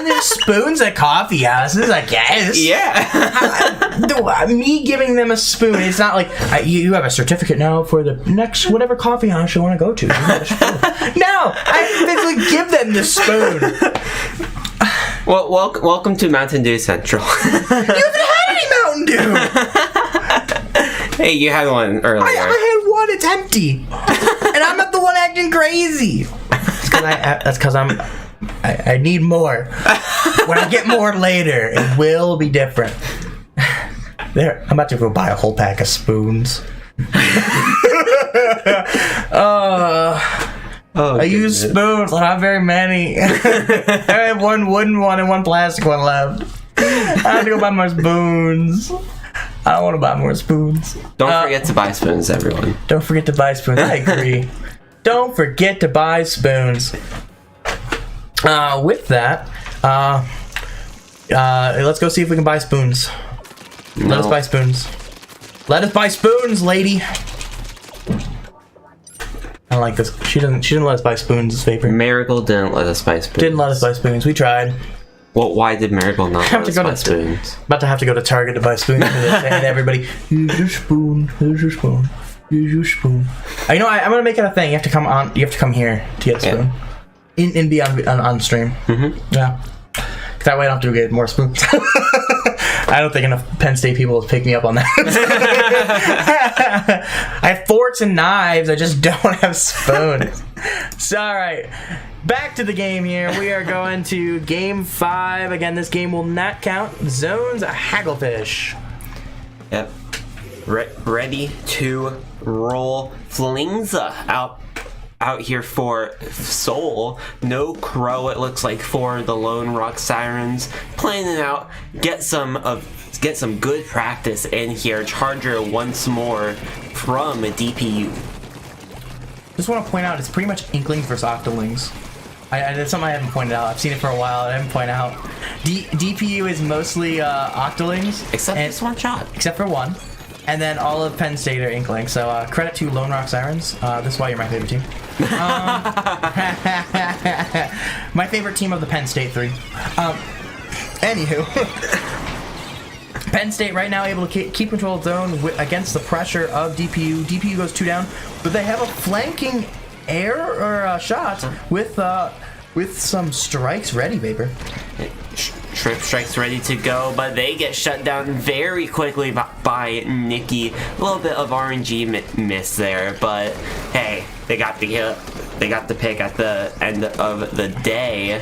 There's spoons at coffee houses, I guess. Yeah. Me giving them a spoon, it's not like you have a certificate now for the next whatever coffee house you want to go to. You get a spoon. No, I physically give them the spoon. Well, welcome to Mountain Dew Central. You haven't had any Mountain Dew. Hey, you had one earlier. I had one. It's empty, and I'm not the one acting crazy. That's because I need more. When I get more later, it will be different. There, I'm about to go buy a whole pack of spoons. I use spoons. I don't have very many. I have one wooden one and one plastic one left. I have to go buy more spoons. I don't want to buy more spoons. Don't forget to buy spoons, everyone. Don't forget to buy spoons. I agree. Don't forget to buy spoons. With that, let's go see if we can buy spoons. No. Let us buy spoons. Let us buy spoons, lady. I don't like this. She didn't let us buy spoons, Vapor. Marigold didn't let us buy spoons. Didn't let us buy spoons. We tried. Well, why did Marigold not let us buy spoons? About to have to go to Target to buy spoons. And everybody, here's your spoon. Here's your spoon. Here's your spoon. I'm gonna make it a thing. You have to come on. You have to come here to get a spoon. And be on stream. Mm-hmm. Yeah. That way I don't have to get more spoons. I don't think enough Penn State people will pick me up on that. I have forks and knives. I just don't have spoons. So, all right. Back to the game here. We are going to game 5. Again, this game will not count. Zones Hagglefish. Yep. Ready to roll. Flingza out here for Soul. No Crow, it looks like, for the Lone Rock Sirens. Playing it out. Get some good practice in here. Charger once more from DPU. Just want to point out, it's pretty much Inklings versus Octolings. That's something I haven't pointed out. I've seen it for a while. I haven't pointed out. DPU is mostly Octolings. Except this one shot. Except for one. And then all of Penn State are Inklings. So credit to Lone Rock Sirens. This is why you're my favorite team. My favorite team of the Penn State 3. Anywho. Penn State right now able to keep control of zone against the pressure of DPU. DPU goes 2 down, but they have a flanking air or shot with some strikes ready, Vapor. Trip strikes ready to go, but they get shut down very quickly by Nicky. A little bit of RNG miss there, but hey, they got the pick at the end of the day.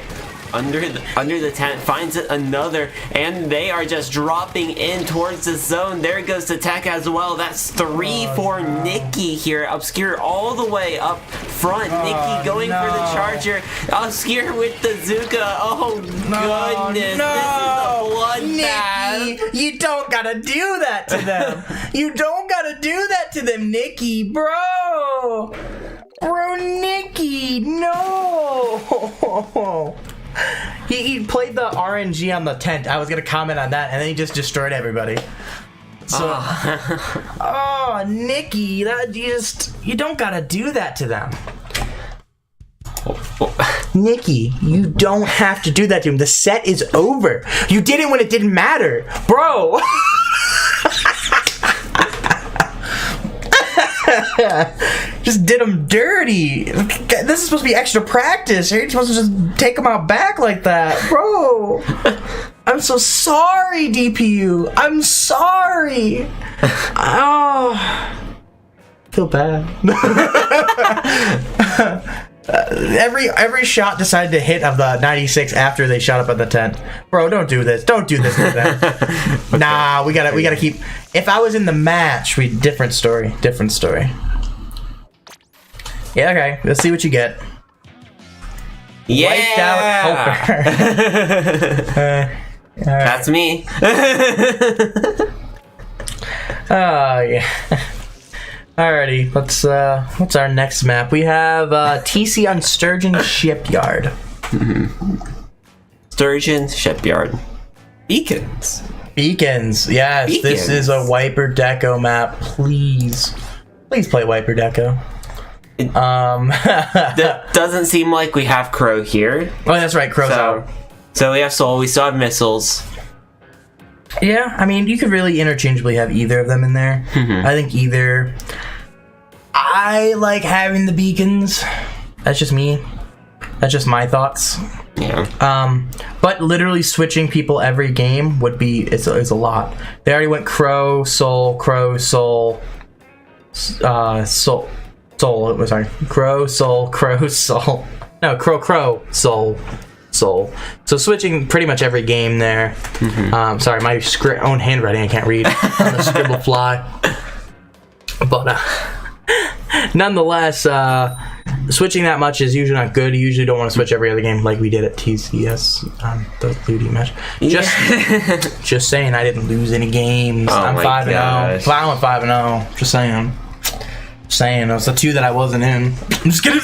Under the tent, finds it another, and they are just dropping in towards the zone. There goes the tech as well. That's 3 for Nicky here. Obscure all the way up front. Nicky going for the charger. Obscure with the Zuka. Oh, goodness. No. This is a bloodbath. Nicky, you don't gotta do that to them. You don't gotta do that to them, Nicky, bro. Bro, Nicky, no. He played the RNG on the tent. I was gonna comment on that, and then he just destroyed everybody. So, Nicky, you don't gotta do that to them. Nicky, you don't have to do that to him. The set is over. You did it when it didn't matter, bro. Just did him dirty. This is supposed to be extra practice. You're supposed to just take him out back like that, bro. I'm so sorry, DPU. I'm sorry. Oh, feel bad. Every shot decided to hit of the 96 after they shot up at the tent. Bro, don't do this. Don't do this to them. Okay. Nah, we gotta keep. If I was in the match, different story. Different story. Yeah, okay. Let's see what you get. Wiped out Hoper. That's me. Oh, yeah. Alrighty, what's our next map? We have TC on Sturgeon Shipyard. Sturgeon Shipyard. Beacons. Yes, Beacons. This is a Wiper Deco map. Please play Wiper Deco. That doesn't seem like we have Crow here. Oh, that's right, Crow's out. So we have Soul, we still have Missiles. Yeah, I mean, you could really interchangeably have either of them in there. I think either. I like having the beacons. That's just me. That's just my thoughts. Yeah. But literally switching people every game would be it's a lot. They already went Crow, Soul, Crow, Soul, Soul. Sorry, Crow, Soul, Crow, Soul. No, Crow, Soul. So switching pretty much every game there. Sorry, my own handwriting I can't read on the scribble fly. But nonetheless, switching that much is usually not good. You usually don't want to switch every other game like we did at TCS on the Ludi match. Just saying, I didn't lose any games. I'm 5-0. I went 5-0. Just saying. It was the 2 that I wasn't in. I'm just kidding.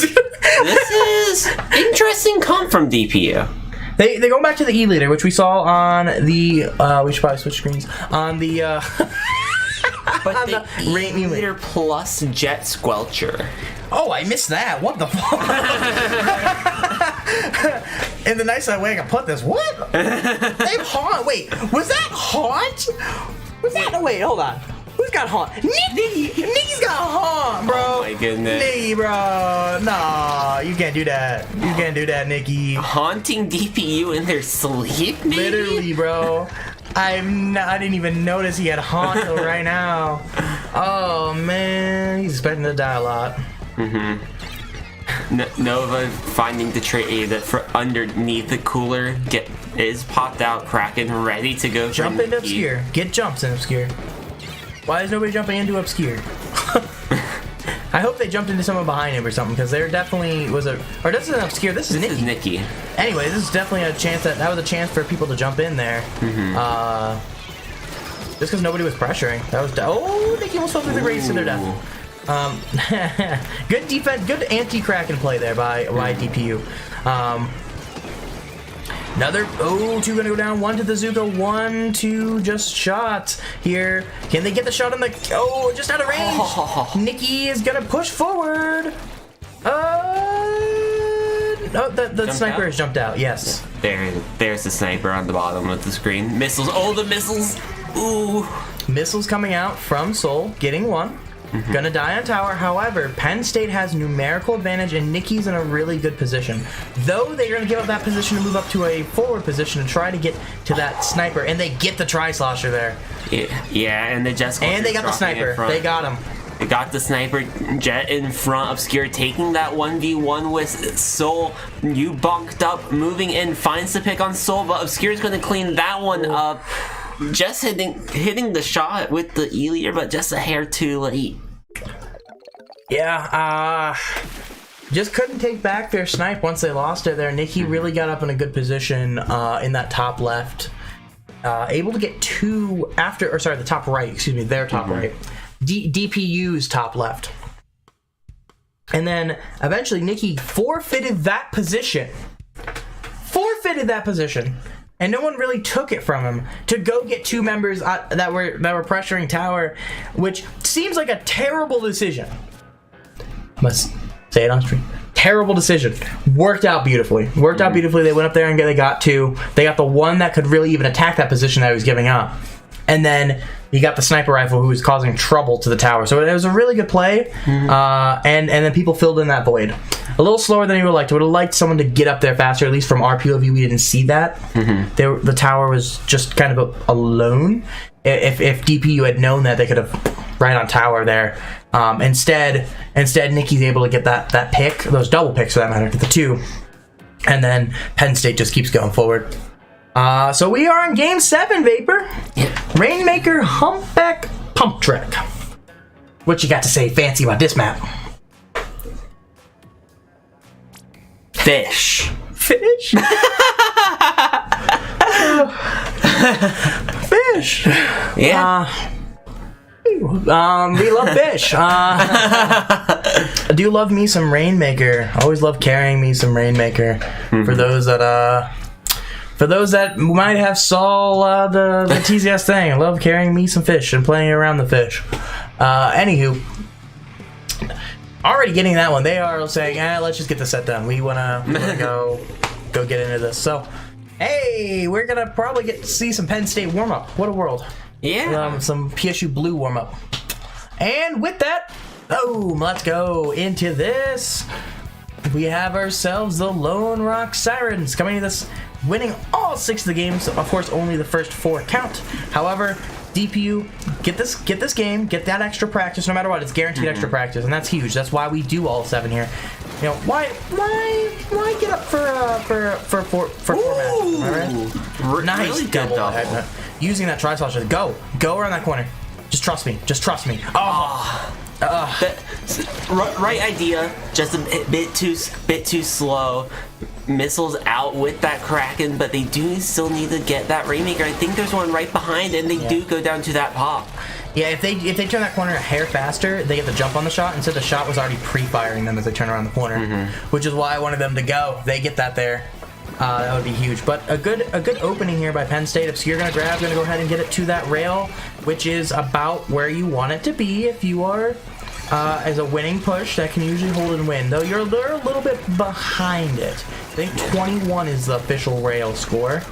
This is interesting comp from DPU. They go back to the E-Leader, which we saw on the... we should probably switch screens. On the... But the E-Leader plus Jet Squelcher. Oh, I missed that. What the fuck? In the nicest way I can put this. What? They've Haunt. Wait, was that Haunt? Was that... Wait, hold on. Who's got Haunt? Nicky's got Haunt, bro. Oh my goodness. Nicky, bro. Nah, you can't do that. You can't do that, Nicky. Haunting DPU in their sleep, maybe? Literally, bro. I didn't even notice he had Haunt till right now. Oh, man. He's expecting to die a lot. Nova finding the trade for underneath the cooler is popped out, Kraken ready to go. Jump into Obscure. Get jumps in Obscure. Why is nobody jumping into Obscure? I hope they jumped into someone behind him or something, because there definitely was a... Or this isn't Obscure, this is Nicky. Anyway, this is definitely a chance that was a chance for people to jump in there. Just because nobody was pressuring. That was... Oh, Nicky almost fell through the race to their death. Good defense, good anti-Kraken play there by DPU. Another, 2 gonna go down, 1 to the Zuko, 1, 2 just shots here. Can they get the shot on the, just out of range. Nicky is gonna push forward. The sniper has jumped out, yes. There's the sniper on the bottom of the screen. Missiles, the missiles. Ooh. Missiles coming out from Soul, getting 1. Gonna die on tower. However, Penn State has numerical advantage and Nicky's in a really good position. Though they're gonna give up that position to move up to a forward position to try to get to that sniper, and they get the tri-slosher there. Yeah, and they just and they got the sniper. They got him. They got the sniper Jet in front. Obscure taking that 1v1 with Soul. You bunked up, moving in, finds the pick on Soul, but Obscure's gonna clean that one up. Just hitting the shot with the E-Leader, but just a hair too late. Yeah, just couldn't take back their snipe once they lost it there. Nicky really got up in a good position in that top left. Able to get 2 after, or sorry, the top right, excuse me, their top right. DPU's top left. And then eventually Nicky forfeited that position. And no one really took it from him to go get 2 members that were pressuring tower, which seems like a terrible decision. I must say it on stream. Terrible decision. Worked out beautifully. They went up there and they got 2. They got the one that could really even attack that position that he was giving up. And then you got the sniper rifle who was causing trouble to the tower. So it was a really good play. And then people filled in that void. A little slower than he would have liked. I would have liked someone to get up there faster. At least from our POV, we didn't see that. The tower was just kind of alone. If DPU had known that, they could have right on tower there. Instead, Nicky's able to get that pick, those double picks for that matter, get the 2. And then Penn State just keeps going forward. So we are in game 7, Vapor. Rainmaker, Humpback, Pump Trick. What you got to say fancy about this map? Fish. Fish. Fish. Yeah. We love fish. I do love me some Rainmaker. I always love carrying me some Rainmaker. For those that might have saw the TZS thing, I love carrying me some fish and playing around the fish. Anywho, already getting that one. They are saying, let's just get the set done. We wanna go get into this. So, hey, we're gonna probably get to see some Penn State warm up. What a world! Yeah. Some PSU blue warm up. And with that, boom, let's go into this. We have ourselves the Lone Rock Sirens coming to this, winning all 6 of the games. Of course, only the first 4 count. However, DPU, get this game, get that extra practice. No matter what, it's guaranteed extra practice, and that's huge. That's why we do all 7 here. You know, why get up for 4 matches? All right? Nice really double. double. Using that tri-slasher. Go around that corner. Just trust me. Right idea, just a bit too slow. Missiles out with that Kraken, but they do still need to get that Rainmaker. I think there's one right behind, and they do go down to that pop. Yeah, if they turn that corner a hair faster, they get the jump on the shot. Instead, the shot was already pre-firing them as they turn around the corner, which is why I wanted them to go. They get that there. That would be huge. But a good opening here by Penn State. Obscure gonna go ahead and get it to that rail, which is about where you want it to be if you are as a winning push that can usually hold and win. Though they're a little bit behind it. I think 21 is the official rail score.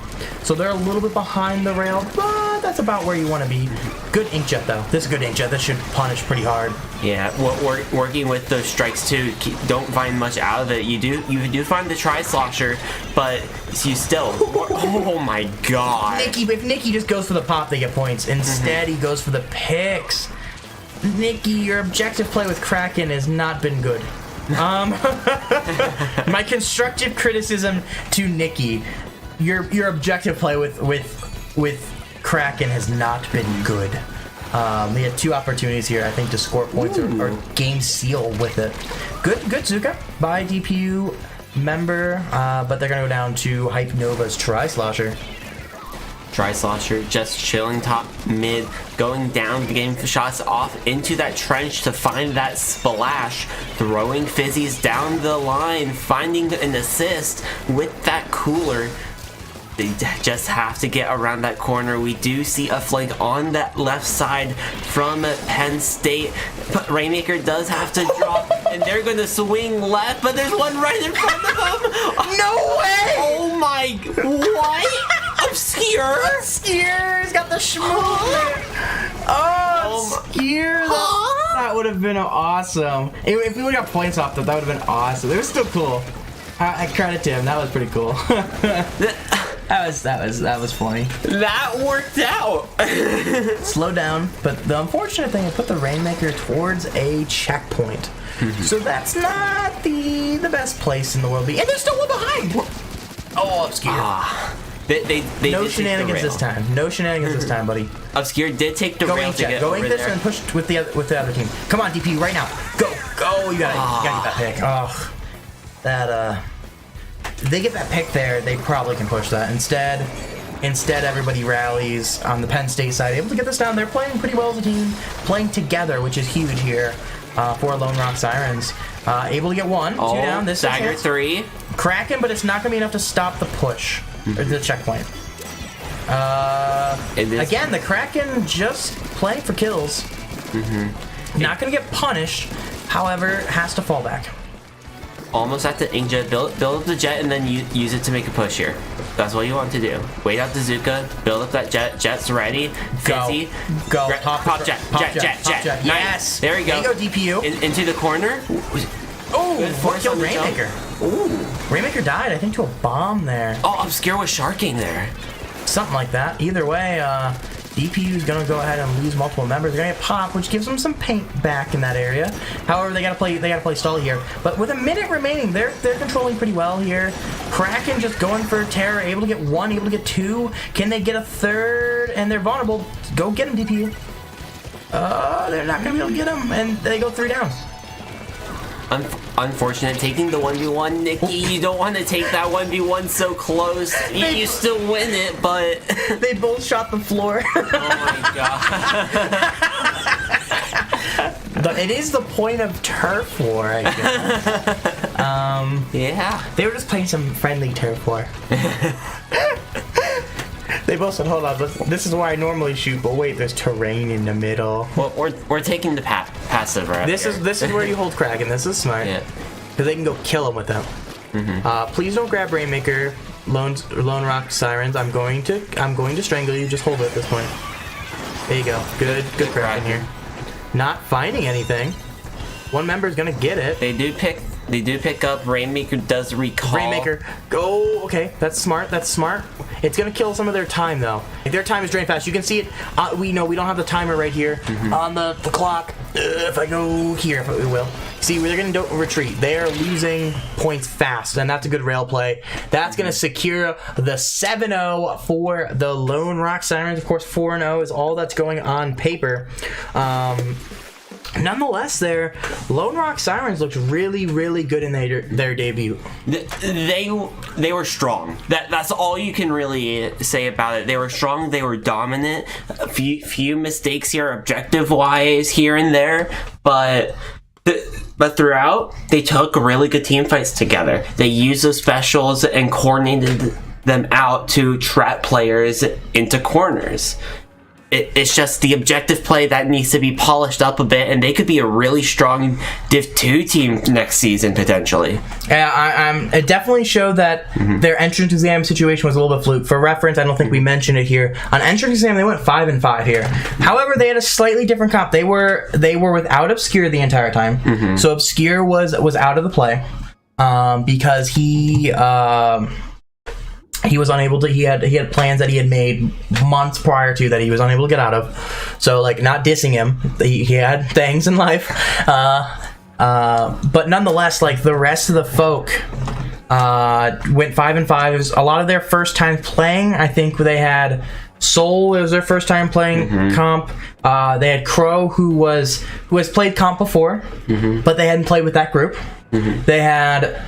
So they're a little bit behind the rail, but that's about where you want to be. Good inkjet though. This is a good inkjet. This should punish pretty hard. Yeah, working with those strikes too, don't find much out of it. You do find the tri-slosher, but you still. Oh my god. If Nicky just goes for the pop, they get points. Instead, he goes for the picks. Nicky, your objective play with Kraken has not been good. My constructive criticism to Nicky, your objective play with Kraken has not been good. They had 2 opportunities here, I think, to score points or game seal with it. Good Zuka by DPU member, but they're gonna go down to Hype Nova's Tri-Slosher. Tri-Slosher just chilling top mid, going down, getting shots off into that trench to find that splash, throwing fizzies down the line, finding an assist with that cooler. They just have to get around that corner. We do see a flank on that left side from Penn State. But Rainmaker does have to drop, and they're going to swing left, but there's one right in front of them. No way! Oh my, what? Obscure's got the schmoo. Obscure. That would have been awesome. If we would have got points off that would have been awesome. It was still cool. I credit to him. That was pretty cool. That was funny. That worked out. Slow down, but the unfortunate thing is put the Rainmaker towards a checkpoint. So that's not the best place in the world to be. And there's still one behind. Oh, Obscure. They no shenanigans this time. No shenanigans this time, buddy. Obscure did take the rail to get over this there. and push with the other team. Come on, DP, right now. Go. You gotta get that pick. Oh, that if they get that pick there, they probably can push that. Instead, everybody rallies on the Penn State side, able to get this down. They're playing pretty well as a team, playing together, which is huge here for Lone Rock Sirens. Able to get 1, 2 down. This dagger 3. Kraken, but it's not going to be enough to stop the push, or the checkpoint. Again, the Kraken just playing for kills. Not going to get punished, however, has to fall back. Almost at the inkjet, build up the jet, and then use it to make a push here. That's what you want to do. Wait out the Zuka, build up that jet. Jet's ready. Fizzy. Go. Pop jet. Yes. Nice. There you go. There you go, DPU. Into the corner. Oh, force killed on the Rainmaker. Ooh. Rainmaker died, I think, to a bomb there. Oh, Obscure was sharking there. Something like that. Either way, DPU is going to go ahead and lose multiple members. They're going to get pop, which gives them some paint back in that area. However, they got to play stall here. But with a minute remaining, they're controlling pretty well here. Kraken just going for terror, able to get 1, able to get 2. Can they get a 3rd? And they're vulnerable. Go get him, DPU. They're not going to be able to get him, and they go 3 down. unfortunate taking the 1v1. Nicky, you don't want to take that 1v1 so close. You still win it, but they both shot the floor. Oh my god. But it is the point of turf war, I guess. Yeah. They were just playing some friendly turf war. They both said, hold on, this is where I normally shoot, but wait, there's terrain in the middle. Well, we're taking the passive right This is where you hold Kraken. This is smart. Yeah. Because they can go kill him with them. Please don't grab Rainmaker, Lone Rock Sirens. I'm going to strangle you. Just hold it at this point. There you go. Good Kraken here. Not finding anything. One member's gonna get it. They do pick up. Rainmaker does recall. Rainmaker, go. Okay, that's smart. It's gonna kill some of their time though. Their time is drained fast. You can see it. We don't have the timer right here on the clock. If I go here, we will see where they're gonna retreat. They are losing points fast, and that's a good rail play. That's gonna secure the 7-0 for the Lone Rock Sirens. Of course, 4-0 is all that's going on paper. Nonetheless, their Lone Rock Sirens looked really, really good in their debut. They were strong. That's all you can really say about it. They were strong. They were dominant. A few mistakes here, objective-wise, here and there, but throughout, they took really good team fights together. They used those specials and coordinated them out to trap players into corners. It's just the objective play that needs to be polished up a bit, and they could be a really strong Div 2 team next season, potentially. Yeah, it definitely showed that their entrance exam situation was a little bit fluke. For reference, I don't think we mentioned it here. On entrance exam, they went 5-5 here. However, they had a slightly different comp. They were without Obscure the entire time. So Obscure was out of the play because he was unable to. He had plans that he had made months prior to that he was unable to get out of. So, like, not dissing him, he had things in life. But nonetheless, like, the rest of the folk went 5-5. It was a lot of their first time playing. I think they had Soul. It was their first time playing comp. They had Crow, who has played comp before, but they hadn't played with that group. They had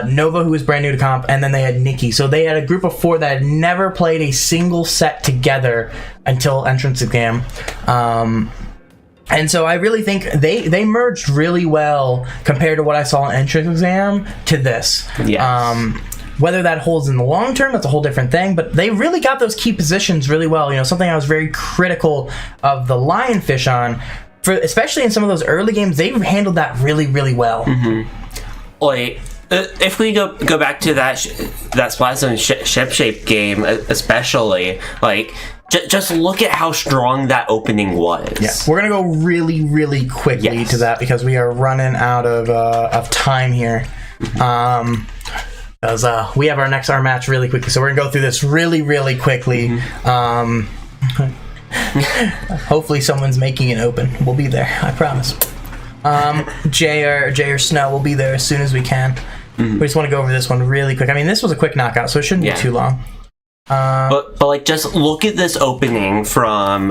Nova, who was brand new to comp, and then they had Nikki. So they had a group of 4 that had never played a single set together until entrance exam. And so I really think they merged really well compared to what I saw in entrance exam to this. Yes. Whether that holds in the long term, that's a whole different thing, but they really got those key positions really well. You know, something I was very critical of the Lionfish on, especially in some of those early games, they handled that really, really well. Like, if we go back to that Splatoon ship shape game, especially, like, just look at how strong that opening was. Yeah, we're gonna go really, really quickly to that because we are running out of time here. Because we have our match really quickly, so we're gonna go through this really, really quickly. Hopefully someone's making it open. We'll be there, I promise. Jay or Snow will be there as soon as we can. We just want to go over this one really quick. I mean, this was a quick knockout, so it shouldn't be too long. But like, just look at this opening from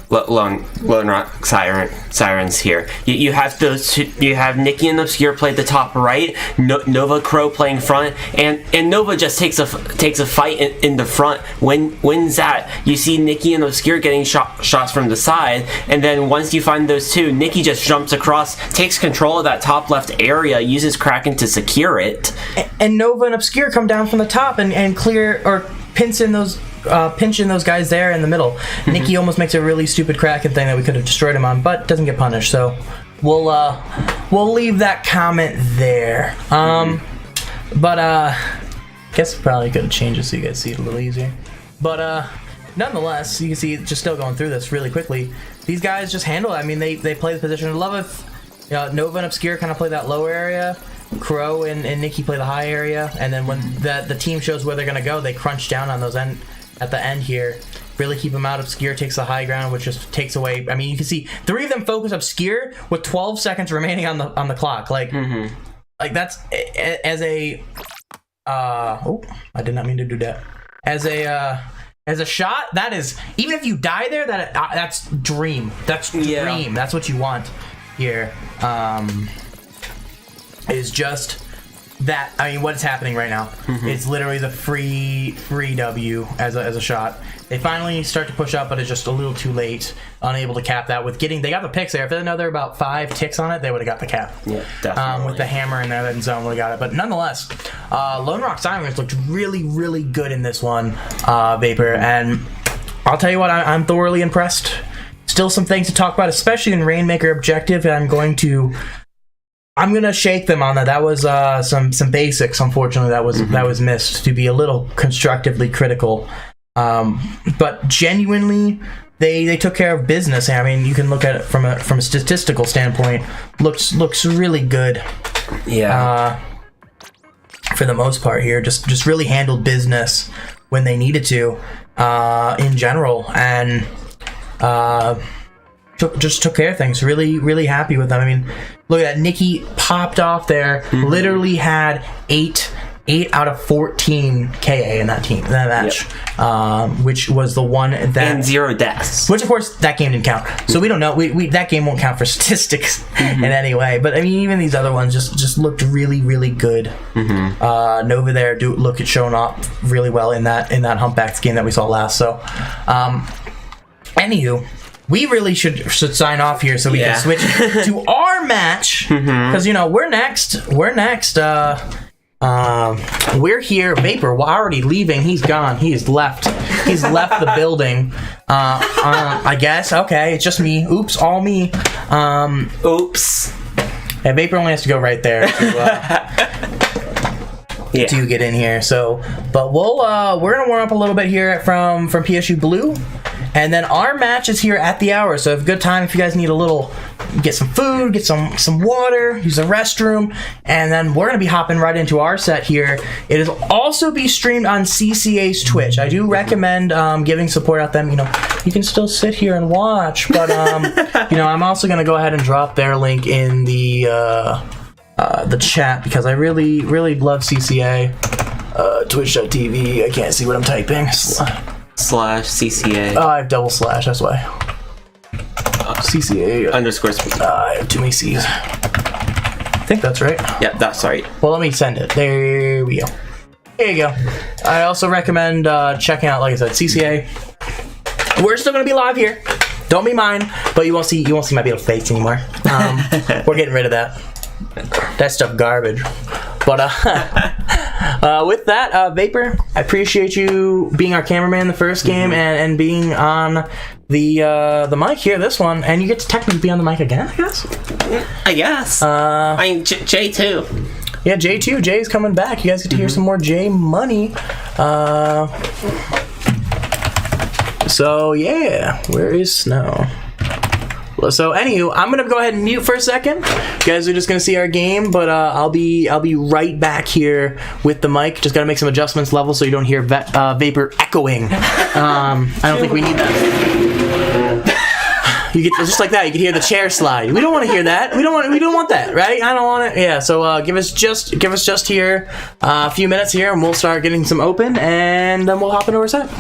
Lone Rock Sirens here. You have those two, you have Nikki and Obscure play at the top right, Nova Crow playing front, and Nova just takes a fight in the front. Wins that. You see Nikki and Obscure getting shots from the side, and then once you find those two, Nikki just jumps across, takes control of that top left area, uses Kraken to secure it, and Nova and Obscure come down from the top and clear or pinching those guys there in the middle. Nikki almost makes a really stupid Kraken thing that we could have destroyed him on, but doesn't get punished. So we'll leave that comment there. But guess probably could have changed it so you guys see it a little easier. But nonetheless, you can see just still going through this really quickly. These guys just handle it. I mean, they play the position. I love if Nova and Obscure kind of play that lower area. Crow and Nikki play the high area, and then when the team shows where they're gonna go, they crunch down on those at the end here. Really keep them out. Obscure takes the high ground, which just takes away. I mean, you can see 3 of them focus Obscure with 12 seconds remaining on the clock. Like, like that's as a oh, I did not mean to do that. As a shot, that is, even if you die there, that's dream. That's dream. That's what you want here. is just that. I mean, what's happening right now? It's literally the free W as a shot. They finally start to push up, but it's just a little too late. Unable to cap that. They got the picks there. If they had another about 5 ticks on it, they would have got the cap. Yeah, definitely. With the hammer in there, that zone would have got it. But nonetheless, Lone Rock Sirens looked really, really good in this one, Vapor. And I'll tell you what, I'm thoroughly impressed. Still some things to talk about, especially in Rainmaker Objective, and I'm gonna shake them on that. That was some basics, unfortunately, that was missed, to be a little constructively critical. But genuinely, they took care of business. I mean, you can look at it from a statistical standpoint. Looks really good. Yeah. For the most part here, just really handled business when they needed to, in general, and took care of things. Really, really happy with them. I mean, look at that. Nikki popped off there. Literally had 8 out of 14 KA in that match, which was the one that, and 0 deaths. Which of course that game didn't count, so we don't know. We that game won't count for statistics in any way. But I mean, even these other ones just looked really, really good. Nova there look at showing off really well in that Humpbacks game that we saw last. So, anywho, we really should sign off here so we can switch to our match, because we're next. We're here. Vapor, we're already leaving. He's gone. He's left the building. I guess. Okay, it's just me. Oops, all me. Oops. And Vapor only has to go right there to get in here. So, but we're gonna warm up a little bit here from PSU Blue, and then our match is here at the hour. So, have a good time if you guys need a little. Get some food, get some water, use the restroom, and then we're going to be hopping right into our set here. It is also be streamed on CCA's Twitch. I do recommend giving support out them. You can still sit here and watch, but I'm also going to go ahead and drop their link in the chat, because I really, really love CCA. Twitch.tv. I can't see what I'm typing. /CCA. Oh, I have double slash, that's why. CCA _ I have too many C's. I think that's right. Yeah, that's right. Well, let me send it. There we go. There you go. I also recommend checking out, like I said, CCA. We're still gonna be live here. Don't be mine, but you won't see my beautiful face anymore. We're getting rid of that. That stuff garbage. But with that, Vapor, I appreciate you being our cameraman the first game and being on the mic here, this one, and you get to technically be on the mic again, I guess. I mean, Jay too. Yeah, Jay too. Jay's coming back. You guys get to hear some more Jay money. So yeah, where is Snow? So anywho, I'm gonna go ahead and mute for a second. You guys are just gonna see our game, but I'll be right back here with the mic. Just gotta make some adjustments level so you don't hear Vapor echoing. I don't think we need that. You get just like that. You can hear the chair slide. We don't want to hear that. We don't want that, right? I don't want it. Yeah. So give us just here a few minutes here, and we'll start getting some open, and then we'll hop into our set.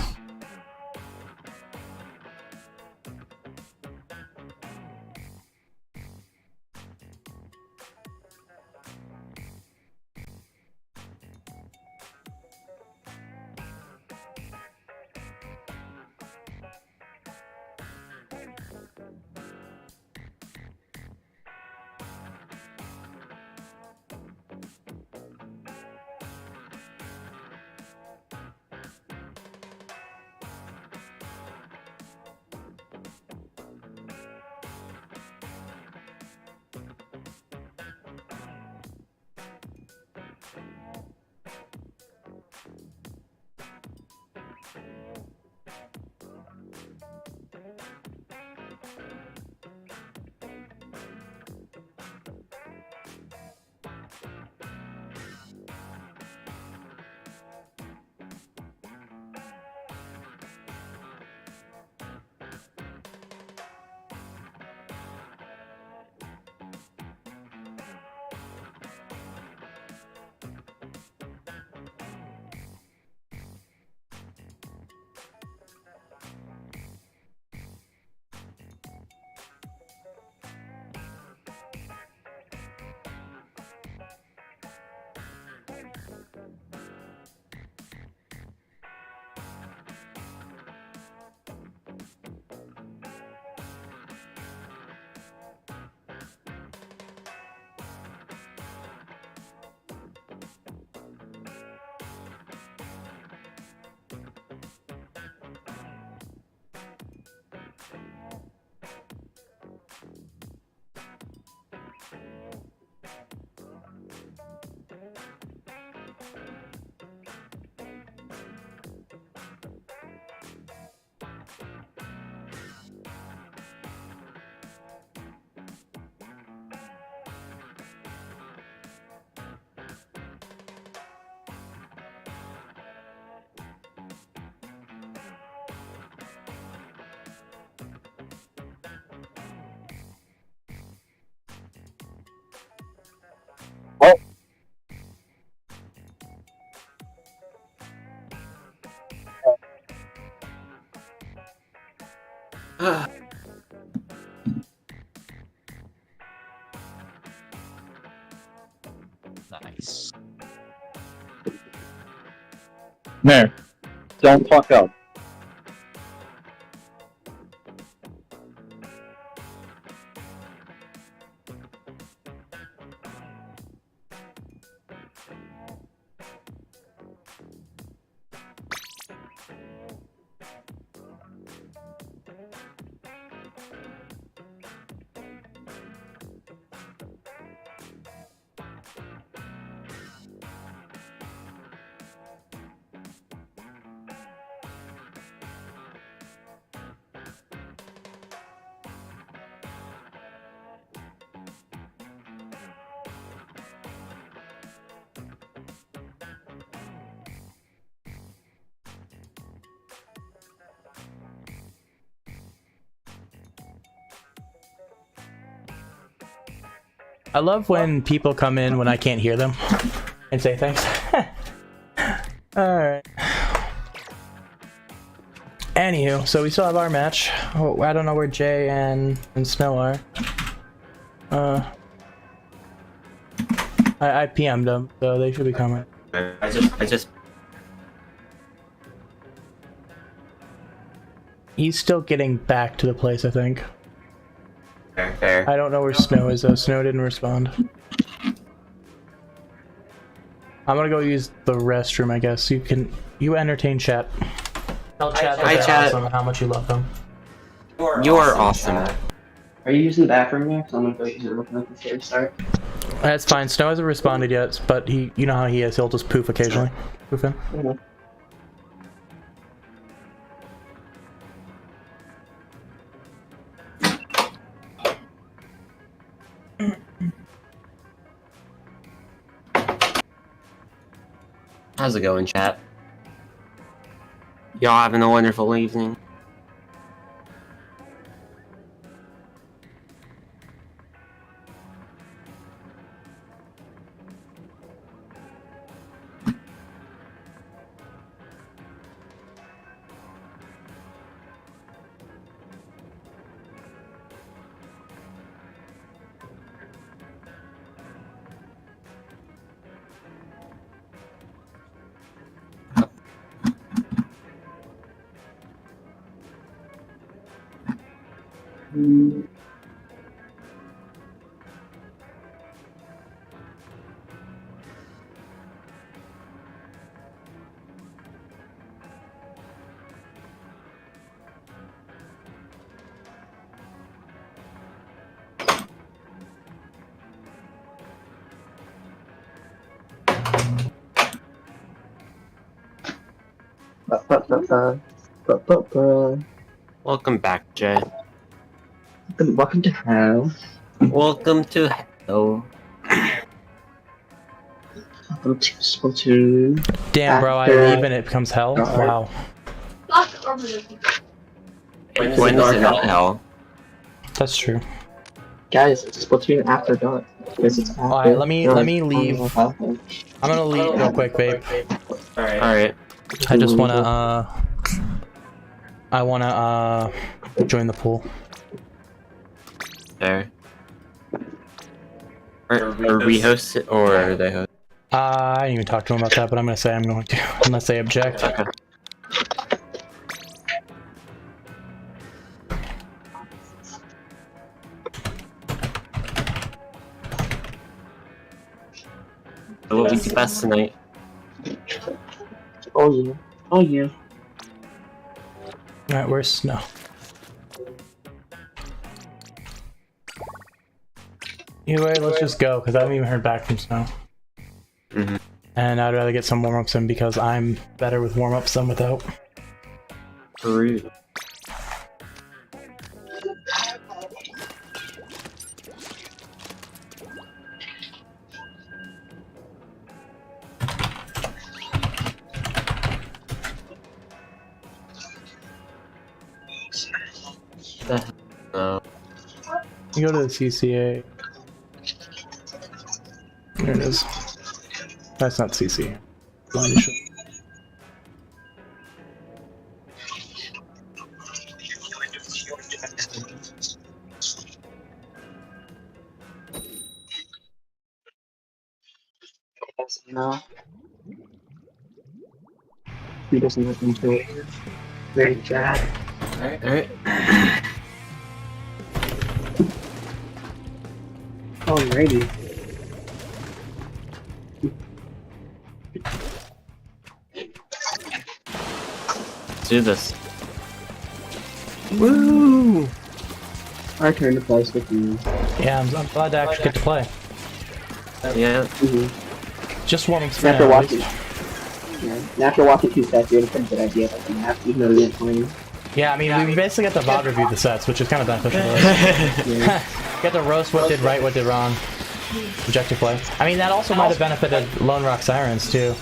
Nice. There. Don't fuck up. I love when people come in when I can't hear them and say thanks. Alright. Anywho, so we still have our match. Oh, I don't know where Jay and Snow are. I PM'd them, so they should be coming. I just. He's still getting back to the place, I think. Fair. I don't know where Snow is though. Snow didn't respond. I'm gonna go use the restroom, I guess. You entertain chat. Tell chat that they're awesome and how much you love them. You are awesome. Are you using the bathroom here? Because I'm gonna go use it real quick before we start. That's fine. Snow hasn't responded yet, but you know how he is. He'll just poof occasionally. Poof in. Mm-hmm. How's it going, chat? Y'all having a wonderful evening? Welcome back, Jay. Welcome to hell. Welcome to hell. Welcome to Splatoon. Damn, bro, I leave and it becomes hell? Wow. When is it not hell? That's true. Guys, it's Splatoon after dark. Because it's after Alright, let me leave. dark. I'm gonna leave real quick, babe. Alright. I just wanna, join the pool. There. Are we host it or are they host? I didn't even talk to him about that, but I'm gonna say I'm going to, unless they object. Okay. What will be the best tonight? Oh yeah. Oh yeah. Alright, where's Snow? Anyway, let's just go, because I haven't even heard back from Snow. Mm-hmm. And I'd rather get some warm-ups in because I'm better with warm-ups than without. Rude. You go to the CCA. There it is. That's not CCA. No. He doesn't listen to it. Very bad. Alright. Alrighty. Let's do this. Woo! Our turn to play Splatoon. Yeah, I'm glad to actually get to play. Yeah. Just one After watching, after watching 2 sets, you had a pretty good idea about the map, even though we didn't play. Yeah, I mean, we basically got the VOD review the sets, which is kind of beneficial to us. Get the roast what did right, what did wrong. Objective play. I mean, that also might have benefited Lone Rock Sirens, too.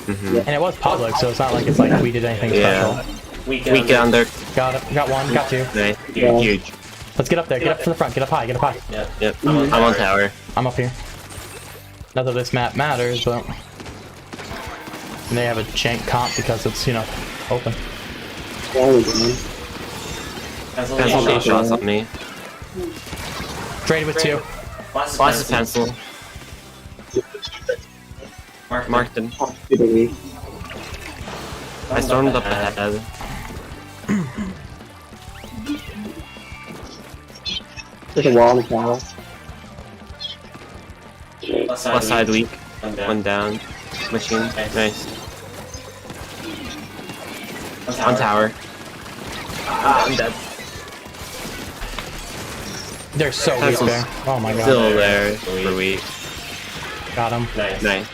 And it was public, so it's not like we did anything special. Weak under. Got it. Got one, got two. Nice. Huge. Let's get up there, get up to the front, get up high, get up high. Yep. I'm on tower. I'm up here. Not that this map matters, but... And they have a jank comp because it's, you know, open. Pencil got shots on me. Traded with 2. Lost his pencil. Marked him. I stormed up ahead. There's a wall in the tower. Left side weak. One down. Machine. Nice. On tower. I'm dead. They're so weak Pencil's there. Oh my god. Still there for weak. Got him. Nice.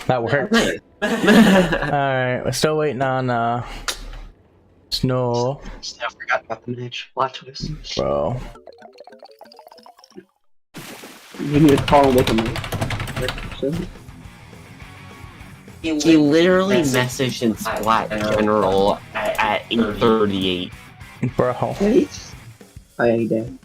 That worked. Alright, we're still waiting on, Snow. I forgot about the match. Watch this. Bro. You need to call and make a match. He literally messaged in Splat General at 8:38. Bro. Wait. Oh yeah, he did.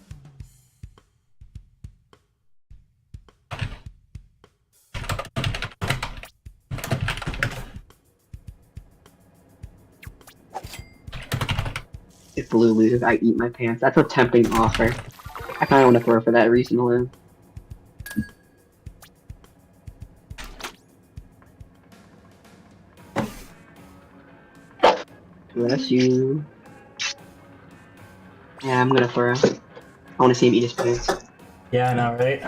If Blue loses, I eat my pants. That's a tempting offer. I kinda wanna throw for that reason alone. Bless you. Yeah, I'm gonna throw. I wanna see him eat his pants. Yeah, I know, right?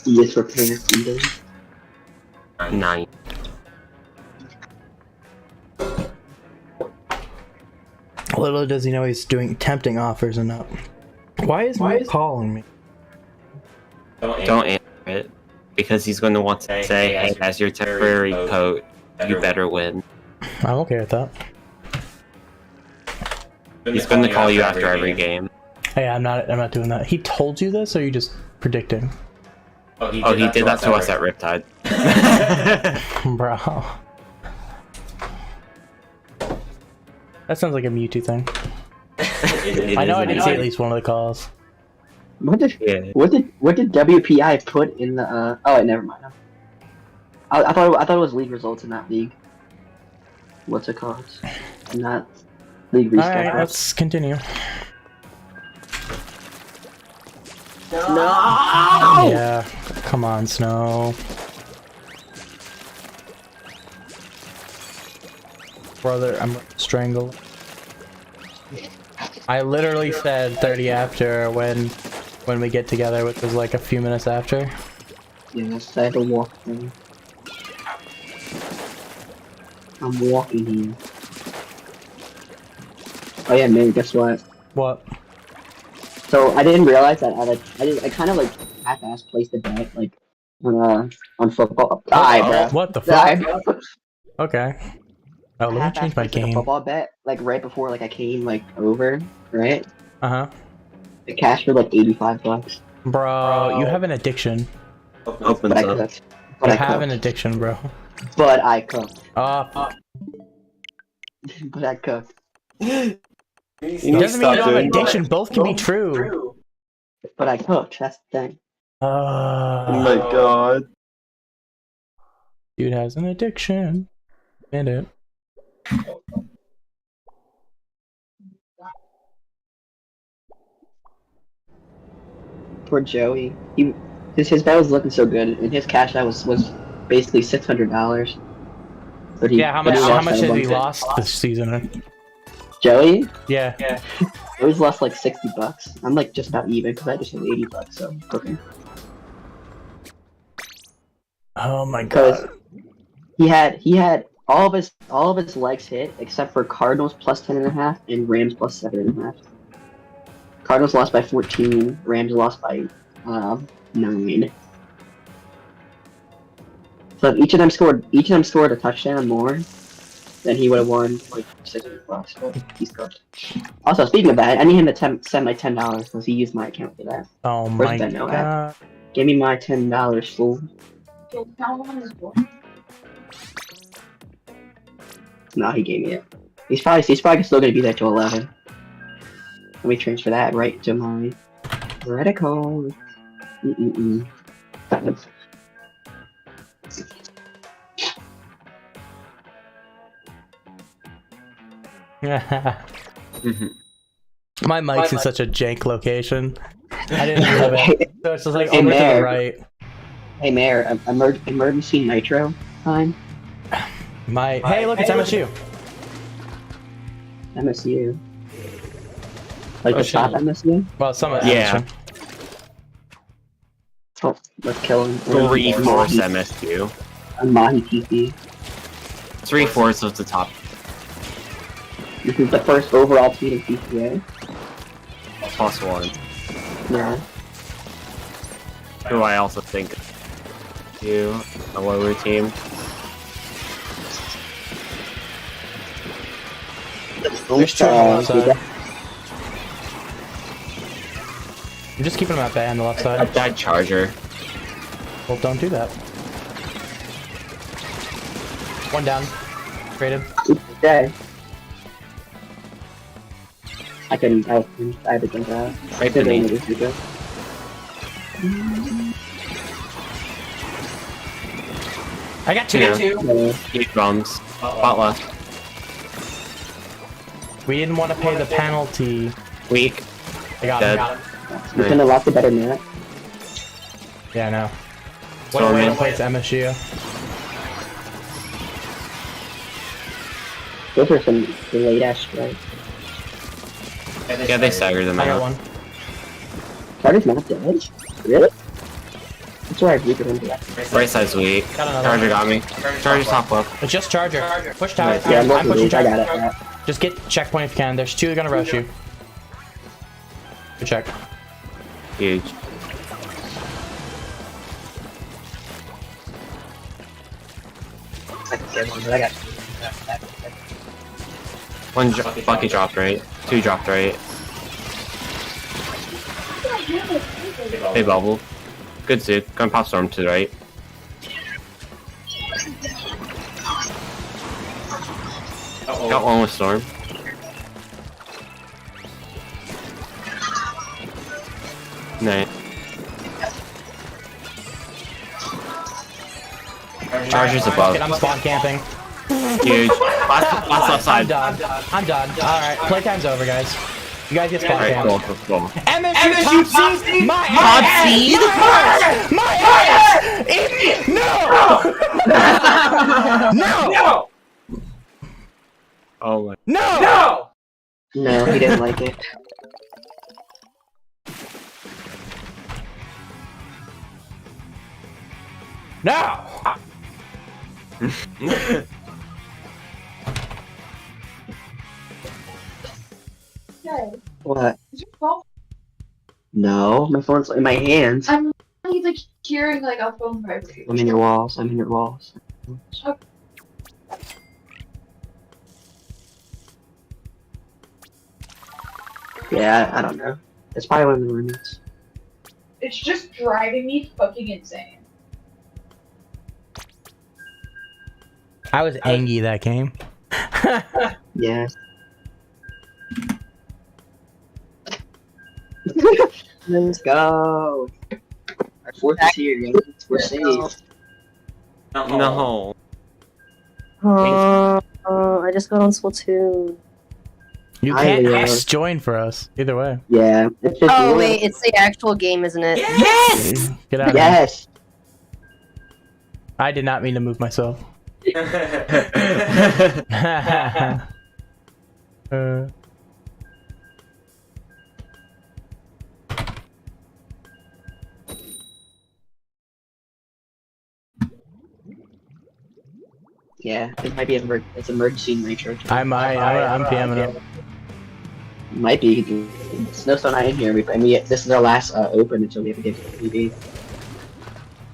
Eat his for pants either. 9. Little does he know he's doing tempting offers and not. Why is he calling me? Don't answer it. Because he's going to want to say, hey, as your temporary coat, you better win. I'm okay with that. He's going to call you after every game. Hey, I'm not doing that. He told you this, or are you just predicting? Oh, he did that to us at Riptide. Bro. That sounds like a Mewtwo thing. I know I didn't see at least one of the calls. What did WPI put in the oh wait, never mind. I thought it was league results in that league. What's it called? Not league restart. Alright, let's continue. No! Yeah, come on, Snow. Brother, I'm strangled. I literally said 30 after when we get together, which was like a few minutes after. Yes, I had to walk thing. I'm walking here. Oh yeah, man, guess what? What? So I didn't realize that I kind of like half-ass placed a bet like on football. Die, bro. What the Die, fuck? bro. Okay. Oh, let me change my Like, game. a football bet like right before like I came like over, right? Uh-huh. The cash for like $85. Bro, you have an addiction. Opens But I up. cooked. You But I have an cooked. addiction, bro. But I cooked. But I cooked. it doesn't mean you don't have an addiction. Both can be true. But I cooked. That's the thing. Oh my god. Dude has an addiction. And it. poor Joey. His bet was looking so good, and his cash out was basically $600. But how much did he lost this season? Joey? Yeah. Joey's lost like $60. I'm like just about even because I just had $80, so okay. Oh my god. He had all of his legs hit except for Cardinals plus 10.5 and Rams plus 7.5. Cardinals lost by 14. Rams lost by 9. So if each of them scored a touchdown more, then he would have won like $600. But he's cooked. Also, speaking of that, I need him to send my $10 because he used my account for that. Oh my god! Give me my $10, fool. No, he gave me it. He's probably still gonna be there till 11. Let me transfer that right to my Reticle. My mic's in such a jank location. I didn't have it. So it's just like over to the right. Hey Mayor, emergency nitro time. Hey, look, it's MSU. MSU. Like the top MSU? Well, some of yeah. MSU. Oh, let's kill him. 3/4 MSU. Mahi TP. 3/4 of the top. This is the first overall team in PCA. +1. Yeah. Who I also think a lower team. There's two on the left side. I'm just keeping them at bay on the left side. I died Charger. Well, don't do that. One down. Creative. Okay. I had to jump out. Right beneath. I got two. 8 bombs. Bot left. We didn't want to pay the penalty. Weak. I got Dead. him. You can unlock the better net. Yeah, I know. What a way to play MSU. Those are some delayed ass strikes. Yeah, they staggered them I got out. one. Charger's not dead? Really? That's why I weakened him to that. Right side's weak. Got another Charger one. got me. Charger's top left. It's just Charger. Push tower. Yeah, I'm pushing I Charger. got it. Yeah. Just get checkpoint if you can. There's two gonna rush you. Good check. Huge. I got One bucket dropped right. 2 dropped right. They bubbled. Good suit. Gonna pop storm to the right. Got one with storm. Nice. Chargers above. I'm spawn camping. Huge. Last left side. I'm done. Alright, playtime's over, guys. You guys get spawn Alright, camped. cool. MSU top seed? My Top ass! seed? My ass! No! No! Oh my. No! No, he didn't like it. No! What? No, my phone's in my hands. I'm like hearing like a phone vibrate. I'm in your walls. I'm in your walls. Okay. Yeah, I don't know. It's probably one of the roommates. It's just driving me fucking insane. I was angry that game. Yeah. Let's go. Our fourth is here, yo. We're safe. No. I just got on Splatoon. You can't X join for us. Either way. Yeah. Oh wait, it's the actual game, isn't it? Yes! Get out of Yes! here. I did not mean to move myself. Yeah, it might be it's emergency nitro. I'm PMing up. Might be. Snowstone not in here. This is our last open until we have to get to TV.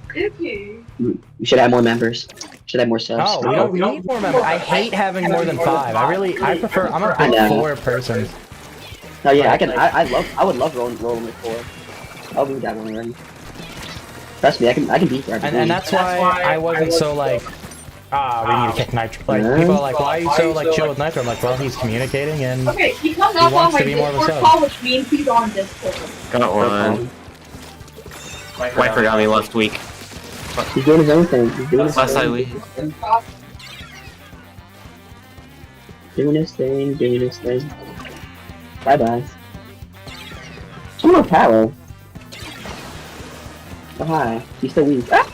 Okay. We should have more members. Should have more subs. Oh, we need more members. I hate having more than 5. I prefer. I'm a big 4 person. No, yeah, I would love rolling with 4. I'll do that one already. Trust me, I can beat that. And that's why I wasn't so like. We need to kick Nitro. Like, people are like, why are you so like chill with Nitro? I'm like, well, he's communicating and okay, he comes up on my Discord call, which means he's on Discord. Got one. Wiper got me last week. He's doing his own thing. He's doing his Last I thing. leave. Doing his thing, doing his thing. Bye bye. Some more power. Oh hi. He's still weak. Ah!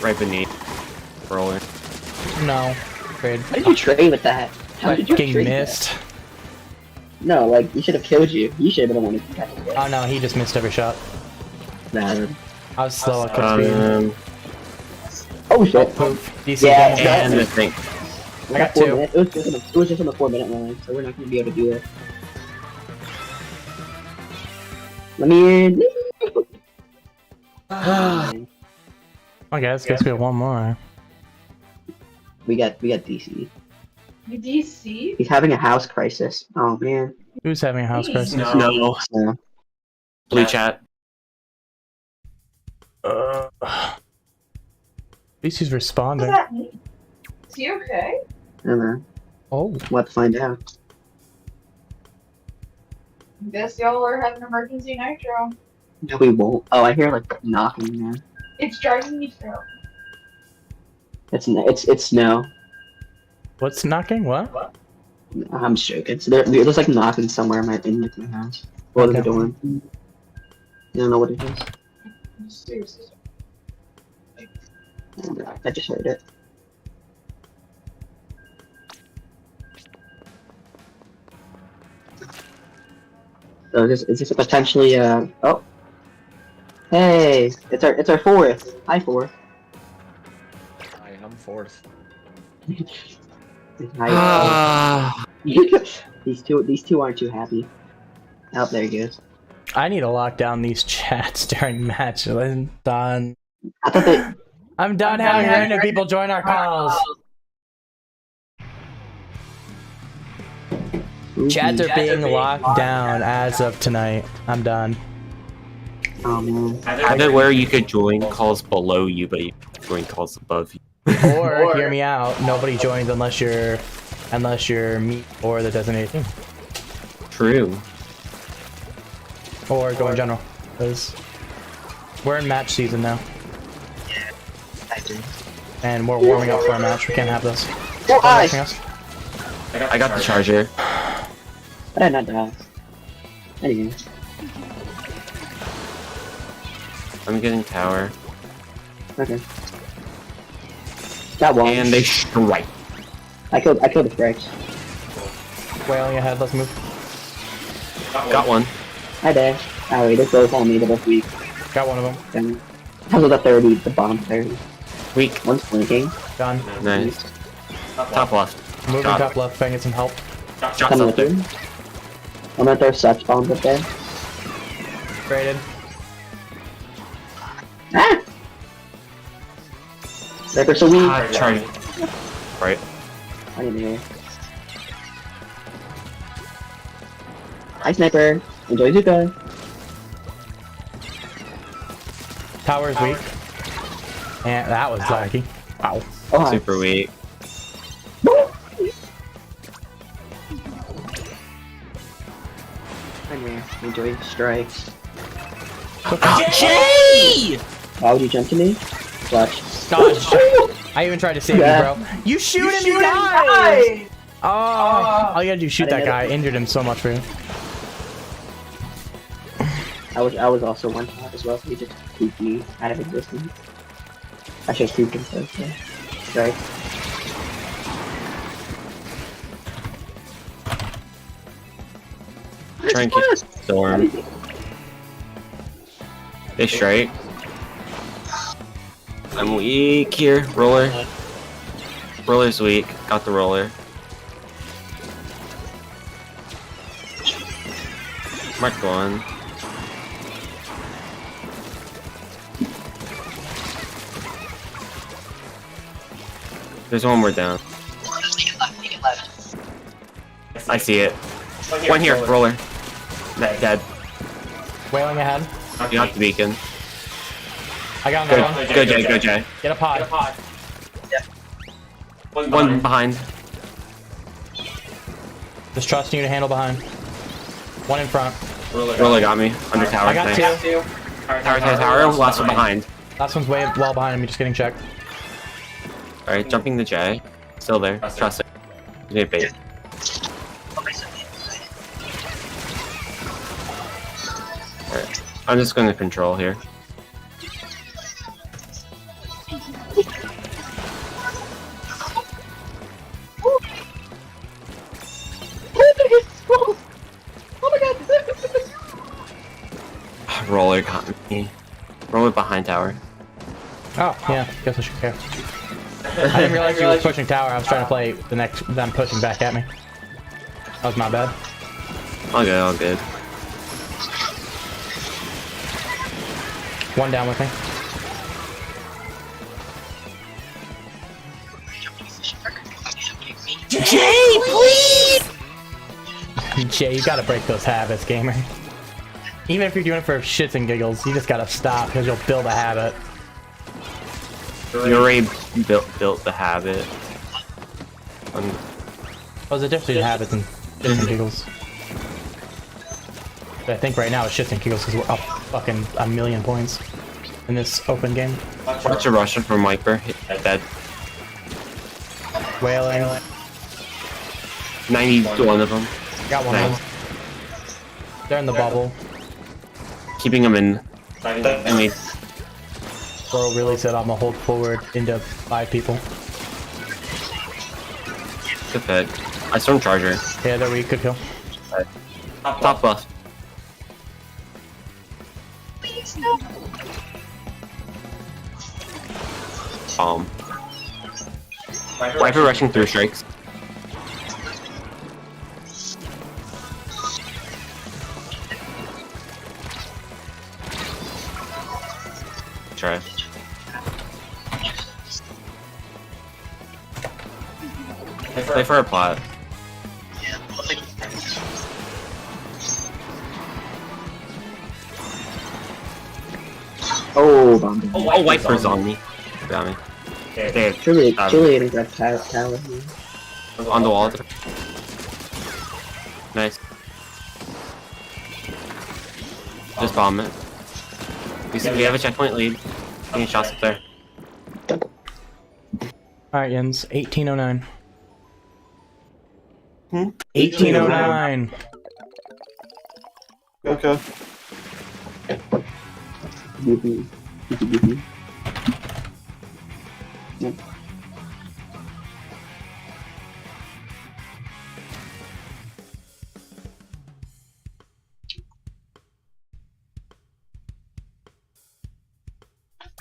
Right beneath. Roller. no. Trade. How did you trade with that? How did you Getting trade missed. that? No, like, he should have killed you. You should have been the one who got it. Oh no, he just missed every shot. Nah. I was slow at quick speed. Oh shit. Poof. DC Yeah, damage. And I think. We I got 4 2. minutes. It was just on the 4-minute line, so we're not gonna be able to do it. Let me in. I guess we have one more. We got DC. DC? He's having a house crisis. Oh man. Who's having a house crisis? No. Yeah. Blue chat. At least he's What does responding. that mean? Is he okay? I don't know. Oh. We'll have to find out. Guess y'all are having emergency nitro. No, we won't. Oh, I hear like knocking now. It's driving me through. It's snow. What's knocking? What? I'm just joking. So there's like knocking somewhere in my house. Or the door. I don't know what it is. Seriously. I just heard it. So is this potentially oh. Hey, it's our 4th. Hi 4th. Hi, I'm 4th. Hi. These two aren't too happy. Oh, there he goes. I need to lock down these chats during match. I'm done. I thought they. I'm done having random people join our calls. Chats are being locked down as of tonight. I'm done. Oh man. Either where you could join calls below you, but you join calls above you. Or hear me out. Nobody joins unless you're me or the designated team. True. Or go in general. Because we're in match season now. I do. And we're warming up for a match. We can't have this. Oh, hi. I got the charger. But I not die. Anyway. I'm getting tower. Okay. Got one. And they strike. I killed the strikes. Wailing ahead. Let's move. Got one. Hi there. Oh wait, they're both on me. They're both weak. Got one of them. Done. How's the 30? The bottom 30. Weak. One's flanking. Done. Nice. Top left. Moving Got top it. left. If I can get some help. Shots Coming up with there. you. I'm gonna throw such bombs up there. Graded. Ah! They're so weak. Charging. Right. I didn't hear. Hi, sniper. Enjoy Zuka. Tower is weak. And that was laggy. Wow. Oh, hi. Super weak. Anyway, enjoy strikes. Jay! Why would you jump to me? Clutch. Dodge. I even tried to save you, bro. You shoot and you die! Oh, all you gotta do is shoot that guy. Injured him so much for you. I was also one shot as well, so he just creeped me out of existence. I should have creeped him first, yeah. Right. Try and keep Storm. They straight. I'm weak here. Roller. Roller's weak. Got the roller. Mark one. There's one more down. I see it. One here, roller. Dead. Wailing ahead. You have the beacon. I got another one. Go Jay, go Jay. Get a pod. One behind. Just trusting you to handle behind. One in front. Roller got me. Under tower. I got Thanks. two. Tower. Last one behind. Last one's way well behind me, just getting checked. Alright, jumping the J. Still there. Trust it. You need bait. Alright. I'm just going to control here. Roller got me. Roller behind tower. Oh, yeah. Guess I should care. I didn't realize you were pushing tower. I was trying to play the next them pushing back at me. That was my bad. All good, all good. One down with me. Jay, please! Jay, you gotta break those habits, gamer. Even if you're doing it for shits and giggles, you just gotta stop because you'll build a habit. You already built the habit. There's a difference between habits and shits and giggles. But I think right now it's shits and giggles because we're up fucking 1,000,000 points in this open game. Watch a Russian from Viper. Dead. Wailing. 91 of them. Got one of them. They're in the bubble. Keeping them in. Enemy. Bro really said I'm gonna hold forward into 5 people. Good pick. I storm charger. Yeah, they're weak. Good kill. Top left. Viper rushing through strikes. Try. Play for a plot. Oh, bomb. Oh, Viper's on me. Got me. There. Truly got tower here. On the wall. Nice. Just bomb it. We have a checkpoint lead. Any shots up there? Alright, Jens. 1809. 1809. Okay. Yep.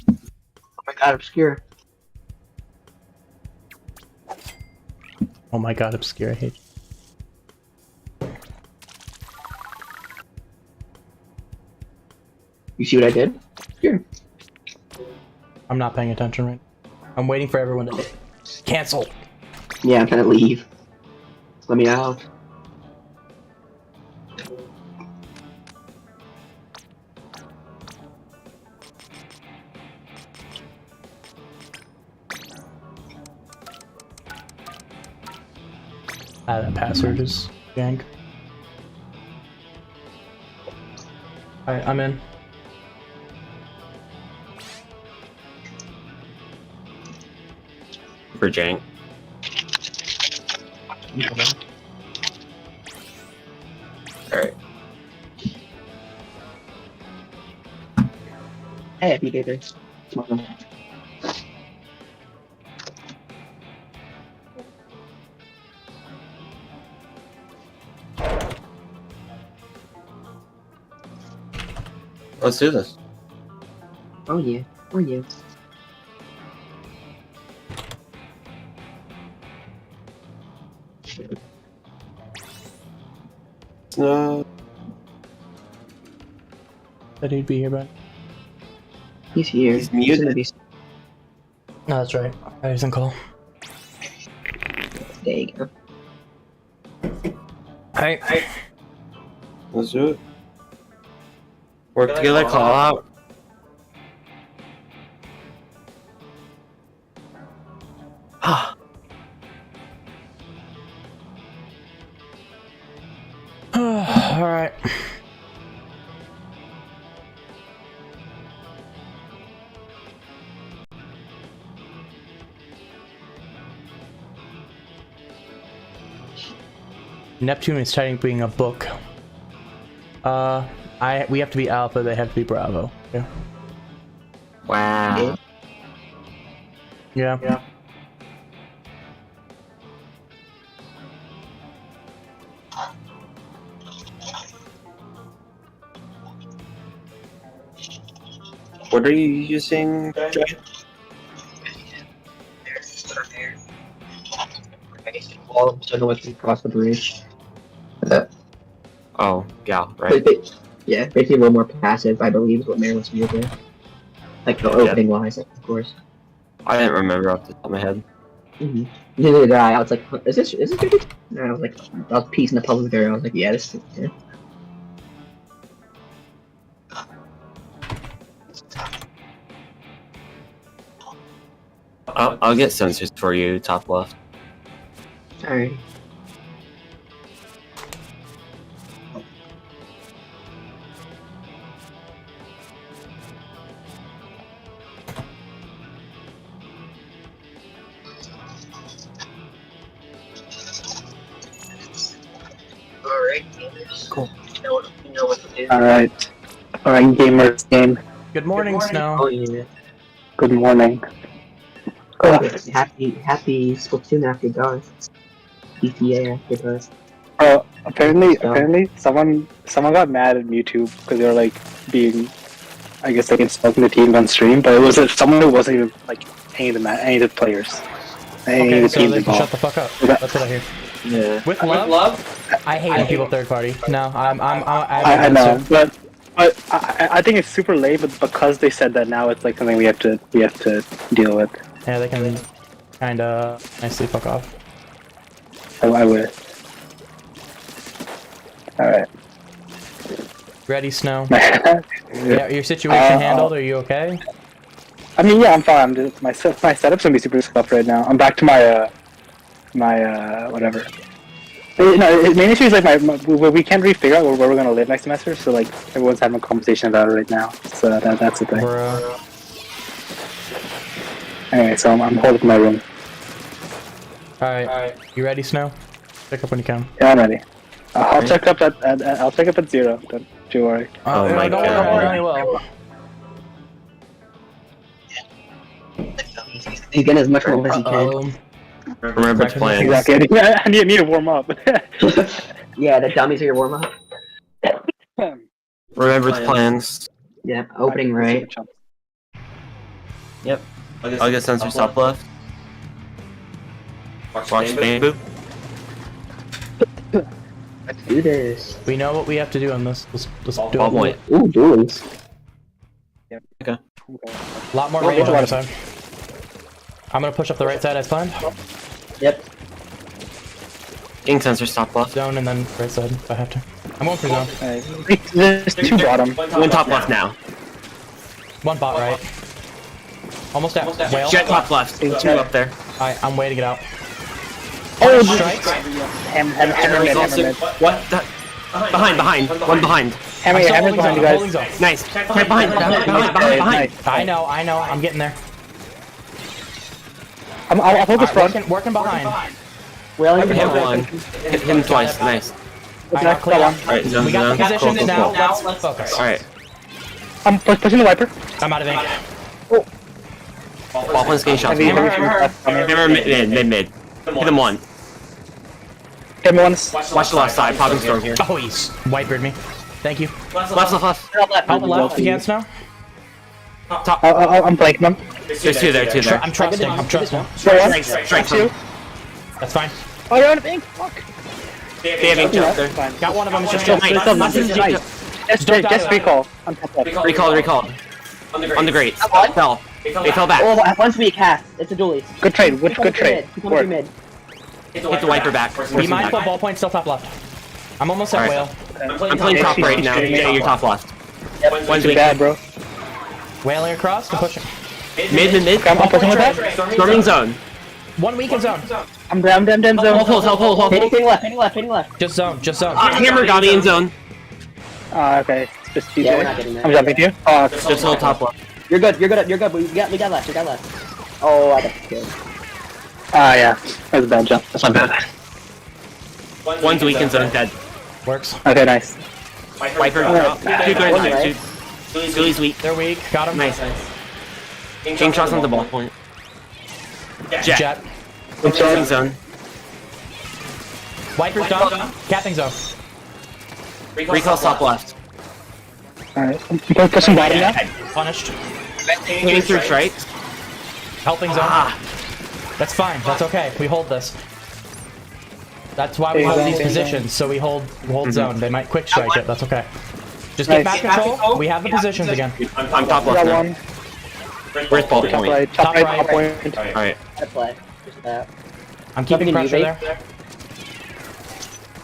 Oh my god, obscure. Oh my god, obscure. I hate you. You see what I did? Obscure. I'm not paying attention right now. I'm waiting for everyone to cancel. Yeah, I'm trying to leave. Let me out. That password is jank. Alright, I'm in. For jank. Alright. Hey, PK3. Let's do this. Oh yeah. Oh yeah. No. Said he'd be here, but He's here. He's muted. Gonna be... no, that's right. I was on call. There you go. Hey. Let's do it. Work together, call out. All right. Neptune is typing a book. We have to be Alpha, they have to be Bravo. Yeah. Wow. Yeah. What are you using, Jay? Wall, so no one can cross the bridge. Oh, yeah, right. Yeah, basically a little more passive, I believe, is what Mary wants me to do. Like the opening wise, of course. I didn't remember off the top of my head. Neither did I. I was like, is this good? And I was like, I was piecing the puzzle together. I was like, yeah, this is. Yeah. I'll get sensors for you, top left. Alright. Cool. You know what to do. Alright. Alright, gamers game. Good morning, Snow. Oh yeah. Good morning. Happy Splatoon after dark. PTA after dark. Apparently someone got mad at YouTube because they were like being, I guess, like insulting the team on stream, but it was someone who wasn't even like any of the players. Okay, so they can shut the fuck up. That's what I hear. Yeah. With love, I hate when people third party. No, I know, but I think it's super late, but because they said that now, it's like something we have to deal with. Yeah, they can kinda nicely fuck off. I would. Alright. Ready, Snow? Yeah, your situation handled? Are you okay? I mean, yeah, I'm fine. My setup's gonna be super scuffed right now. I'm back to my whatever. No, the main issue is like we can't really figure out where we're gonna live next semester. So like everyone's having a conversation about it right now. So that's the thing. Bruh. Anyway, so I'm holding my room. Alright, you ready, Snow? Pick up when you can. Yeah, I'm ready. I'll check up at 0. Don't you worry. Oh my don't god. worry, well. He's getting as much roll as he can. Remember to plan. Exactly. I need to warm up. Yeah, the dummies are your warm up. Remember the plans. Yeah, opening right. Yep. I'll get sensors top left. Watch bamboo. Let's do this. We know what we have to do on this. Let's do Ball it. point. Ooh, duels. Okay. A lot more range on the side. I'm gonna push up the right side as planned. Yep. King sensors top left. Zone and then right side if I have to. I'm going for zone. There's 2 bottom. One top left now. One bot right. Almost at whale. Jet top left. 2 up there. Alright, I'm waiting it out. Oh, Strikes. Hammer's also. What? Behind. One behind. Hammer's behind you guys. Holding zone. Nice. Right behind. I know. I'm getting there. I'll hold this front. Working behind. Well, Hit one. Hit him twice. Nice. Alright, clear one. Alright, zone, We got the zone. positions Cool, now. cool. Let's focus. Alright. I'm pushing the wiper. I'm out of ink. Ball point's getting shots. Heavy, Hammer, heavy, mid. Hit him one. Hit me once. Watch the left side. Popping storm here. Oh, he's wipered me. Thank you. Left. Help the left if you can, Snow. Top. I'm flanking them. There's two there. I'm trusting. Throw one. Strike two. That's fine. Oh, you're out of ink. Fuck. They have ink jump there. Fine. Got one of them. It's just Just recall. I'm top left. Recalled. On the grates. Fell. They fell back. Oh, once we cast, it's a dually. Good trade. Good trade. Work. Mid. Hit the wiper back. Be mindful, ball point still top left. I'm almost at whale. I'm playing top right now. Yeah, you're top left. One's Too weak. bad, bro. Whaling across to push him. Mid. I'm pushing with that. Storming zone. One weak in zone. I'm down zone. Hold. Hitting left. Just zone. Hammer got me in zone. Okay. It's just TJ. Yeah, we're not getting that. I'm jumping to you. Oh, Just hold top left. You're good. We got left. Oh, I got killed. yeah. That was a bad jump. That's not bad. One's weak in zone. Dead. Works. Okay, nice. Wiper. Two good. Duali's weak. They're weak. Got him. Nice. King shots on the ball point. Jet. Storming zone. Wiper's done. Capping zone. Recall top left. Alright. I'm pushing bottom now. Punished. Hitting through strikes. Helping zone. That's fine. That's okay. We hold this. That's why we hold these positions. So we hold zone. They might quick strike it. That's okay. Just get back control. We have the positions again. I'm top left Got now. one. Where's ball Top point? right. Top point. Alright. I play. Just that. I'm keeping pressure there.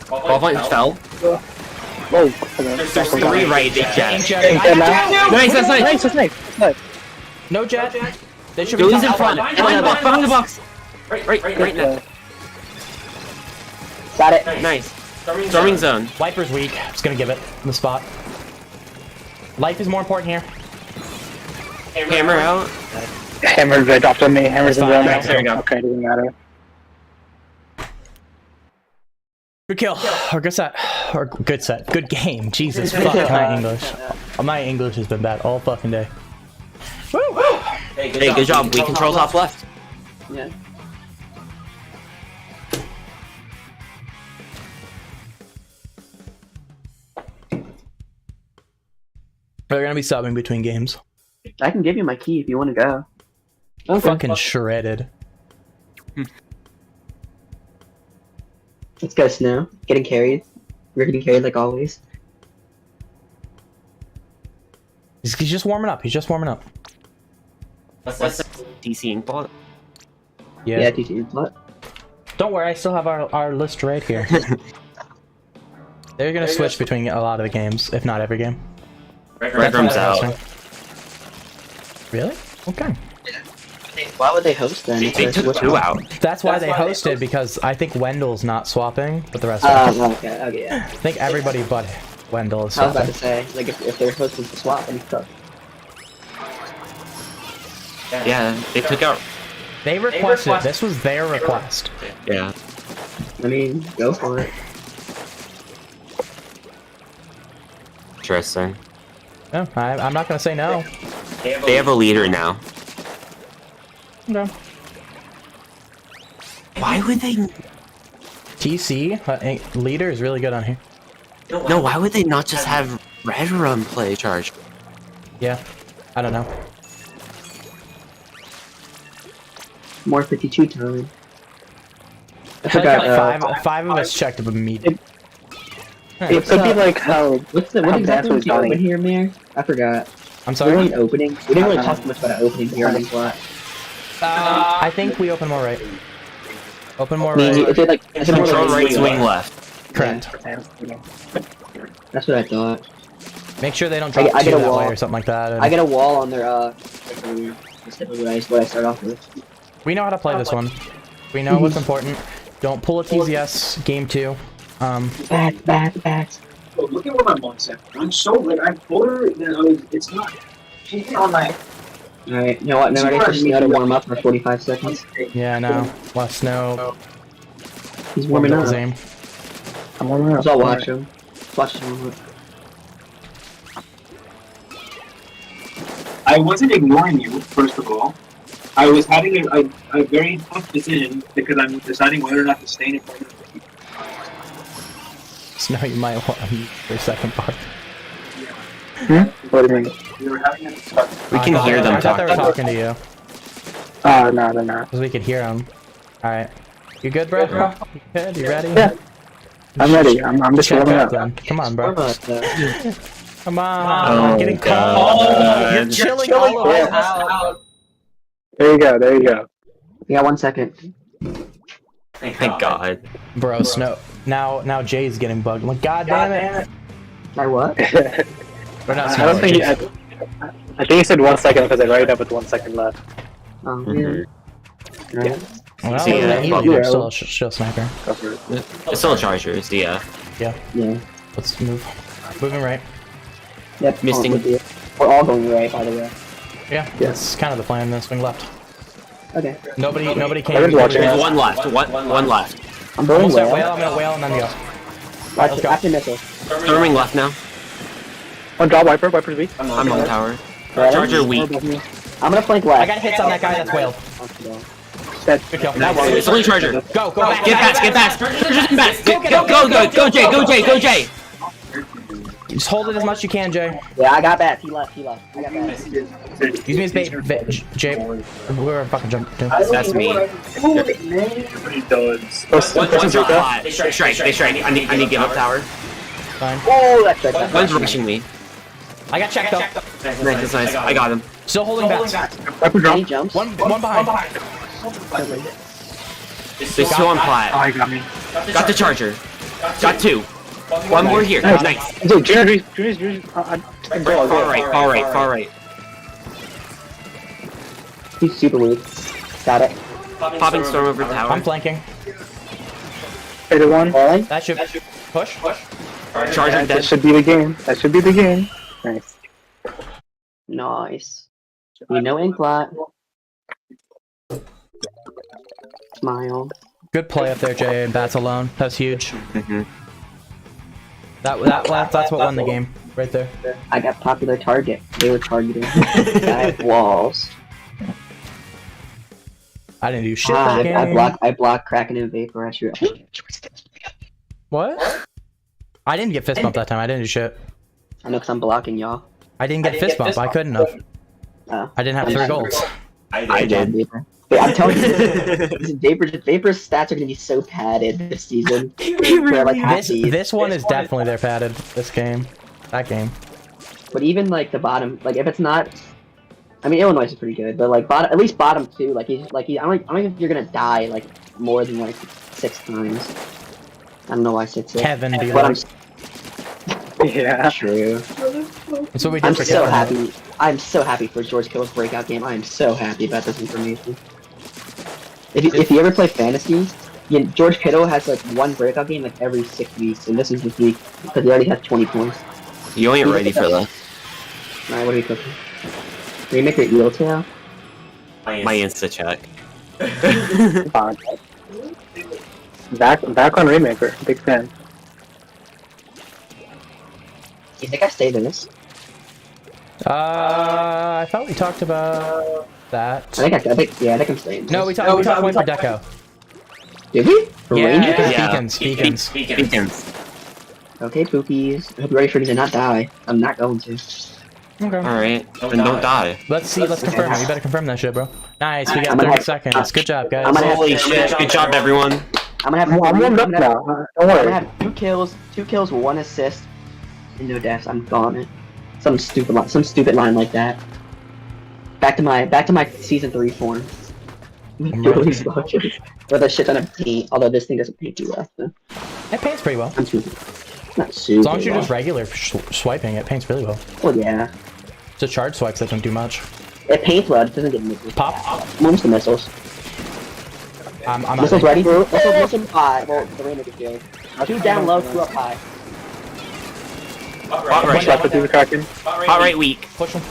Ball point fell. Whoa. There's three right. They jet. Nice, That's nice. that's nice. No jet. They should be Duali's in top front. left. Behind the box. Right now. Got it. Nice. Storming zone. Wiper's weak. Just gonna give it the spot. Life is more important here. Hammer out. Hammer dropped on me. Hammer's in That's zone. fine. There we go. Okay, doesn't matter. Good kill. Or good set. Or good set. Good game. Jesus fuck my English. My English has been bad all fucking day. Woo! Hey, good job. We control top left. Yeah. They're gonna be subbing between games. I can give you my key if you want to go. Okay. Fucking shredded. Let's go, Snow. Getting carried. We're getting carried like always. He's just warming up. He's just warming up. That's DC Inkbot. Yeah. TT. What? Don't worry, I still have our list right here. They're gonna switch between a lot of the games, if not every game. Red Room's out. Really? Okay. Why would they host then? They took two out. That's why they hosted, because I think Wendell's not swapping, but the rest of them. Okay, yeah. I think everybody but Wendell is I was about swapping. to say, like, if they're hosting the swap, then tough. Yeah, they took out. They requested. This was their request. Yeah. I mean, go for it. Interesting. No, I'm not gonna say no. They have a leader now. No. Why would they? TC leader is really good on here. No, why would they not just have Red Room play charge? Yeah, I don't know. More 52 time. I I feel forgot. like five of us checked a meeting. It could be like how. What how exactly was was the open Johnny. here, Mayor? I forgot. I'm We sorry. didn't opening. We didn't really talk much about an opening here on the slot. I think we open more right. Open more I mean, right. if they like, if they Control were, right, swing left. Correct. That's what I thought. Make sure they don't drop I two get a that wall. way or something like that. and- I get a wall on their That's typically what I start off with. We know how to play this one. We know what's important. Don't pull a TZS game 2. Back. Oh, look at what my mom said. I'm so like I told her that it's not. She's on my. Alright, you know what? Now ready for Snow to warm up for 45 seconds. Yeah, no. Less snow. He's warming up. Same. I'm warming up. I'll watch him. Watch him. I wasn't ignoring you, first of all. I was having a very tough decision because I'm deciding whether or not to stay in front of you. So now you might want your second part. What do you mean? We were having a discussion. We can hear them I thought they were talking. talking to you. No, they're not. Because we could hear them. Alright. You good, bro? You good? You ready? Yeah. I'm ready. I'm just Check warming out up. then. Come on, bro. Come on. Oh, I'm getting cold. You're chilling all over us out. There you go. There you go. We got 1 second. Thank God. Bro, Snow. Now Jay's getting bugged. I'm like, God damn it. My what? Or not I Snow, don't think. Jay's- I think he said 1 second because I wrote it up with 1 second left. Oh, yeah. Right. Well, See, you're still a shield sniper. Go for it. It's still Chargers, yeah. Yeah. Yeah. Let's move. Moving right. Yep. Misting. We're all going right, by the way. Yeah. That's kind of the plan. Then swing left. Okay. Nobody came. Everyone's watching. There's one left. One left. I'm going Almost at well. whale. I'm gonna whale and then go. Watch go. after missile. Storming left now. One drop wiper. Wiper's weak. I'm on the tower. Right. Charger weak. I'm gonna flank left. I got hits on that guy that's whaled. Dead. Good kill. It's only Charger. Go back. Get past. Charger's in back. Go, Jay. Just hold it as much as you can, Jay. Yeah, I got bats. He left. I got bats. Use me as bait, Jay. We're fucking jumping. That's me. Everybody does. One's drop flat. They strike. I need to give up tower. Fine. Oh, that's right. One's rushing me. I got checked though. Nice. I got him. Still holding bats. Wiper drop. He jumps. One behind. There's two on Oh, plat. he got me. Got the Charger. Got two. One more here. Nice. Dude, Junior's. Far right. He's super weak. Got it. Popping storm over tower. I'm flanking. Hit one. Falling. That should push. Charger That dead. should be the game. Nice. Nice. We know Inkblot. Smile. Good play up there, Jay, and bats alone. That's huge. That's what won the game right there. I got popular target. They were targeting. I have walls. I didn't do shit that game. I block Kraken and Vapor at you. What? I didn't get fist bump that time. I didn't do shit. I know because I'm blocking y'all. I didn't get fist bump. I couldn't have. Oh. I didn't have 3 golds. I did. Vapor. Wait, I'm telling you, Vapor's stats are gonna be so padded this season. For, like, half these. This one is definitely their padded. This game, that game. But even like the bottom, like if it's not, I mean Illinois is pretty good, but like at least bottom 2, like I don't think you're gonna die like more than like 6 times. I don't know why 6. Kevin, be But like, Yeah. true. that's what we did I'm for so Kevin. happy. I'm so happy for George Kittle's breakout game. I am so happy about this information. If you ever play fantasy, George Kittle has like one breakout game like every 6 weeks, and this is this week because he already has 20 points. You ain't ready for that. Alright, what are we cooking? Remaker eel tail? My insta check. Back on Remaker. Big fan. You think I stayed in this? I thought we talked about that. I think I'm staying. No, we talked point for deco. Did we? For Yeah, Ranger? yeah. Beacons. Okay, poopies. I hope you're ready for me to not die. I'm not going to. Okay. Alright, then don't die. Let's see. Let's confirm it. You better confirm that shit, bro. Nice. We got I'm gonna 30 have- seconds. Good job, guys. I'm gonna have- Holy shit, good job everyone. I'm gonna have. I'm warmed up now. Don't I'm worry. gonna have 2 kills, 1 assist, and no deaths. I'm gone it. Some stupid line like that. Back to my season 3 form. Really slow. With a shit ton of paint, although this thing doesn't paint too well. So. It paints pretty well. I'm too. Not super. As long as you're well. just regular swiping, it paints really well. Well, yeah. It's a charge swipes that don't do much. It paints well. It doesn't get missiles. Pop. Moves the missiles. I'm Missiles out. ready? Missile high. Well, the Rainmaker field. 2 down low, 2 up high. Hot right. Slap it through the Kraken. Hot right weak. Push him.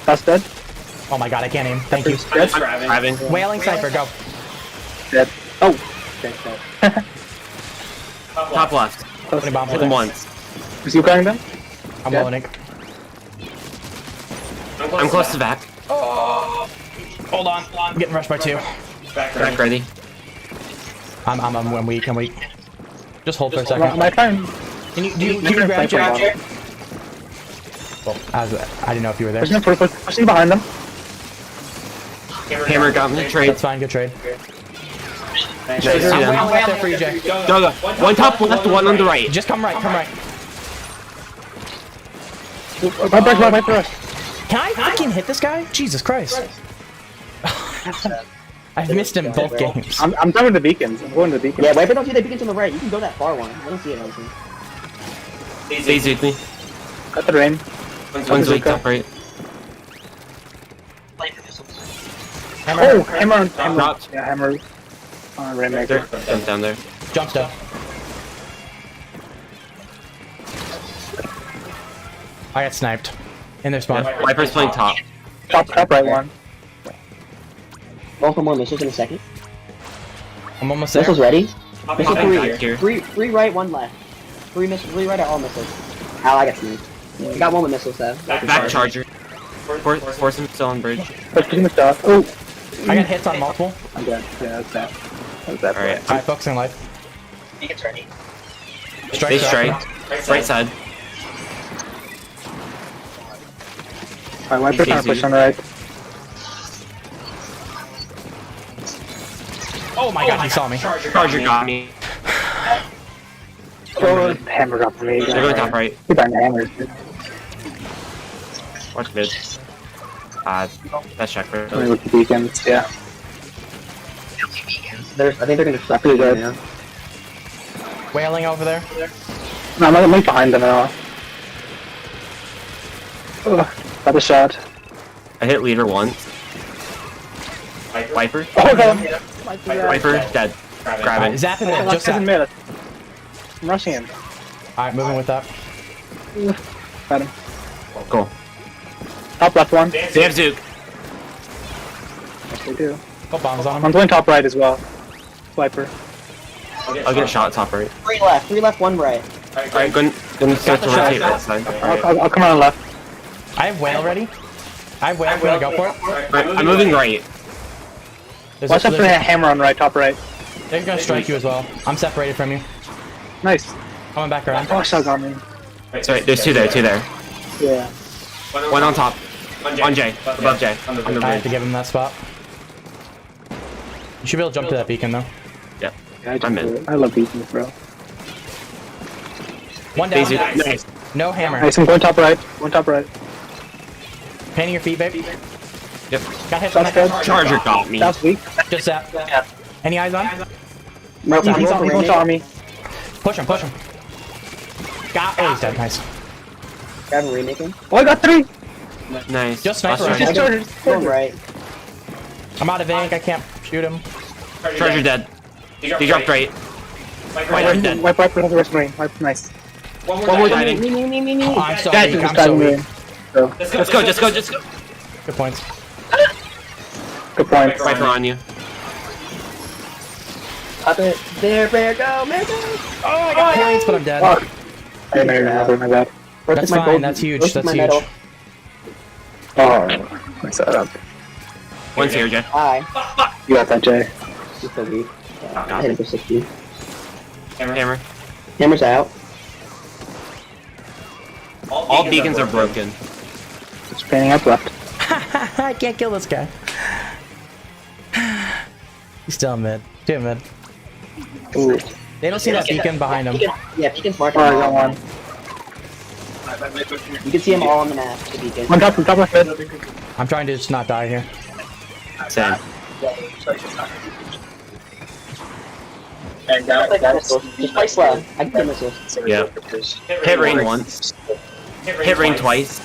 That's dead. Oh my god, I can't aim. Thank you. Dead. I'm grabbing. Wailing sniper, go. Dead. Oh, Top left. Putting bombs Hit in him there. once. Is you carrying them? I'm Yeah. willing it. I'm close to back. Hold on. I'm getting rushed by 2. Back ready. I'm weak. I'm weak. Just hold for a second. Am I trying? Can you grab Jack? Well, I didn't know if you were there. Pushing behind them. Hammer got me. Trade. That's fine. Good trade. Nice, see them. I'm right there for you, Jay. Go. One top left, one on the right. Just come right. Come right. Wiper us. Can I fucking hit this guy? Jesus Christ. I've missed him both games. I'm done with the beacons. I'm going to the beacons. Yeah, Wiper don't see the beacons on the right. You can go that far one. I don't see it, honestly. They zooked me. Got the rain. One's weak top right. Oh, hammer. Dropped. Yeah, hammer. Rainmaker. Jump down there. Jump stone. I got sniped. In their spawn. Yeah. Viper's playing top. Top right one. Roll for more missiles in a second. I'm almost there. Missiles ready. Missile Popping 3. back here. 3 right, 1 left. 3 right are all missiles. Ow, I got sniped. I got one with missiles though. Back charger. Force him still on bridge. Pushing the stuff. Oh, I got hits on multiple. I'm dead. Yeah, that's bad. That's bad. Alright. Alright, focusing life. They strike. Right side. Alright, Wiper trying to push on the right. Oh my god, he saw me. Charger got me. Oh, hammer got me. They're going top right. Keep on the hammers. Watch mid. That's check Let me right. look at the beacons. Yeah. I think they're gonna suck Pretty right good. now. Wailing over there. No, I'm like behind them now. Got a shot. I hit leader once. Viper. Oh, got him. Viper dead. Grab it. Zap in there. Just Just zap. mid. I'm rushing him. Alright, moving with that. Got him. Cool. Top left one. They have Zook. Yes, they do. Put bombs on I'm him. going top right as well. Swiper. I'll get shot top right. 3 left, 1 right. Alright, gonna start to rotate right side. I'll come around left. I have whale ready. I have whale. Gonna go for it. Alright, I'm moving right. Watch out for the hammer on right, top right. They're gonna strike you as well. I'm separated from you. Nice. Coming back around. Oh, shot got me. Sorry, there's two there. Yeah. One on top. On J. Above J. On the I have to bridge. give him that spot. You should be able to jump to that beacon though. Yep. Yeah, I'm in. I love beacons, bro. One down. Nice. No hammer. Nice, I'm going top right. One top right. Painting your feet, baby. Yep. Got hit. That's dead. Charger got me. That's weak. Just zap. Any eyes on? Nope, I'm He's rolling for on Rainmaker. me. Push him. Push him. Got. Oh, he's dead. Nice. Grabbing Rainmaker. Oh, I got 3. Nice. Just sniper Last rifle. charger. Going right. I'm out of ink. I can't shoot him. Charger dead. He dropped right. Viper dead. Wipe for the rest of rain. Wipe, nice. One more diving. Oh, I'm so Dead. weak. I'm so weak. Let's go. Just go. Good points. Good point. Viper on you. Up it. There, bear, go, bear, go. Oh, I got points, but I'm dead. Fuck. I didn't remember my bad. That's fine. That's huge. That's huge. Oh, I set up. One's here, Jay. Hi. You got that, Jay. He's so weak. I hit him for 60. Hammer. Hammer's out. All beacons are broken. It's panning up left. I can't kill this guy. He's still in mid. Two in mid. Ooh. They don't see that beacon behind him. Yeah, beacon's marking. Oh, I got one. You can see them all on the map. The beacon. One top left mid. I'm trying to just not die here. Same. Just play slow. I can kill missiles. Yeah. Hit rain once. Hit rain twice.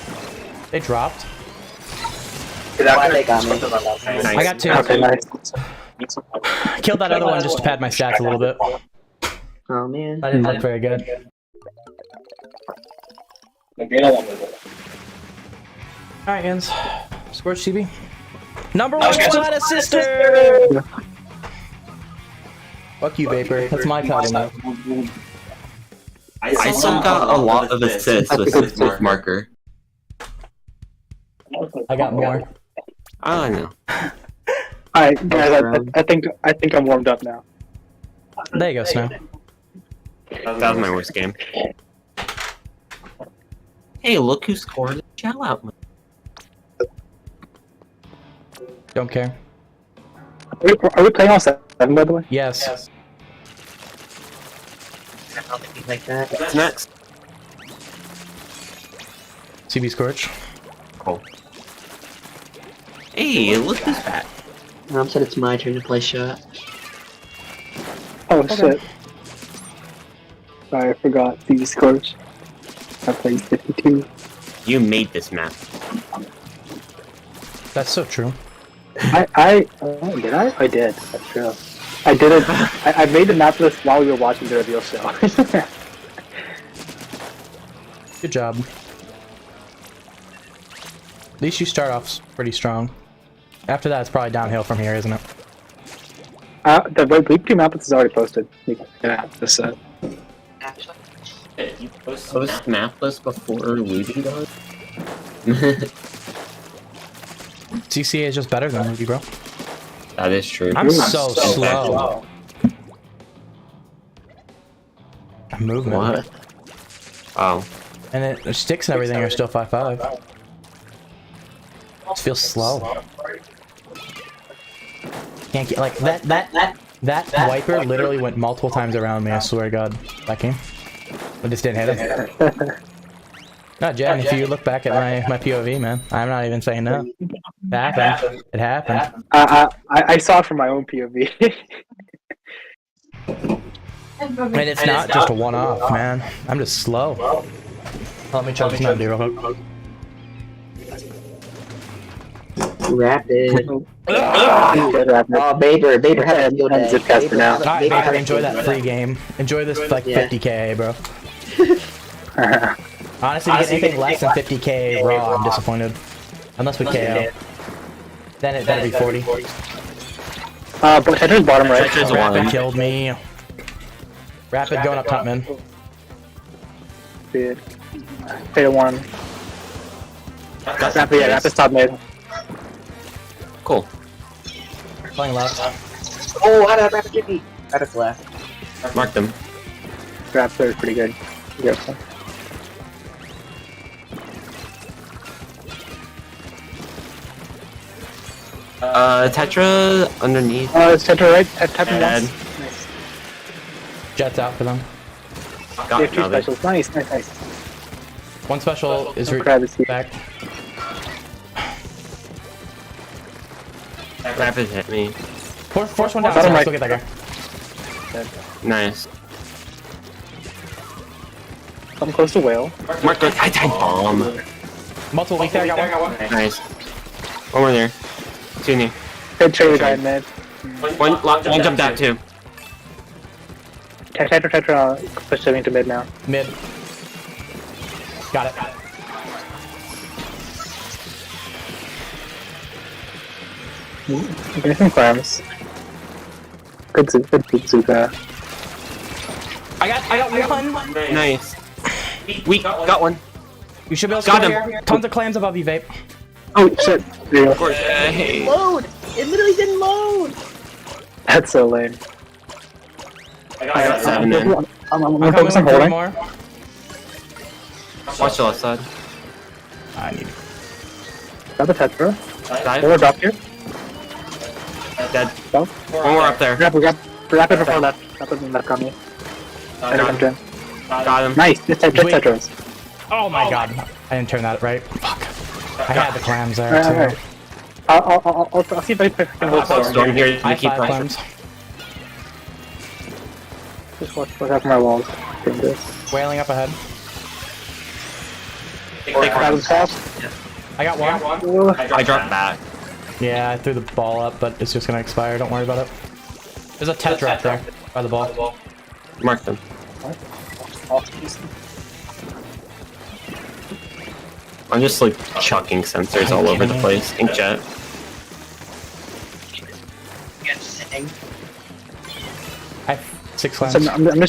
They dropped. They got me. Nice. I got 2. Okay, nice. Killed that other one just to pad my stats a little bit. Oh man. That didn't look very good. Alright, Jens. Scorch CB. Number 1 Splat sister! Fuck you, Vapor. That's my title now. I still got a lot of assists with marker. I got more. I don't know. Alright, guys, I think I'm warmed up now. There you go, Snow. That was my worst game. Hey, look who scored a shell out. Don't care. Are we playing on 7, by the way? Yes. Like that. What's next? CB Scorch. Cool. Hey, look who's back. Said it's my turn to play shot. Oh shit. Sorry, I forgot. These scores. I played 52. You made this map. That's so true. Did I? I did. That's true. I did it. I made the map list while we were watching the reveal show. Good job. At least you start off pretty strong. After that, it's probably downhill from here, isn't it? The weekly map list is already posted. Yeah, this You post map list before Luigi does? CCA is just better than Luigi, bro. That is true. I'm so slow. Movement. What? Oh. And the sticks and everything are still 5.5. It feels slow. Can't get like that wiper literally went multiple times around me. I swear to God, that game. I just didn't hit him. No, Jen, if you look back at my POV, man, I'm not even saying no. It happened. It happened. I saw it from my own POV. And it's not just a one-off, man. I'm just slow. Let me chug some Mountain Dew real quick. Rapid. Oh, Baber had a field day. Zipcaster now. Alright, Baker, enjoy that free game. Enjoy this like 50k, bro. Honestly, if you get anything less than 50k raw, I'm disappointed. Unless we KO. Then that'd be 40. But Tetra's bottom right. Rapid killed me. Rapid going up top, man. Dude. Fatal 1. Rapid, yeah, Rapid's top mid. Cool. Playing left. Oh, how did Rapid get me? Rapid's left. Mark them. Rapid is pretty good. Yes. Tetra underneath. It's Tetra right? Tetra Nice. Jets out for them. Got They have 2 another. specials. Nice. One special is back. Rapid hit me. Force one down. Bottom Let's right. go get that guy. Nice. I'm close to whale. Mark the Titan bomb. Multiple weak there. I got one. Nice. One more there. 2 near. Good trade the guy in mid. One jumped out too. Tetra pushing into mid now. Mid. Got it. Give me some clams. Good Zuka. I got one. Nice. We got one. You should be able to Got score him. here. Tons of clams above you, Vape. Oh shit. There you Of go. course. Hey. Load! It literally didn't load! That's so lame. I got 7 in. I'm I'm focused on coming with 3 holding. more. Watch the left side. I need. Grab the Tetra. One Dive. more drop here. Dead. Go. One more up there. Rapid before left. Rapid and left coming. Got him. Nice. Just Tetras. Oh my God! I didn't turn that right. Fuck. I had the clams there Alright. too. I'll see if I can hold Storm Storm. here. I You keep have 5 pressure. clams. Just watch out for my walls. Doing this. Wailing up ahead. Grab fast. I got one. I dropped back. Yeah, I threw the ball up, but it's just gonna expire. Don't worry about it. There's a Tetra up there by the ball. Mark them. I'm just like chucking sensors all over the place. Inkjet. I 6 clams. I'm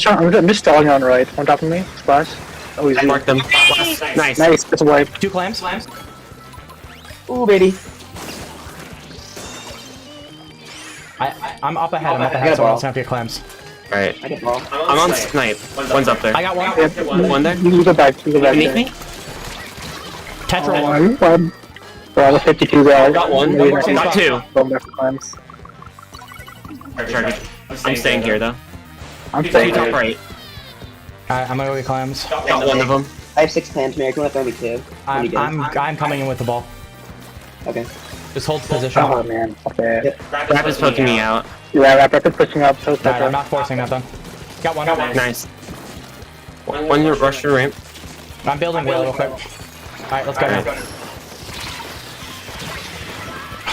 just stalling on right. On top of me. Splash. Oh, he's Mark them. Nice. Nice. That's a wipe. 2 clams. Ooh, baby. I'm up ahead. I'm up ahead. So I don't snap your clams. Alright. I get ball. I'm on snipe. One's up there. I got one. One there. You go back. You go back. Beneath there. me? Tetra. One. Bro, the 52 guys. Got one. Got 2. Going back for climbs. I'm staying here though. I'm 2 staying top here. right. Alright, I'm gonna go get clams. Got one of them. I have 6 clams, Mary. Can you throw me 2? I'm coming in with the ball. Okay. Just hold position. Oh man. Okay. Rap is poking me out. Yeah, Rapid is pushing up. So Alright, I'm not forcing that then. Got one. Nice. One rush your ramp. I'm building wheel real quick. Alright, let's go now.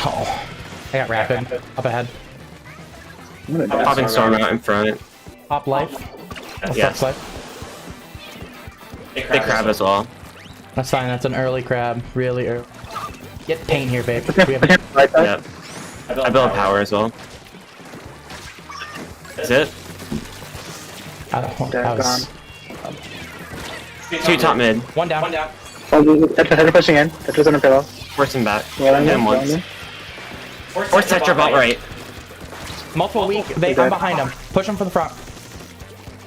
Oh. I got rapid. Up ahead. Popping storm out in front. Pop life. Yes. Life. They crab as well. That's fine, that's an early crab. Really early. Get paint here, babe. We have Yep. I built power as well. Is it? that was 2 top mid. one down. Oh, they're pushing in. Tetra's on a pillow. Force him back. Well, Hit him once. Force Tetra about right. Multiple weak. I'm behind him. Push him from the front.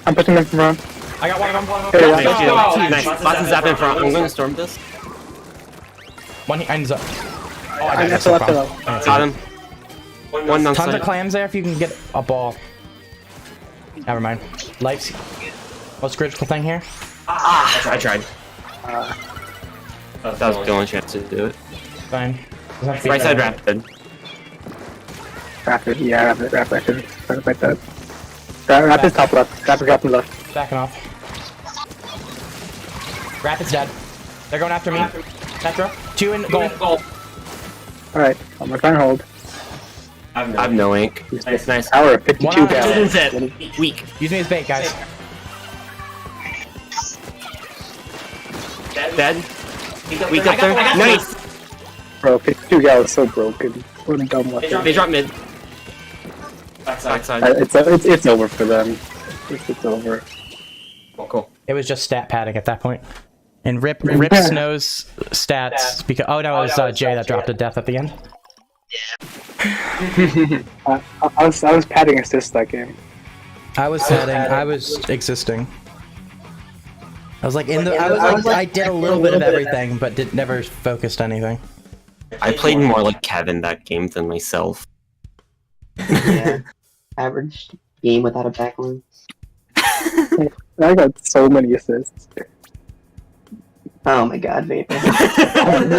I'm pushing them from front. I got one of them. There you Nice. go. Nice. Boston zap in front. I'm gonna storm this. One ends up. Oh, I got That's no a left problem. pillow. Got him. One on Tons of side. clams there if you can get a ball. Never mind. Life's. What's critical thing here? I tried. That was the only chance to do it. Fine. Right side rapid. Rapid, yeah, rapid. Something like that. Rapid's top left. Rapid dropping left. Backing off. Rapid's dead. They're going after me. Tetra. 2 in goal. Alright, I'm gonna try and hold. I have no ink. Nice. Power of 52 One on gallons. Zip. Weak. Use me as bait, guys. Dead. Weak up there. Nice. Bro, 52 gallons so broken. What a dumb weapon. They drop mid. Backside. It's over for them. It's over. Cool. It was just stat padding at that point. And Rip knows stats because it was Jay that dropped a death at the end. I was padding assist that game. I was padding. I was existing. I was like I did a little bit of everything, but never focused anything. I played more like Kevin that game than myself. Yeah. Average game without a backline. I got so many assists. Oh my god, Vapor. That's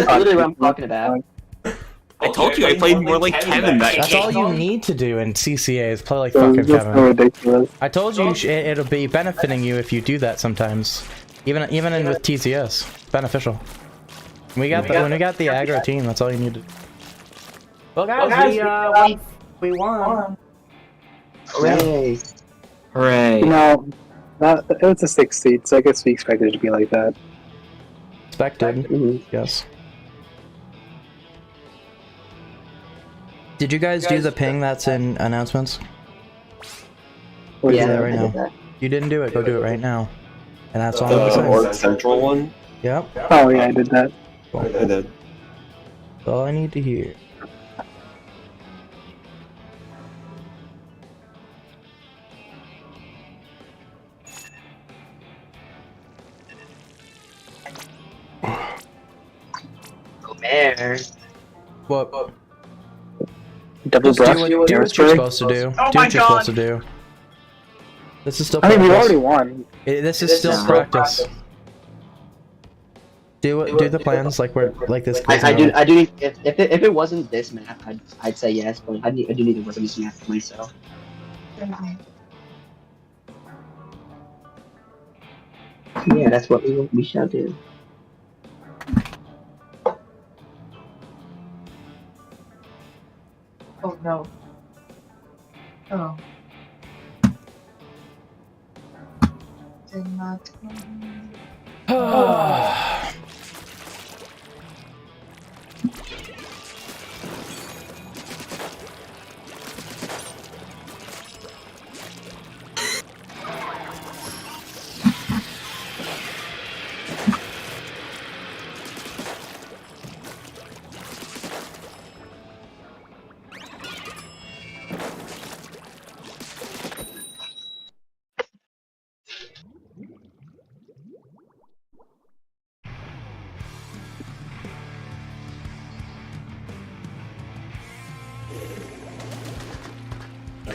literally what I'm talking about. I told you I played more like Kevin that That's game. all you need to do in CCA is play like So fucking it's just so Kevin. ridiculous. I told you it'll be benefiting you if you do that sometimes. Even with TCS, it's beneficial. When we got the aggro team, that's all you need to. Well, guys, we won. Hooray. Hooray. No, it was a 6 seed, so I guess we expected it to be like that. Expected. Yes. Did you guys do the ping that's in announcements? What is Yeah, that right I now. did that. You didn't do it. Go do it right now. And that's all The I'm saying. Org Central one? Yep. Oh yeah, I did that. I did. That's all I need to hear. There. What? Double Just do brush. what you're supposed to do. Do what you're supposed to do. This is still I mean, we practice. already won. This is still practice. Do the plans like this. I do. If it wasn't this map, I'd say yes, but I do need to work on this map for myself. Yeah, that's what we shall do. Oh no. Oh. Did not.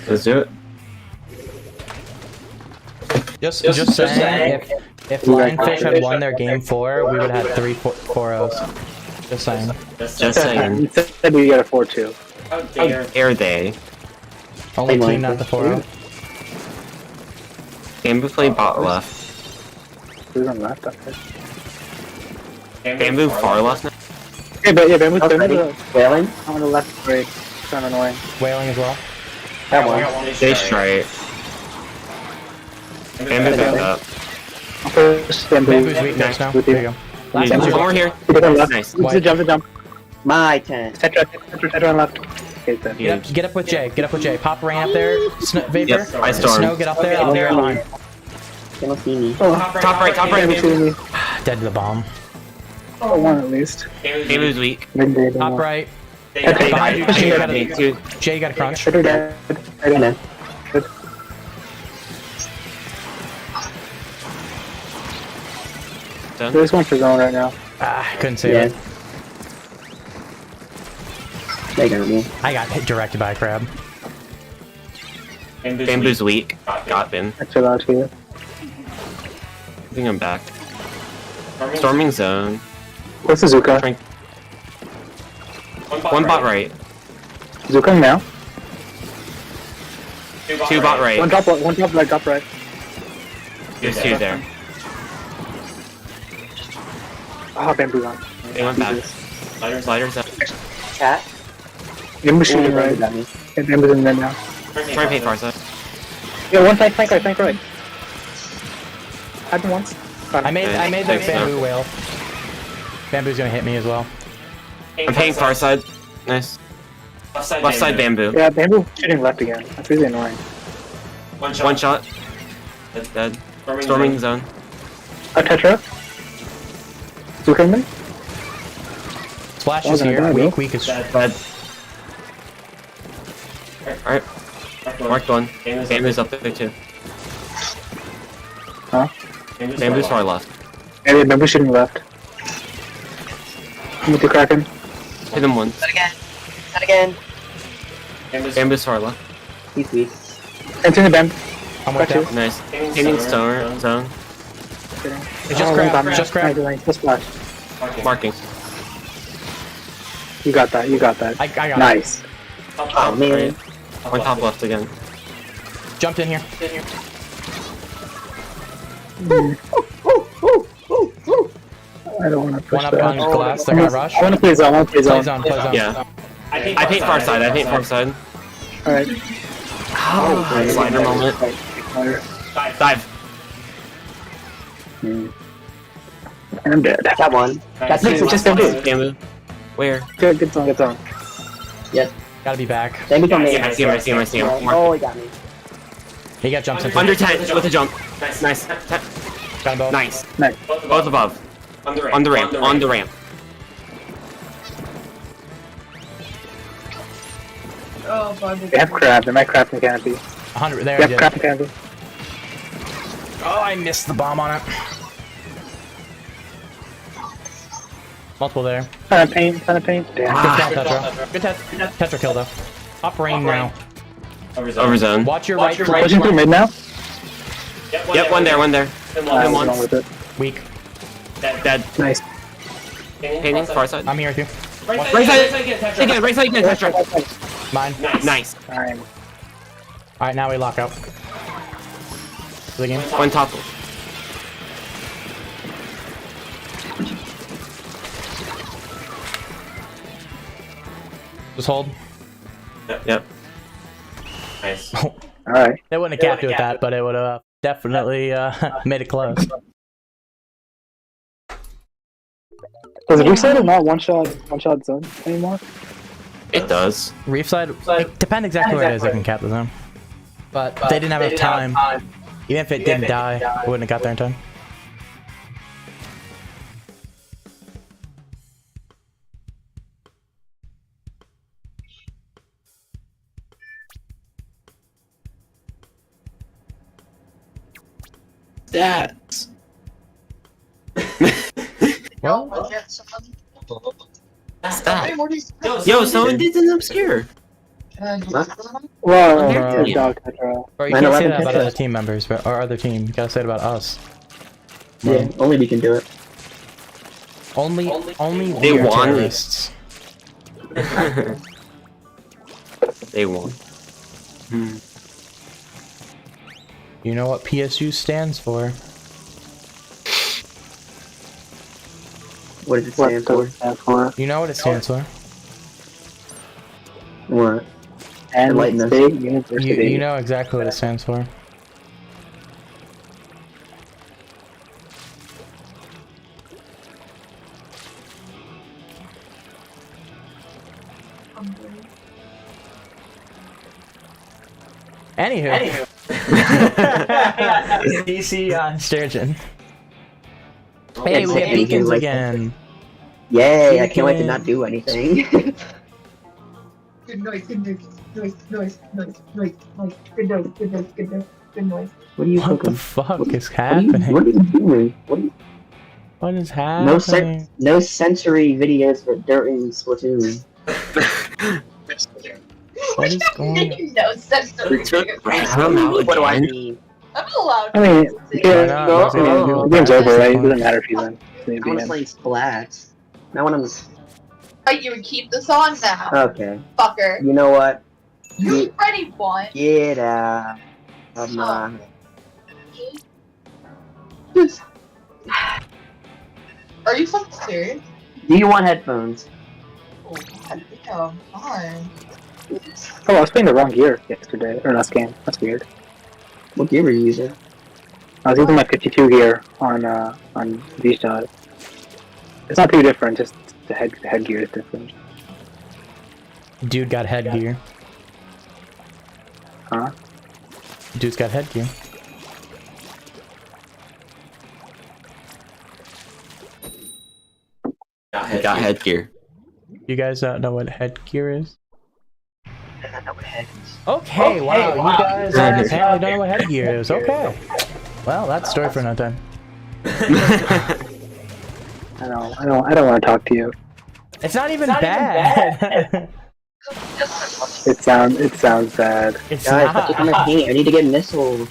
Let's do it. Just saying, if Lionfish had won their game 4, we would have had 3 4-0s. Just saying. Just saying. You said we got a 4-2. How dare they? Only team, not the 4-0. Bamboo played bot left. Who's on left? Okay. Bamboo far left now? Yeah, but yeah, Bamboo's Wailing? on the left break. It's kind of annoying. Wailing as well. That one. They straight. Bamboo back up. First, Bamboo's weak next now. There you go. Last One one's more here. Nice. Nice. The jump. My 10. Tetra on left. Okay, then. Get up with Jay. Get up with Jay. Pop rain up there. Vapor. Yep, I storm. Snow, get up there. I'll be right behind. They don't see me. Top right. Dead to the bomb. Oh, one at least. Bamboo's weak. Midday. Top right. Tetra Behind you, Jay, dead. Jay, you got a crunch. Tetra dead. I don't know. Good. Done. There's one for zone right now. Couldn't save Yeah. it. They got me. I got hit directed by a crab. Bamboo's weak. Got been. Tetra out here. I think I'm back. Storming zone. What's the Zuka? One bot right. Zuka now. Two bot right. One top right. There's two there. Ah, Bamboo on. They went back. Sliders up. Cat? Bamboo's shooting Ooh, right. got me. Yeah, Bamboo's in there now. Try to pay far side. Yeah, one flank right. Happened once. I made the Thanks, bamboo whale. Bamboo's gonna hit me as well. I'm paying far side. Nice. Left side bamboo. Yeah, Bamboo shooting left again. That's really annoying. One shot. That's dead. Storming zone. Tetra. Zuka me? Splash Oh, is here. God, bro. Weak is Dead. Alright. Marked one. Bamboo's up there too. Huh? Bamboo's far left. Yeah, Bamboo shooting left. I'm with the Kraken. Hit him once. Not again. Bamboo's far left. He's weak. Enter the Bam. I'm with Got you. you. Nice. Hitting zone. It's just crab. Just crab. Just flash. Marking. You got that. I got it. Nice. Oh, man. One top left again. Jumped in here. I don't want to push One up that. on glass. They're gonna rush. I want to play zone. Play zone. Yeah. I paint far side. Alright. Slider moment. Dive. I'm dead. Got one. Got Nice, two. it's just Bamboo. Bamboo. Where? Good zone. Yes. Gotta be back. They become me. I see him. Oh, he got me. He got jumps in. Under 10 with a jump. Nice. Got him both. Nice. Nice. Both above. On the ramp. Oh, fuck. They have crab. They might crab from canopy. 100. There They I have did. crab from canopy. Oh, I missed the bomb on it. Multiple there. Kind of pain. Damn. Good kill, Tetra. Good Tetra kill though. Up rain now. Over zone. Watch your right. Pushing through mid now. Yep, one there. Hit him Wrong once. with it. Weak. Dead. Nice. Painting, far side. I'm here with you. Right side again, Tetra. Mine. Nice. Time. Alright, now we lock out. Again. One top. Just hold. Yep. Nice. Alright. They wouldn't have capped you with that, but it would have definitely made it close. Does Reef side not one shot zone anymore? It does. Reef side, it depends exactly where it is, they can cap the zone. But they didn't have enough time. Even if it didn't die, it wouldn't have got there in time. Stats. Well, Stats. Yo, someone did an obscure. Whoa, Bro. good dog, Tetra. Bro, you can't say 9/11 that about Tetra. other team members, or other team. You gotta say it about us. Yeah, only we can do it. Only They we are won. terrorists. They won. You know what PSU stands for? What does it stand for? You know what it stands for? What? And Enlighten us. State University. You know exactly what it stands for. Anywho. DC on Sturgeon. Hey, we get beacons again. Yay, I can't wait to not do anything. Good noise, good noise, noise, good noise, good noise, good noise, good noise. What are you What cooking? the fuck is What are you happening? doing? What is happening? No sensory videos for during Splatoon. What is going on? No sensory. What do I mean? I'm allowed. I mean, Why not? no, What's gonna do the with game's that? over, right? It doesn't matter if he's in. I want to play Splat. I want to. Oh, you would keep this on now, Okay. fucker. You know what? You already won. Get out of my. Are you fucking serious? Do you want headphones? Oh, damn, fine. Oh, I was playing the wrong gear yesterday, or last game. That's weird. What gear were you using? I was using my 52 gear on V-Shot. It's not too different, just the headgear is different. Dude got headgear. Huh? Dude's got headgear. Got headgear. You guys know what headgear is? I don't know what head is. Okay, wow, you guys apparently don't know what headgear is. Okay. Well, that's a story for another time. I don't want to talk to you. It's not even bad. It sounds bad. It's Guys, not. I'm a paint. I need to get missiles.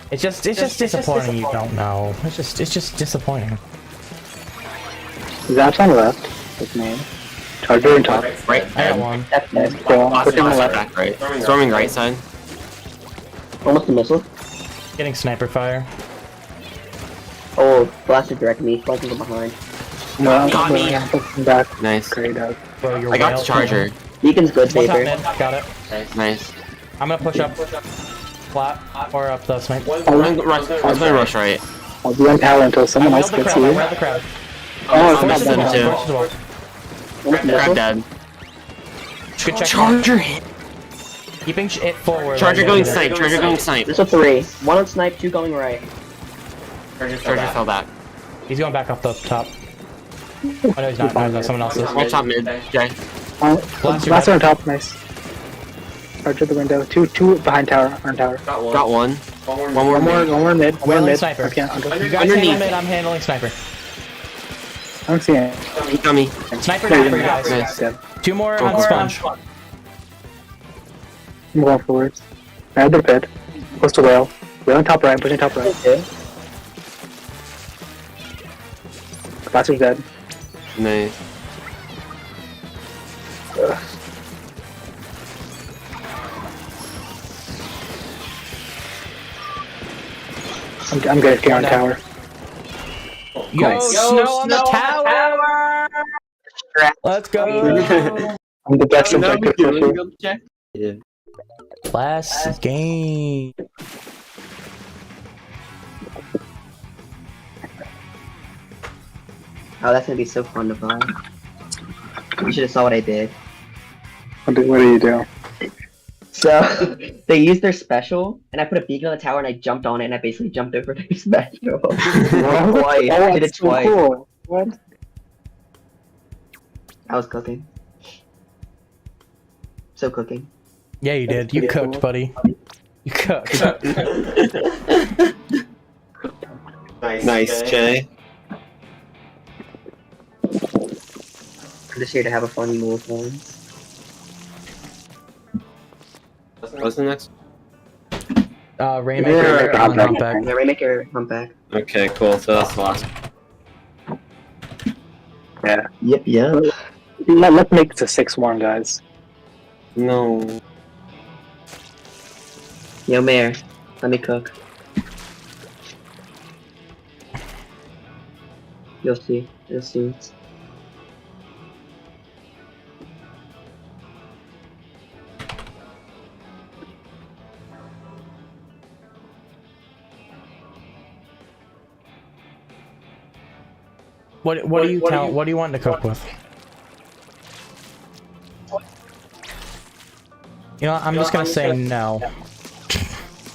It's just disappointing. You don't know. It's just disappointing. Zaps on the left. With me. Charger and top. Right. I got one. That's dead. So, pushing on the left. Back right. Storming right side. Almost a missile. Getting sniper fire. Oh, blaster direct me. Flanking from behind. No, I'm Got me. pushing back. Nice. Great dog. Bro, your I got whale- the charger. Beacon's good, One top Vapor. mid. Got it. Nice. I'm gonna push up. Flat or up the snipe. I'm gonna rush right. I'll be on tower until someone I else wheel the gets crowd. I you. wheel the crowd. Oh, it's I'm not missing that too. bad. Push the wall. Almost a Crab missile. dead. Good check. Charger hit. Keeping it forward. Charger like going that. snipe. Charger going snipe. Missile 3. One on snipe, 2 going right. Charger fell back. He's going back up the top. Oh no, he's not. No, that's someone else's. One top mid. Jay. Blaster on top, nice. Charger the window. Two behind tower, on tower. Got one. One more. One more mid. One more Whaling mid. sniper. Okay, I'll go. You guys Underneath. handle mid. I'm handling sniper. I don't see it. He got me. Sniper down for you guys. Nice. Dead. 2 more on sponge. I'm going forwards. I have the pit. Close to whale. Whale on top right, pushing top right. Okay. Blaster's dead. Nice. I'm good at getting on tower. Yo, Nice. snow on the tower! Let's go! I'm the best objective pusher. Yeah. Last game. Oh, that's gonna be so fun to play. You should have saw what I did. What do you do? So, they used their special, and I put a beacon on the tower, and I jumped on it, and I basically jumped over their special. Twice. I did it that's so twice. cool. What? I was cooking. So cooking. Yeah, you did. You cooked, buddy. You cooked. Nice, Jay. I'm just here to have a fun move one. What's the next? Rainmaker on humpback. Yeah, Rainmaker humpback. Okay, cool. So that's the last. Yeah. Yep. Let's make this a 6-1, guys. No. Yo, Mayor, let me cook. You'll see. You'll see. What do you want to cook with? You know, I'm just gonna say no.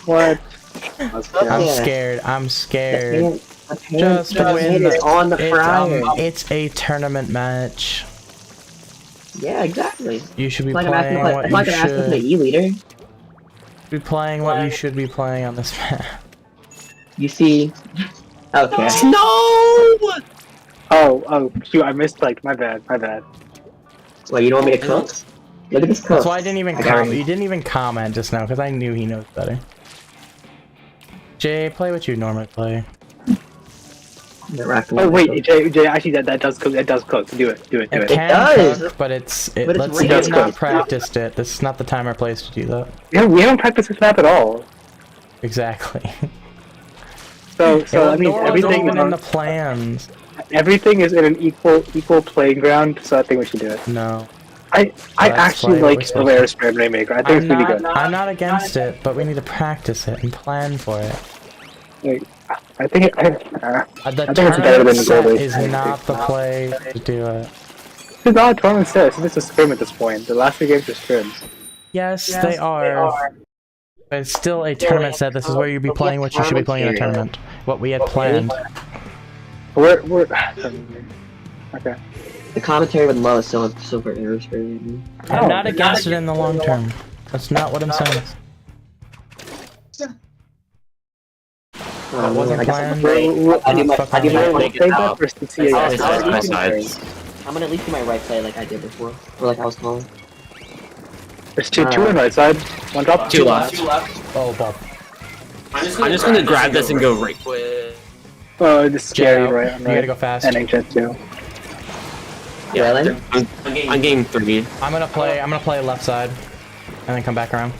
What? I'm scared. Just win on the fryer. It's a tournament match. Yeah, exactly. You should be Like playing what you should the E-leader. be playing. What you should be playing on this match. You see. Okay. No! Oh, shoot, I missed, like, my bad. Well, you don't want me to cook? Look at this cook. That's why I didn't even comment. You didn't even comment just now because I knew he knows better. Jay, play what you normally play. Oh wait, Jay, actually that does cook. It does cook. Do it. It does. can cook, but let's say does you've not cook. practiced it. This is not the time or place to do that. Yeah, we haven't practiced this map at all. Exactly. So I mean, everything even in the plans. Everything is in an equal playing ground. So I think we should do it. No. I actually play what like we're the supposed layer spray Rainmaker. I think it's really good. I'm not against it, but we need to practice it and plan for it. Like, I think it's better than the Tournament goalie. is not the play to do it. It's not a tournament set. It's just a scrim at this point. The last 2 games are scrims. Yes, they are. But it's still a tournament set. This is where you'd be playing what you should be playing in a tournament. What we had planned. We're okay. The commentary with Low is so super irrespectful. I'm not against it in the long term. That's not what I'm saying. That wasn't planned. I do my sides. I'm gonna at least do my right play like I did before. Or like I was calling. There's two on right side. One drop, 2 left. Oh, Bob. I'm just gonna grab this and go right quick. Oh, this is scary, Jay, right? you gotta go fast. And jet too. Yeah, I'm getting 3. I'm gonna play left side, and then come back around.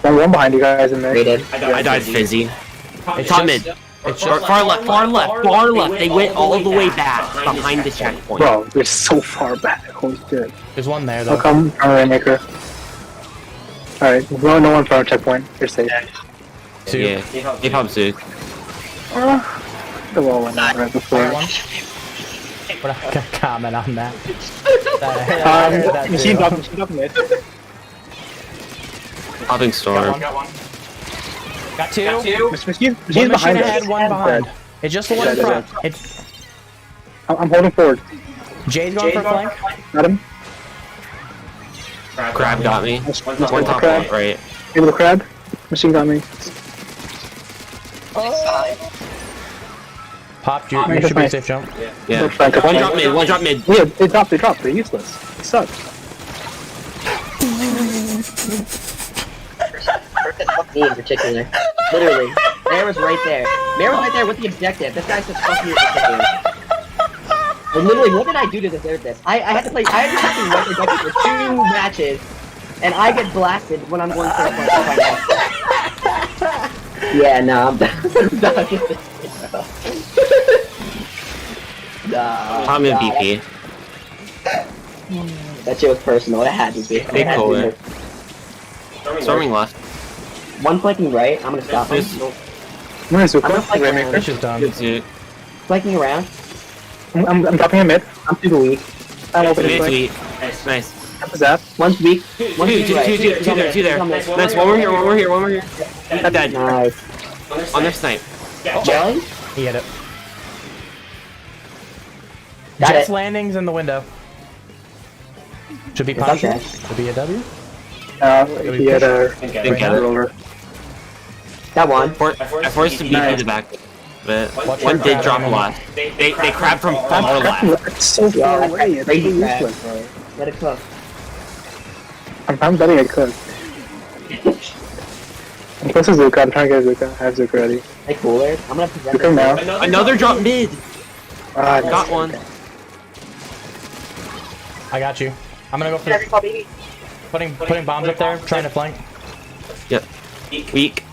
One behind you guys in there. I died fizzy. It's Top just- mid. It's just Far left. They went all the way back behind the checkpoint. Bro, they're so far back. Holy shit. there's one there I'll though. come from Rainmaker. Alright, no one from our checkpoint. You're safe. Two. Yeah, he popped Zook. The wall went out right before. One. What I'm gonna comment on that. Machine drop mid. Popping storm. Got two. Machine's One machine behind ahead, us. one behind. It's just the one in front. I'm holding forward. Jay's going for flank. Got him. Crab got me. One top crab. left, right. Able to crab. Machine got me. Popped you. You should be a safe jump. Yeah. Flank. One drop mid. Yeah, they dropped. They're useless. They suck. Me in particular. Literally. Mayor was right there. Mayor was right there with the objective. This guy's just fucking ridiculous. And literally, what did I do to deserve this? I had to fucking right objective for 2 matches, and I get blasted when I'm going for a fight. Yeah, no, I'm done. I'm done with this, bro. Top mid BP. That shit was personal. It had to be. Big cooler. Storming left. One flanking right. I'm gonna stop him. I'm gonna Zuko. I'm gonna flank Rainmaker. around. She's done. Good Zook. Flanking around. I'm dropping him mid. I'm super weak. I'm open Mid his sweet. Nice. Zap. One's weak. One's Two there. Nice. One more here. Not dead. Nice. On their snipe. Jelly? He hit it. Got Jet's it. landings in the window. Should be It's punishment. okay. Should be a W. He had a Didn't get it. roller. Got one. I forced to BP the back. But one did drop left. They crab from far left. It's so far away. It's Crazy really crap. useless, bro. Let it cook. I'm betting I could. I'm close to Zuka. I'm trying to get Zuka. I have Zuka ready. Hey, cooler. I'm gonna present Zuka now. Another drop mid. Ah, Got one. I got you. I'm gonna go for the... Putting bombs up there, trying to flank. Yep. Weak.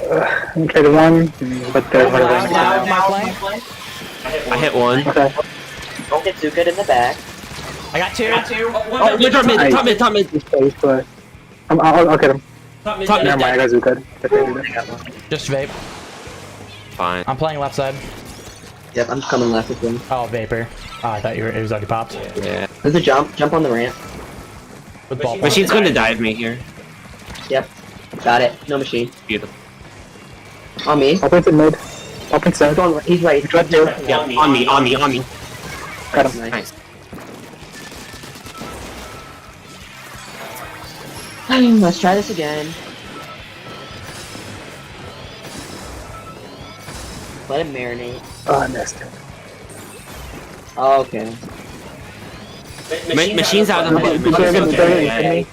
Okay, the one, but there's one. My flank. I hit one. Okay. Don't get too good in the back. I got two. Oh, drop mid. Top mid. He's close. I'll get him. Top mid. Never mind, I got Zuka. Just vape. Fine. I'm playing left side. Yep, I'm coming left with him. Oh, vapor. Oh, I thought it was already popped. Yeah. There's a jump. Jump on the ramp. With ball. Machine's going to dive me here. Yep. Got it. No machine. Beautiful. On me. I'll put it mid. I'll put He's going. He's right. He's right there. Yeah, on me. Got him. Nice. Let's try this again. Let him marinate. Oh, I missed it. Oh, okay. Machine's out of the mid.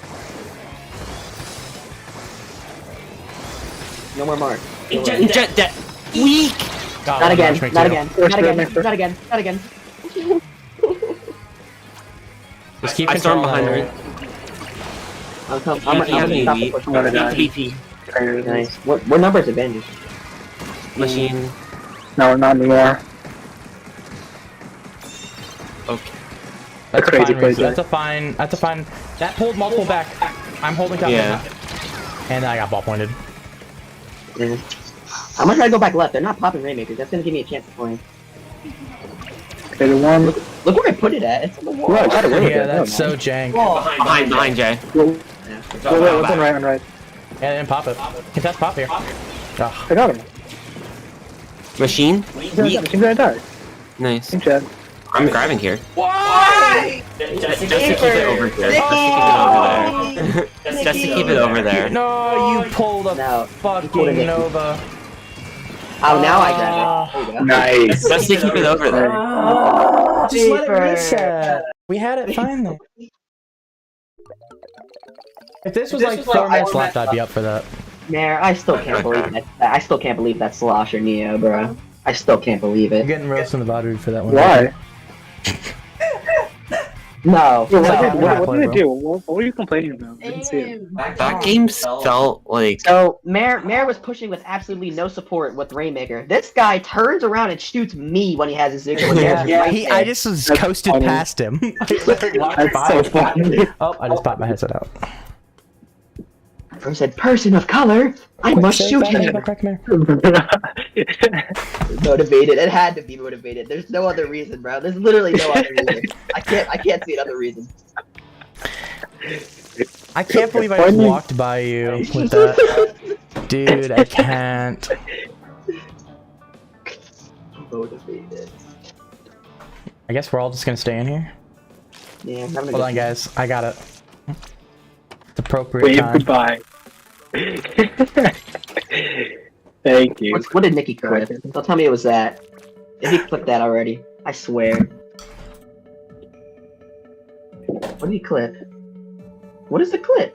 No more mark. Jet dead. Weak. God, Not again. rush me Not too. again. Not again. Not again. Not again. Just keep I stormed controlling behind that her. I'm gonna stop the push. VP. Nice. What number is advantage? Machine. No, not anymore. Okay. That's a Crazy fine play, reason. That's a fine. That's a fine. That pulled multiple back. I'm holding top. Yeah. And then I got ball pointed. Yeah. I'm gonna try to go back left. They're not popping Rainmakers. That's gonna give me a chance to play. Okay, the one. Look where I put it at. It's on the wall. Right, got it really Yeah, good. that's so jank. Behind Jay. Wait, what's on right? On right. Yeah, and pop it. Contest pop here. Ugh. I got him. Machine. He's gonna die. Nice. Good job. I'm grabbing here. Why? Just to keep it over here. Just to keep it over there. No, you pulled a No. fucking Nova. Oh, now I grab it. There you go. Nice. Just to keep it over there. Just let it reset. We had it fine though. If this was like 4 minutes left, I'd be up for that. Nair, I still can't believe that. I still can't believe that Slosher Neo, bro. I still can't believe I'm it. getting roasted in the battery for that one. Why? No. What play, did I bro. do? What were you complaining about? I didn't see it. That game felt like. So Mare was pushing with absolutely no support with Rainmaker. This guy turns around and shoots me when he has his Zuko. I just was coasted funny. past him. That's so funny. Oh, I just popped my headset out. I said, "Person of color, I must shoot him." Motivated. It had to be motivated. There's no other reason, bro. There's literally no other reason. I can't see another reason. I can't believe I just walked by you with that. Dude, I can't. Motivated. I guess we're all just gonna stay in here. Yeah, I'm gonna Hold go on, guys. I got it. It's appropriate Wave time. goodbye. Thank you. What did Nikki clip? Don't tell me it was that. If he clipped that already, I swear. What did he clip? What is the clip?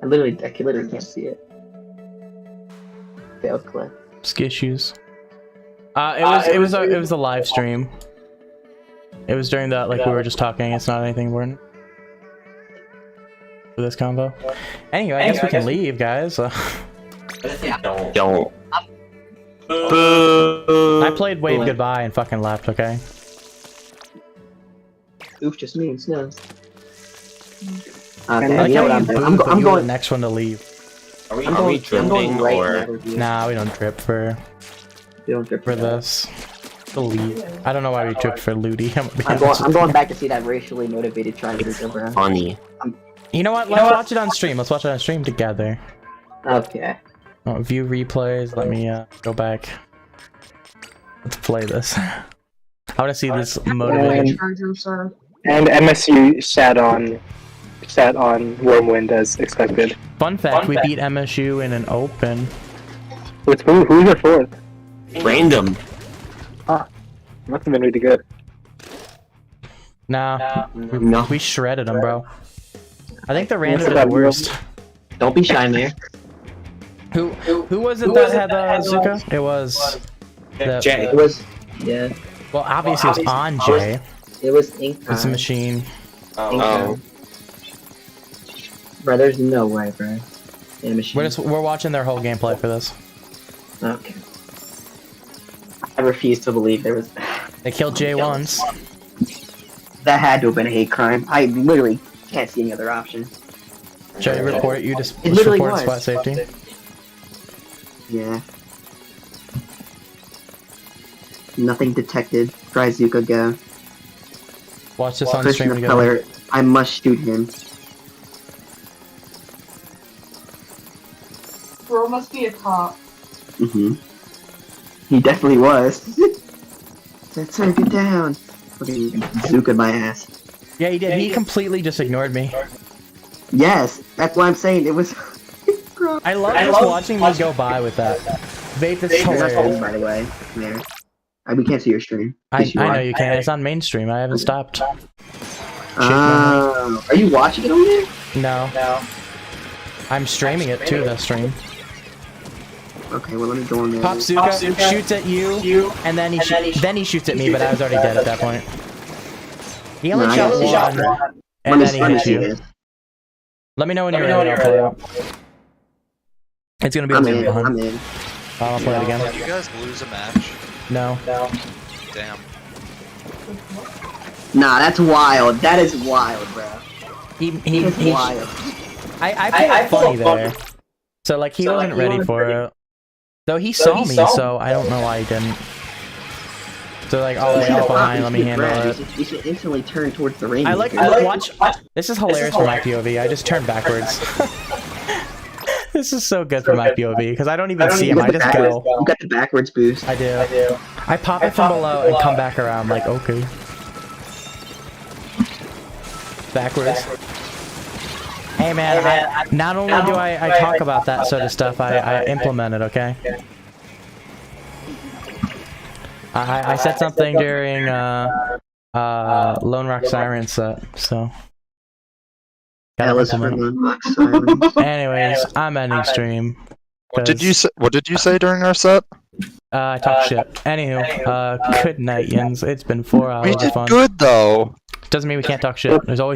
I literally can't see it. Failed clip. Skissues. It was a live stream. It was during that, like we were just talking. It's not anything important for this combo. Anyway, I guess we can leave, guys. Don't. I played Wave Goodbye and fucking left. Okay. Oof just means no. I Okay, like you know how what I'm you doing? booed, but I'm you were going. the next one to leave. Are we I'm going tripping right or? in that review. Nah, we don't trip for Don't trip for this. The lead. I don't know why we tripped for Ludi. I'm going back to see that racially motivated triangle, bro. Funny. You know what? Let's watch it on stream. Let's watch it on stream together. Okay. Oh, view replays. Let me go back. Let's play this. I want to see this motivated. And MSU sat on Wormwind as expected. Fun fact: we beat MSU in an open. With who? Who's your fourth? Random. Must have been really good. Nah, No. we shredded them, bro. I think the randoms are the worst. Don't be shy, Mayor. Who was it that had Zuka? It was Jay. It was yeah. Well, obviously it's on Jay. It was Ink. It's a machine. Oh. Bro, there's no way, bro. Yeah, machine. We're watching their whole gameplay for this. Okay. I refuse to believe there was. They killed Jay once. That had to have been a hate crime. I literally can't see any other option. Should I report you? Just It literally report was. spot safety. Yeah. Nothing detected. Try Zuka go. Watch this on Christian stream together. Repeller. I must shoot him. Bro must be a cop. Mm-hmm. He definitely was. Let's take it down. Fucking Zuka my ass. Yeah, he did. He completely just ignored me. Yes, that's why I'm saying it was. I love just watching me go by with that. Vape is hilarious. By the way, there. We can't see your stream. I know you can. It's on mainstream. I haven't stopped. Are you watching it on there? No. I'm streaming it to the stream. Okay, well let me go on there. Pop Zuka shoots at you, and then he shoots at me, but I was already dead at that point. He only shot one, and then he hit you. Let me know when you're ready. I'll play it. It's gonna be a I'm little in. behind. I'm in. I'll play it again. Did you guys lose a match? No. Damn. Nah, that's wild. That is wild, bro. He's wild. I played funny there. So like he wasn't ready for it. Though he saw me, so I don't know why he didn't. So like, I'll lay off behind, let me handle it. You should instantly turn towards the ring. I like watch. This is hilarious for my POV. I just turn backwards. This is so good for my POV because I don't even see him. I just go. You got the backwards boost. I do. I pop it from below and come back around like okay. Backwards. Hey man, not only do I talk about that sort of stuff, I implement it. Okay. I said something during Lone Rock Siren set, so. Anyways, I'm ending stream. What did you say during our set? I talk shit. Anywho, good night, Yins. It's been 4 hours We of did fun. good though. Doesn't mean we can't talk shit. There's always